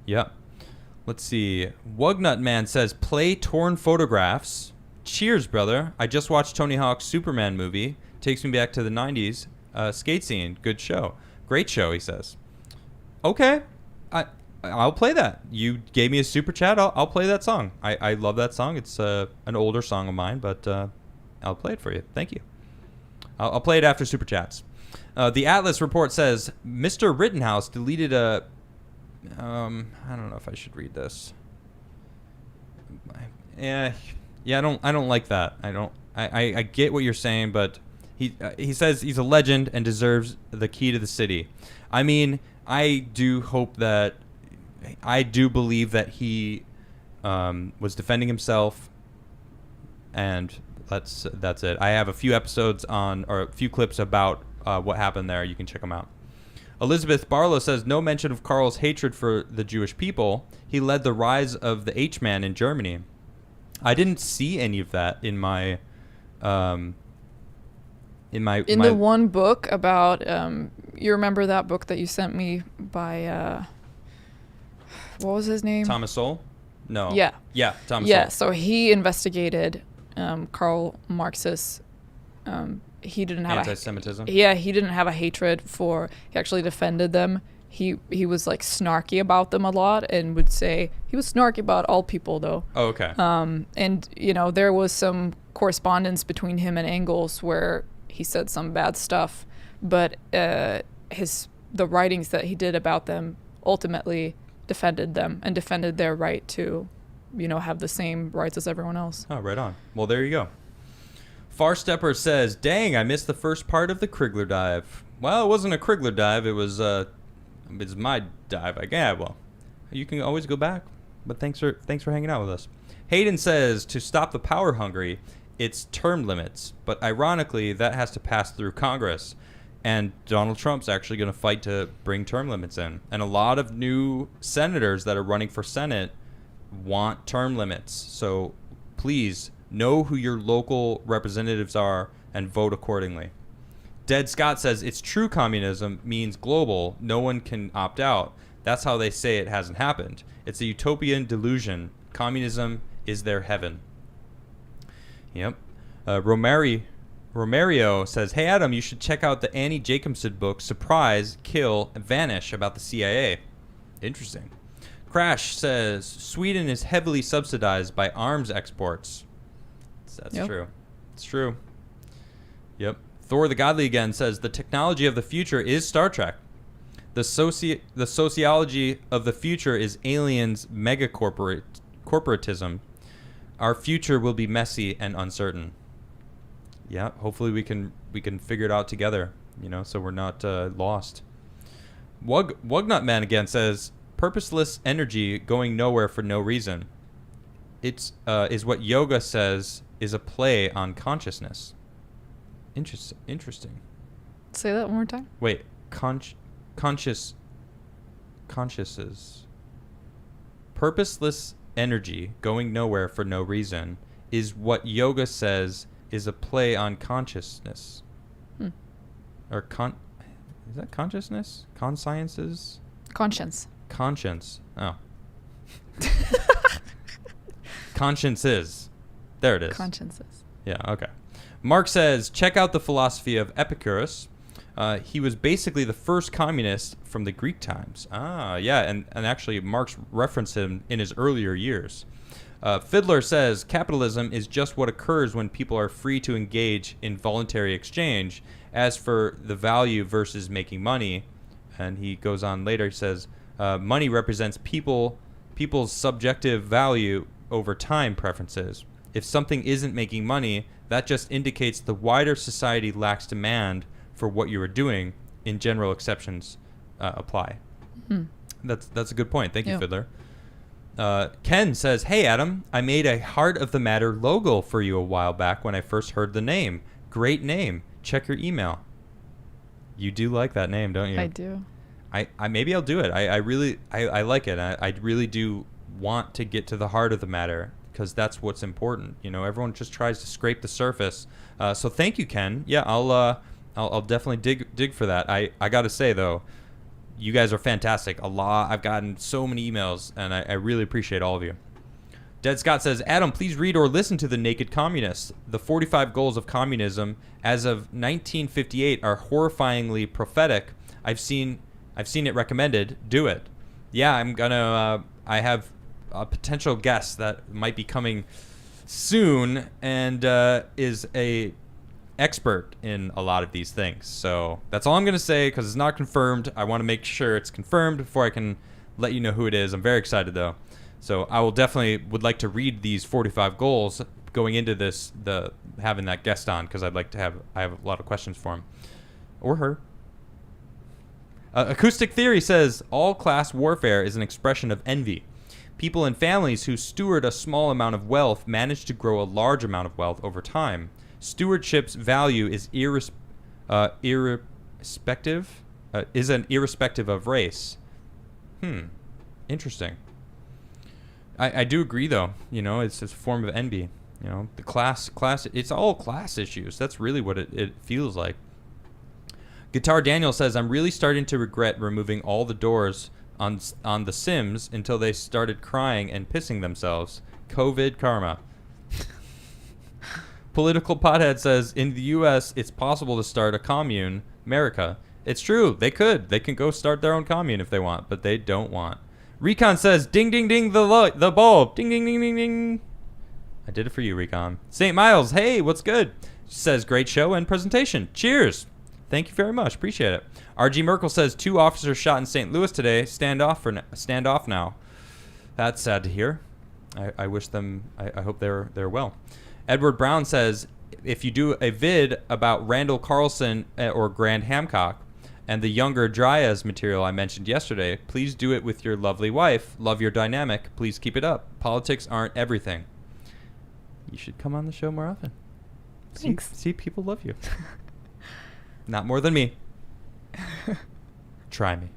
yeah. Let's see. Wugnut Man says, play torn photographs. Cheers, brother. I just watched Tony Hawk's Superman movie. Takes me back to the 90s. Skate scene. Good show. Great show, he says. Okay. I'll play that. You gave me a super chat. I'll play that song. I love that song. It's an older song of mine, but I'll play it for you. Thank you. I'll play it after super chats. The Atlas report says, Mr. Rittenhouse deleted a... I don't know if I should read this. Yeah, I don't like that. I get what you're saying, but he says he's a legend and deserves the key to the city. I mean, I do believe that he was defending himself, and that's it. I have a few episodes a few clips about what happened there. You can check them out. Elizabeth Barlow says, no mention of Karl's hatred for the Jewish people. He led the rise of the H-man in Germany. I didn't see any of that in my the one book about you remember that book that you sent me by what was his name? Thomas Sowell? No. Yeah, Thomas Sowell. Yeah, so he investigated Karl Marx's he didn't have anti-Semitism. He didn't have a hatred for. He actually defended them. He was like snarky about them a lot and would say he was snarky about all people though. Oh, okay. And there was some correspondence between him and Engels where he said some bad stuff, but the writings that he did about them ultimately defended them and defended their right to, have the same rights as everyone else. Oh, right on. Well, there you go. Far Stepper says, dang, I missed the first part of the Crigler dive. Well, it wasn't a Crigler dive. It's my dive. Well, you can always go back. But thanks for hanging out with us. Hayden says, to stop the power hungry, it's term limits. But ironically, that has to pass through Congress. And Donald Trump's actually going to fight to bring term limits in. And a lot of new senators that are running for Senate want term limits. So please know who your local representatives are and vote accordingly. Dead Scott says, it's true communism means global. No one can opt out. That's how they say it hasn't happened. It's a utopian delusion. Communism is their heaven. Yep. Romari Romario says, hey, Adam, you should check out the Annie Jacobson book, Surprise, Kill, Vanish, about the CIA. Interesting. Crash says, Sweden is heavily subsidized by arms exports. That's true. It's true. Yep. Thor the Godly again says, the technology of the future is Star Trek. The sociology of the future is aliens corporatism. Our future will be messy and uncertain. Yeah, hopefully we can figure it out together, so we're not lost. Wugnut Man again says, purposeless energy going nowhere for no reason. It's is what yoga says is a play on consciousness. Interesting. Say that one more time. Wait, consciouses. Purposeless energy going nowhere for no reason is what yoga says is a play on consciousness. Or is that consciousness? Consciences? Conscience. Oh. Consciences. There it is. Consciences. Yeah, okay. Marx says, check out the philosophy of Epicurus. He was basically the first communist from the Greek times. Yeah, and actually Marx referenced him in his earlier years. Fiddler says, capitalism is just what occurs when people are free to engage in voluntary exchange. As for the value versus making money, and he goes on later, he says, money represents people's subjective value over time preferences. If something isn't making money, that just indicates the wider society lacks demand for what you are doing. In general, exceptions apply. That's a good point. Thank you, Fiddler. Ken says, hey, Adam, I made a Heart of the Matter logo for you a while back when I first heard the name. Great name. Check your email. You do like that name, don't you? I do. I maybe I'll do it. I really like it. I really do want to get to the heart of the matter, because that's what's important. Everyone just tries to scrape the surface. So thank you, Ken. Yeah, I'll definitely dig for that. I got to say though, you guys are fantastic. I've gotten so many emails, and I really appreciate all of you. Dead Scott says, Adam, please read or listen to The Naked Communists. The 45 Goals of Communism as of 1958 are horrifyingly prophetic. I've seen it recommended. Do it. Yeah, I'm gonna. I have a potential guest that might be coming soon, and is a expert in a lot of these things. So that's all I'm gonna say, because it's not confirmed. I want to make sure it's confirmed before I can let you know who it is. I'm very excited though. So I will would like to read these 45 goals going into this, having that guest on, because I have a lot of questions for him or her. Acoustic Theory says, all class warfare is an expression of envy. People and families who steward a small amount of wealth manage to grow a large amount of wealth over time. Stewardship's value is irrespective of race. Interesting. I do agree though. It's a form of envy. The class. It's all class issues. That's really what it feels like. Guitar Daniel says, I'm really starting to regret removing all the doors on the Sims until they started crying and pissing themselves. COVID karma. Political Pothead says, in the U.S., it's possible to start a commune. America. It's true. They could. They can go start their own commune if they want, but they don't want. Recon says, ding, ding, ding, the bulb. Ding, ding, ding, ding, ding. I did it for you, Recon. St. Miles, hey, what's good? Says, great show and presentation. Cheers. Thank you very much. Appreciate it. RG Merkel says, 2 officers shot in St. Louis today. Stand off now. That's sad to hear. I wish them, I hope they're well. Edward Brown says, if you do a vid about Randall Carlson or Grant Hancock and the younger Dryas material I mentioned yesterday, please do it with your lovely wife. Love your dynamic. Please keep it up. Politics aren't everything. You should come on the show more often. Thanks. See, people love you. Not more than me. Try me.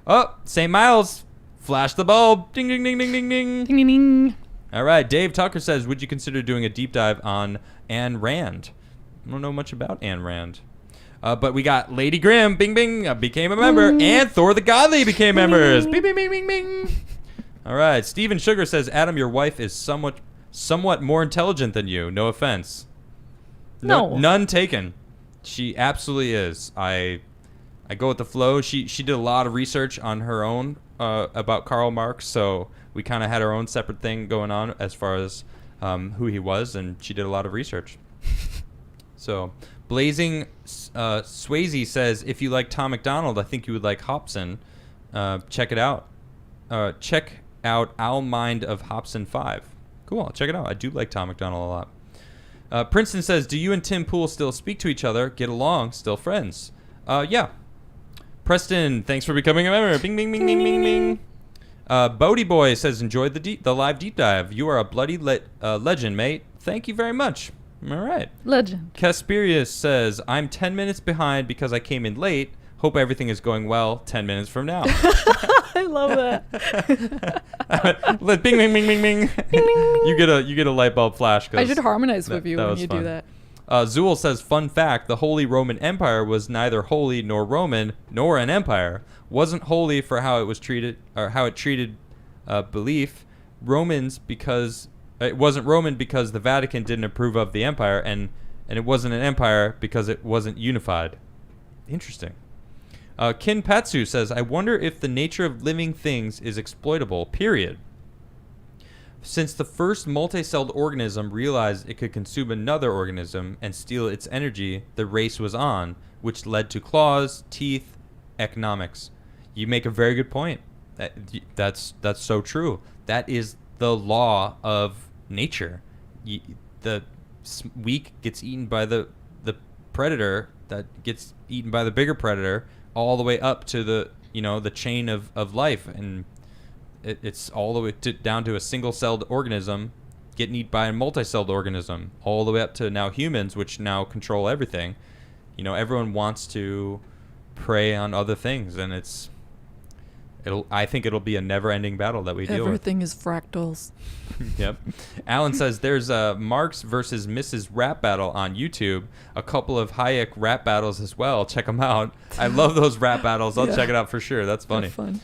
Oh, St. Miles. Flash the bulb. Ding, ding, ding, ding, ding, ding. Ding, ding, ding. All right. Dave Tucker says, would you consider doing a deep dive on Ayn Rand? I don't know much about Ayn Rand. But we got Lady Grimm, bing, bing, became a member. And Thor the Godly became members. Bing, bing, bing, bing, bing. All right. Steven Sugar says, Adam, your wife is somewhat more intelligent than you. No offense. No. None taken. She absolutely is. I go with the flow. She did a lot of research on her own about Karl Marx, so we kind of had our own separate thing going on as far as who he was, and she did a lot of research. So, Blazing Swayze says, if you like Tom MacDonald, I think you would like Hobson. Check it out. Check out Owl Mind of Hobson 5. Cool, I'll check it out. I do like Tom MacDonald a lot. Princeton says, do you and Tim Pool still speak to each other, get along, still friends? Yeah. Preston, thanks for becoming a member. Bing, bing, bing, bing, bing, bing. Bodie Boy says, enjoyed the live deep dive. You are a bloody legend, mate. Thank you very much. All right. Legend. Casperius says, I'm 10 minutes behind because I came in late. Hope everything is going well 10 minutes from now. I love that. Bing, bing, bing, bing, bing. You get a light bulb flash. I should harmonize with you when you do that. Zool says, fun fact, the Holy Roman Empire was neither holy nor Roman nor an empire. Wasn't holy for how it was treated or how it treated belief. It wasn't Roman because the Vatican didn't approve of the empire, and it wasn't an empire because it wasn't unified. Interesting. Kin Patsu says, I wonder if the nature of living things is exploitable, period. Since the first multicelled organism realized it could consume another organism and steal its energy, the race was on, which led to claws, teeth, economics. You make a very good point. That's so true. That is the law of nature. The weak gets eaten by the predator that gets eaten by the bigger predator, all the way up to the chain of life, and it's all the way down to a single-celled organism getting eaten by a multi-celled organism, all the way up to now humans, which now control everything. Everyone wants to prey on other things, and I think it'll be a never-ending battle that we deal with. Everything is fractals. Yep. Alan says there's a Marx versus Mrs. rap battle on YouTube. A couple of Hayek rap battles as well. Check them out. I love those rap battles. I'll check it out for sure. That's funny. They're fun.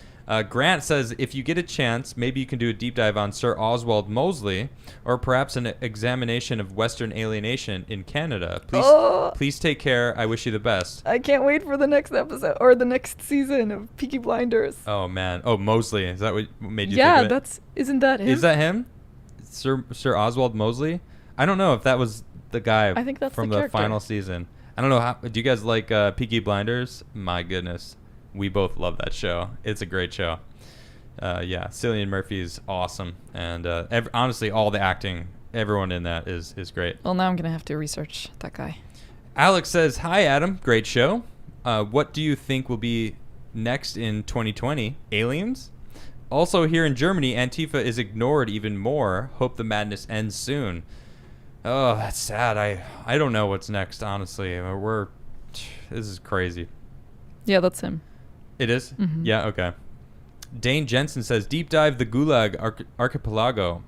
Grant says, if you get a chance, maybe you can do a deep dive on Sir Oswald Mosley, or perhaps an examination of Western alienation in Canada. Please take care. I wish you the best. I can't wait for the next episode or the next season of Peaky Blinders. Oh man. Oh, Mosley. Is that what made you think of it? Isn't that him? Is that him? Sir Oswald Mosley? I don't know if that was the guy I think that's from the the final season. I don't know. Do you guys like Peaky Blinders? My goodness. We both love that show. It's a great show. Yeah, Cillian Murphy is awesome. And honestly, all the acting, everyone in that is great. Well, now I'm going to have to research that guy. Alex says, hi, Adam. Great show. What do you think will be next in 2020? Aliens? Also, here in Germany, Antifa is ignored even more. Hope the madness ends soon. Oh, that's sad. I don't know what's next, honestly. This is crazy. Yeah, that's him. It is? Mm-hmm. Yeah, okay. Dane Jensen says, deep dive the Gulag Archipelago.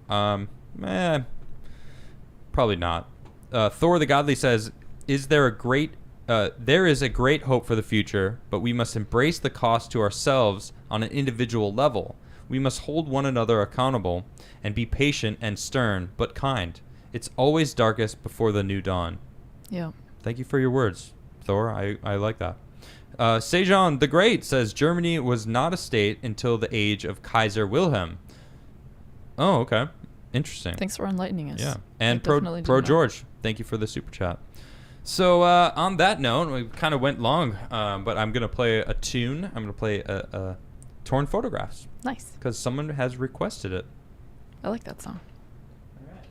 Probably not. Thor the Godly says, there is a great hope for the future, but we must embrace the cost to ourselves on an individual level. We must hold one another accountable and be patient and stern, but kind. It's always darkest before the new dawn. Yeah. Thank you for your words, Thor. I like that. Sejan the Great says Germany was not a state until the age of Kaiser Wilhelm. Oh, okay. Interesting. Thanks for enlightening us. Yeah. And Pro George, thank you for the super chat. So on that note, we kind of went long, but I'm going to play a tune. I'm going to play a Torn Photographs. Nice. Because someone has requested it. I like that song. All right.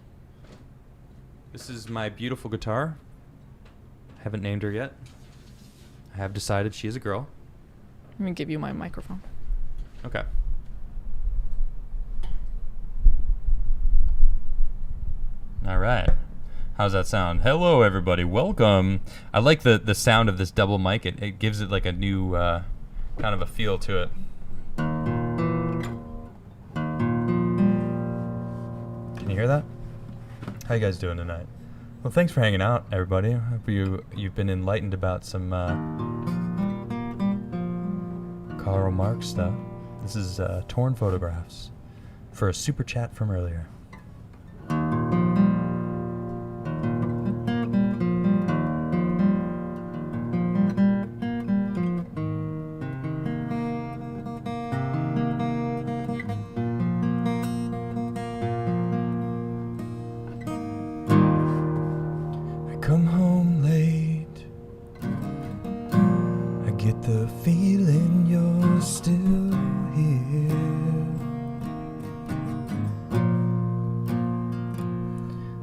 This is my beautiful guitar. Haven't named her yet. I have decided she is a girl. Let me give you my microphone. Okay. All right. How's that sound? Hello, everybody. Welcome. I like the sound of this double mic. It gives it like a new kind of a feel to it. Can you hear that? How you guys doing tonight? Well, thanks for hanging out, everybody. I hope you've been enlightened about some Karl Marx stuff. This is Torn Photographs for a super chat from earlier. still here.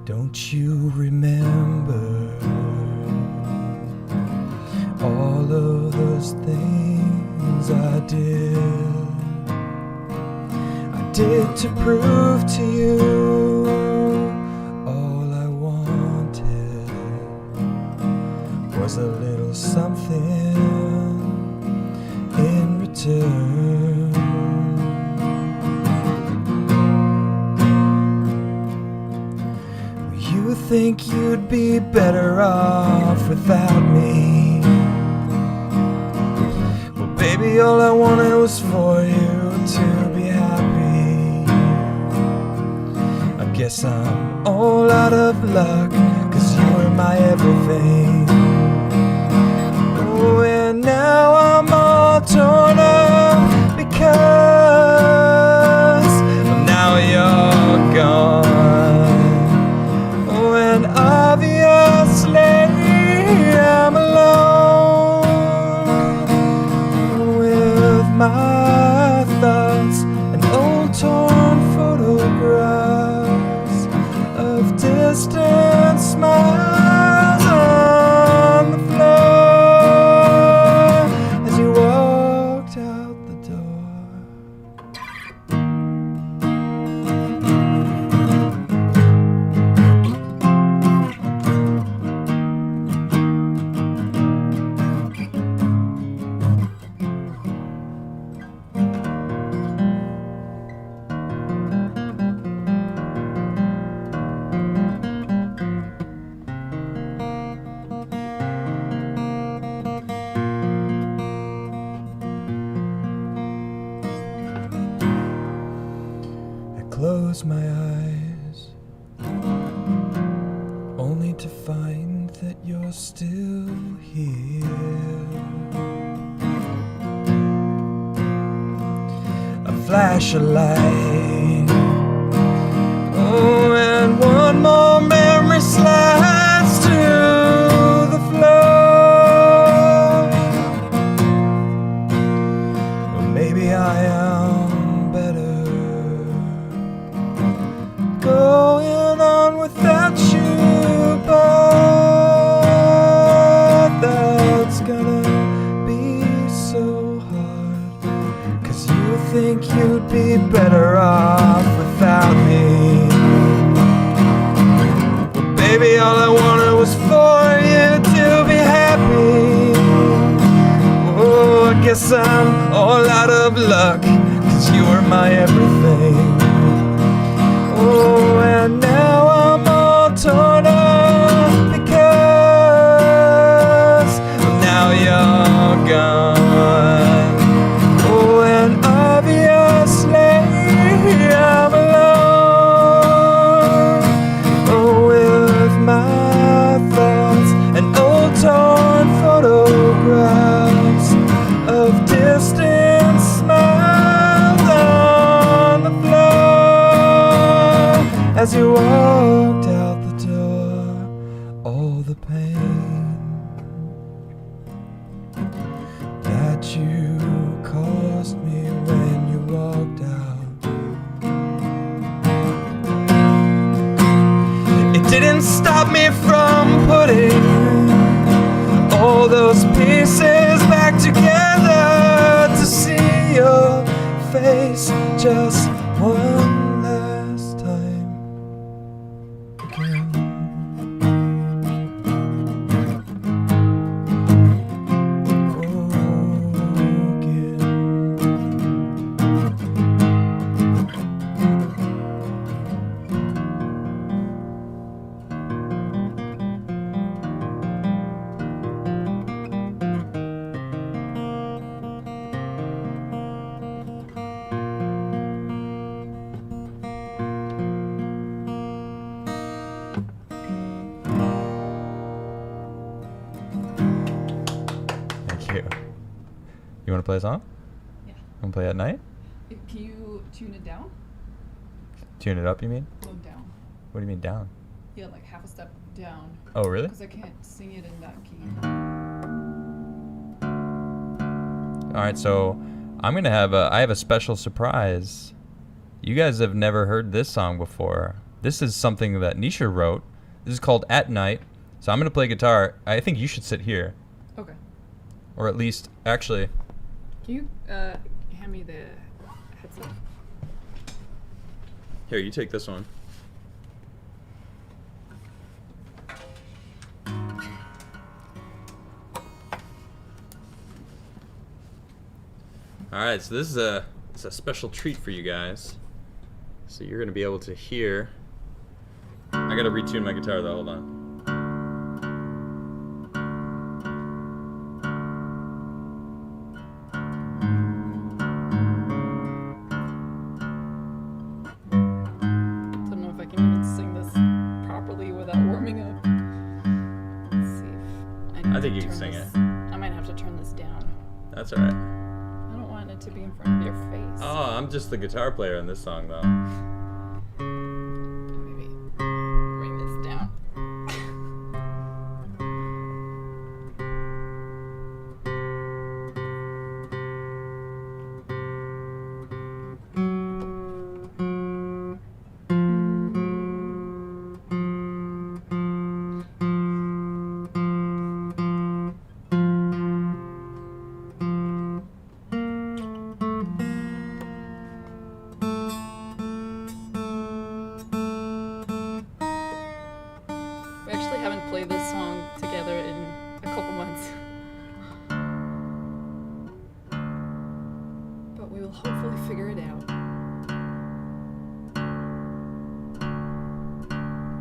Don't you remember all of those things I did to prove to you all I wanted was a little something in return. You think you'd be better off without me? Well, baby, all I wanted was for you to be happy. I guess I'm all out of luck, 'cause you were my everything. Oh, and now I'm all torn up because now you're gone. Oh, and obviously I'm alone with my thoughts and old torn photographs of distant smiles on the floor as you walked out the door. Close my eyes, only to find that you're still here. A flash of light, oh, and one more memory slides to the floor. Well, maybe I am better going on without you, but that's gonna be so hard, 'cause you think you'd be better off without me. Well, baby, all I wanted was for you to be happy. Oh, I guess I'm all out of luck, 'cause you were my everything. Oh, and now I'm all torn up because now you're gone. Oh, and obviously I'm alone. Oh, with my thoughts and old torn photographs of distant smiles on the floor as you walked out the door. All the pain that you caused me when you walked out, it didn't stop me from putting all those pieces back together to see your face just one last time again. You want to play a song? Yeah. Want to play at night? Can you tune it down? Tune it up, you mean? No, down. What do you mean down? Yeah, like half a step down. Oh, really? Because I can't sing it in that key. All right, so I have a special surprise. You guys have never heard this song before. This is something that Nisha wrote. This is called At Night. So I'm going to play guitar. I think you should sit here. Okay. Or at least, actually. Can you hand me the headset? Here, you take this one. Alright, so this is it's a special treat for you guys. So you're going to be able to hear. I got to retune my guitar though, hold on. Don't know if I can even sing this properly without warming up. Let's see if I think you can sing it. I might have to turn this down. That's alright. I don't want it to be in front of your face. Oh, I'm just the guitar player in this song though. Maybe bring this down. We actually haven't played this song together in a couple months. But we will hopefully figure it out.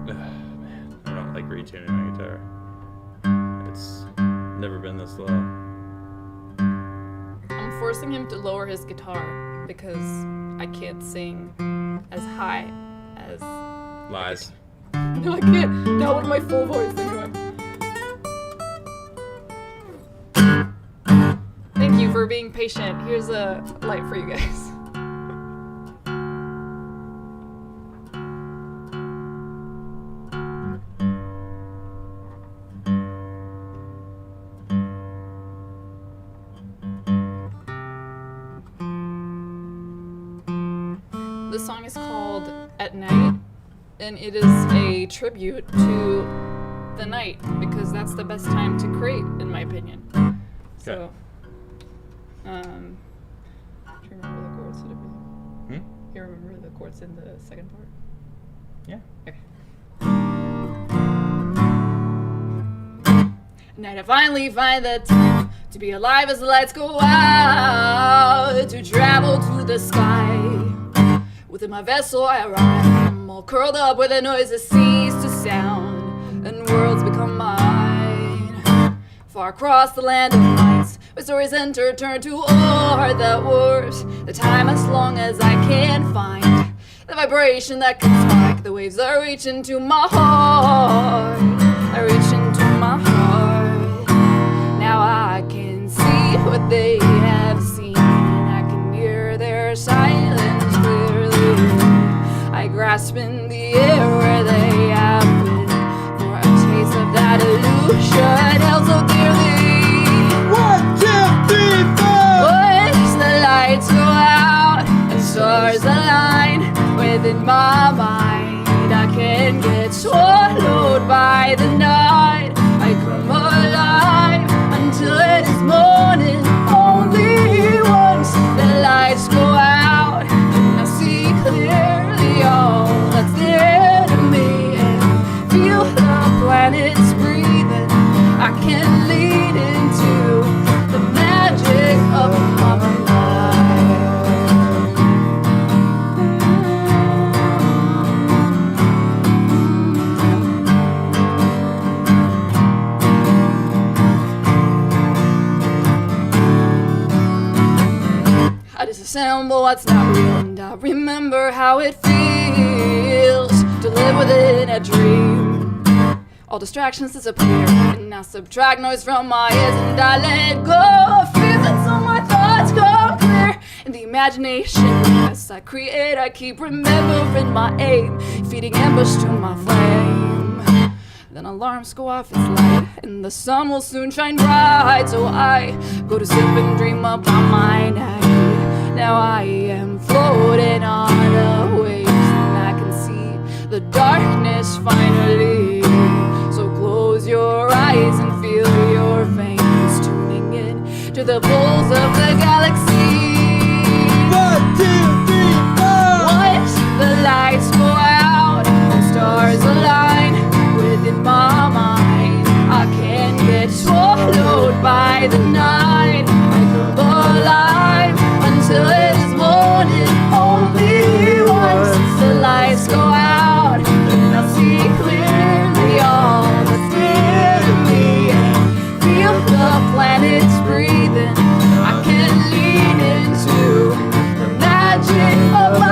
Man, I don't like retuning my guitar. It's never been this low. I'm forcing him to lower his guitar because I can't sing as high as... Lies. No, I can't. Not with my full voice anyway. Thank you for being patient. Here's a light for you guys. This song is called At Night. And it is a tribute to the night because that's the best time to create, in my opinion. So, do you remember the chords? You remember the chords in the second part? Yeah. Okay. Night, I finally find the time to be alive as the lights go out, to travel to the sky. Within my vessel I arrive. I'm all curled up where the noises cease to sound, and worlds become mine. Far across the land of lights, where stories enter, turn to art that warps the time as long as I can find the vibration that can spark the waves that reach into my heart. I reach into my heart. Now I can see what they have seen, and I can hear their silence clearly. I grasp in the air where they have been for a taste of that illusion held so dearly. 1, 2, 3, 4. Once the lights go out and stars align within my mind, I can get swallowed by the night. I come alive until it is morning. Only once the lights go out and I see clearly all that's there to me, and feel the planets breathing. I can lead into the magic of my I disassemble what's not real, and I remember how it feels to live within a dream. All distractions disappear, and I subtract noise from my ears, and I let go of feelings so my thoughts come clear. In the imagination, as I create, I keep remembering my aim, feeding ambush to my flame. Then alarms go off its light, and the sun will soon shine bright. So I go to sleep and dream about my night. poles of the galaxy. 1, 2, 3, 4. Once the lights go out and stars align within my mind, I can get swallowed by the night. I come alive until it is morning. Only once the lights go out and I'll see clearly all that's near to me and feel the planets breathing. I can lean into the magic of my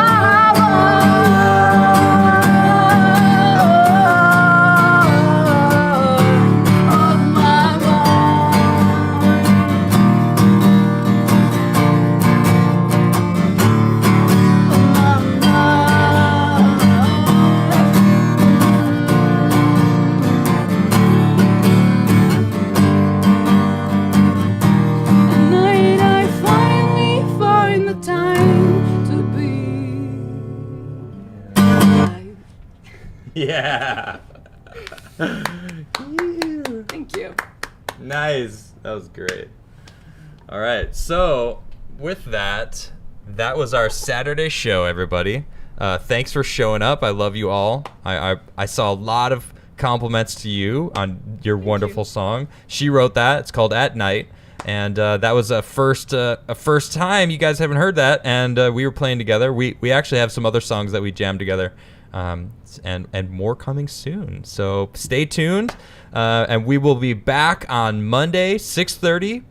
Yeah. Thank you. Nice. That was great. All right. So, with that, that was our Saturday show, everybody. Thanks for showing up. I love you all. I saw a lot of compliments to you on your wonderful song. She wrote that. It's called At Night. And that was a first time. You guys haven't heard that. And we were playing together. We actually have some other songs that we jammed together. And more coming soon. So stay tuned. And we will be back on Monday, 6:30,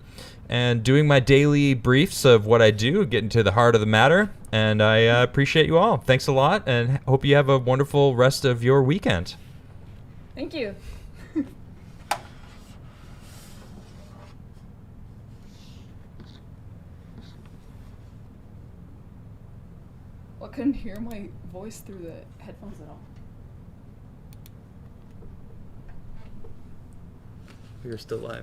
and doing my daily briefs of what I do, getting to the heart of the matter. And I appreciate you all. Thanks a lot, and hope you have a wonderful rest of your weekend. Thank you. I couldn't hear my voice through the headphones at all. You're still live.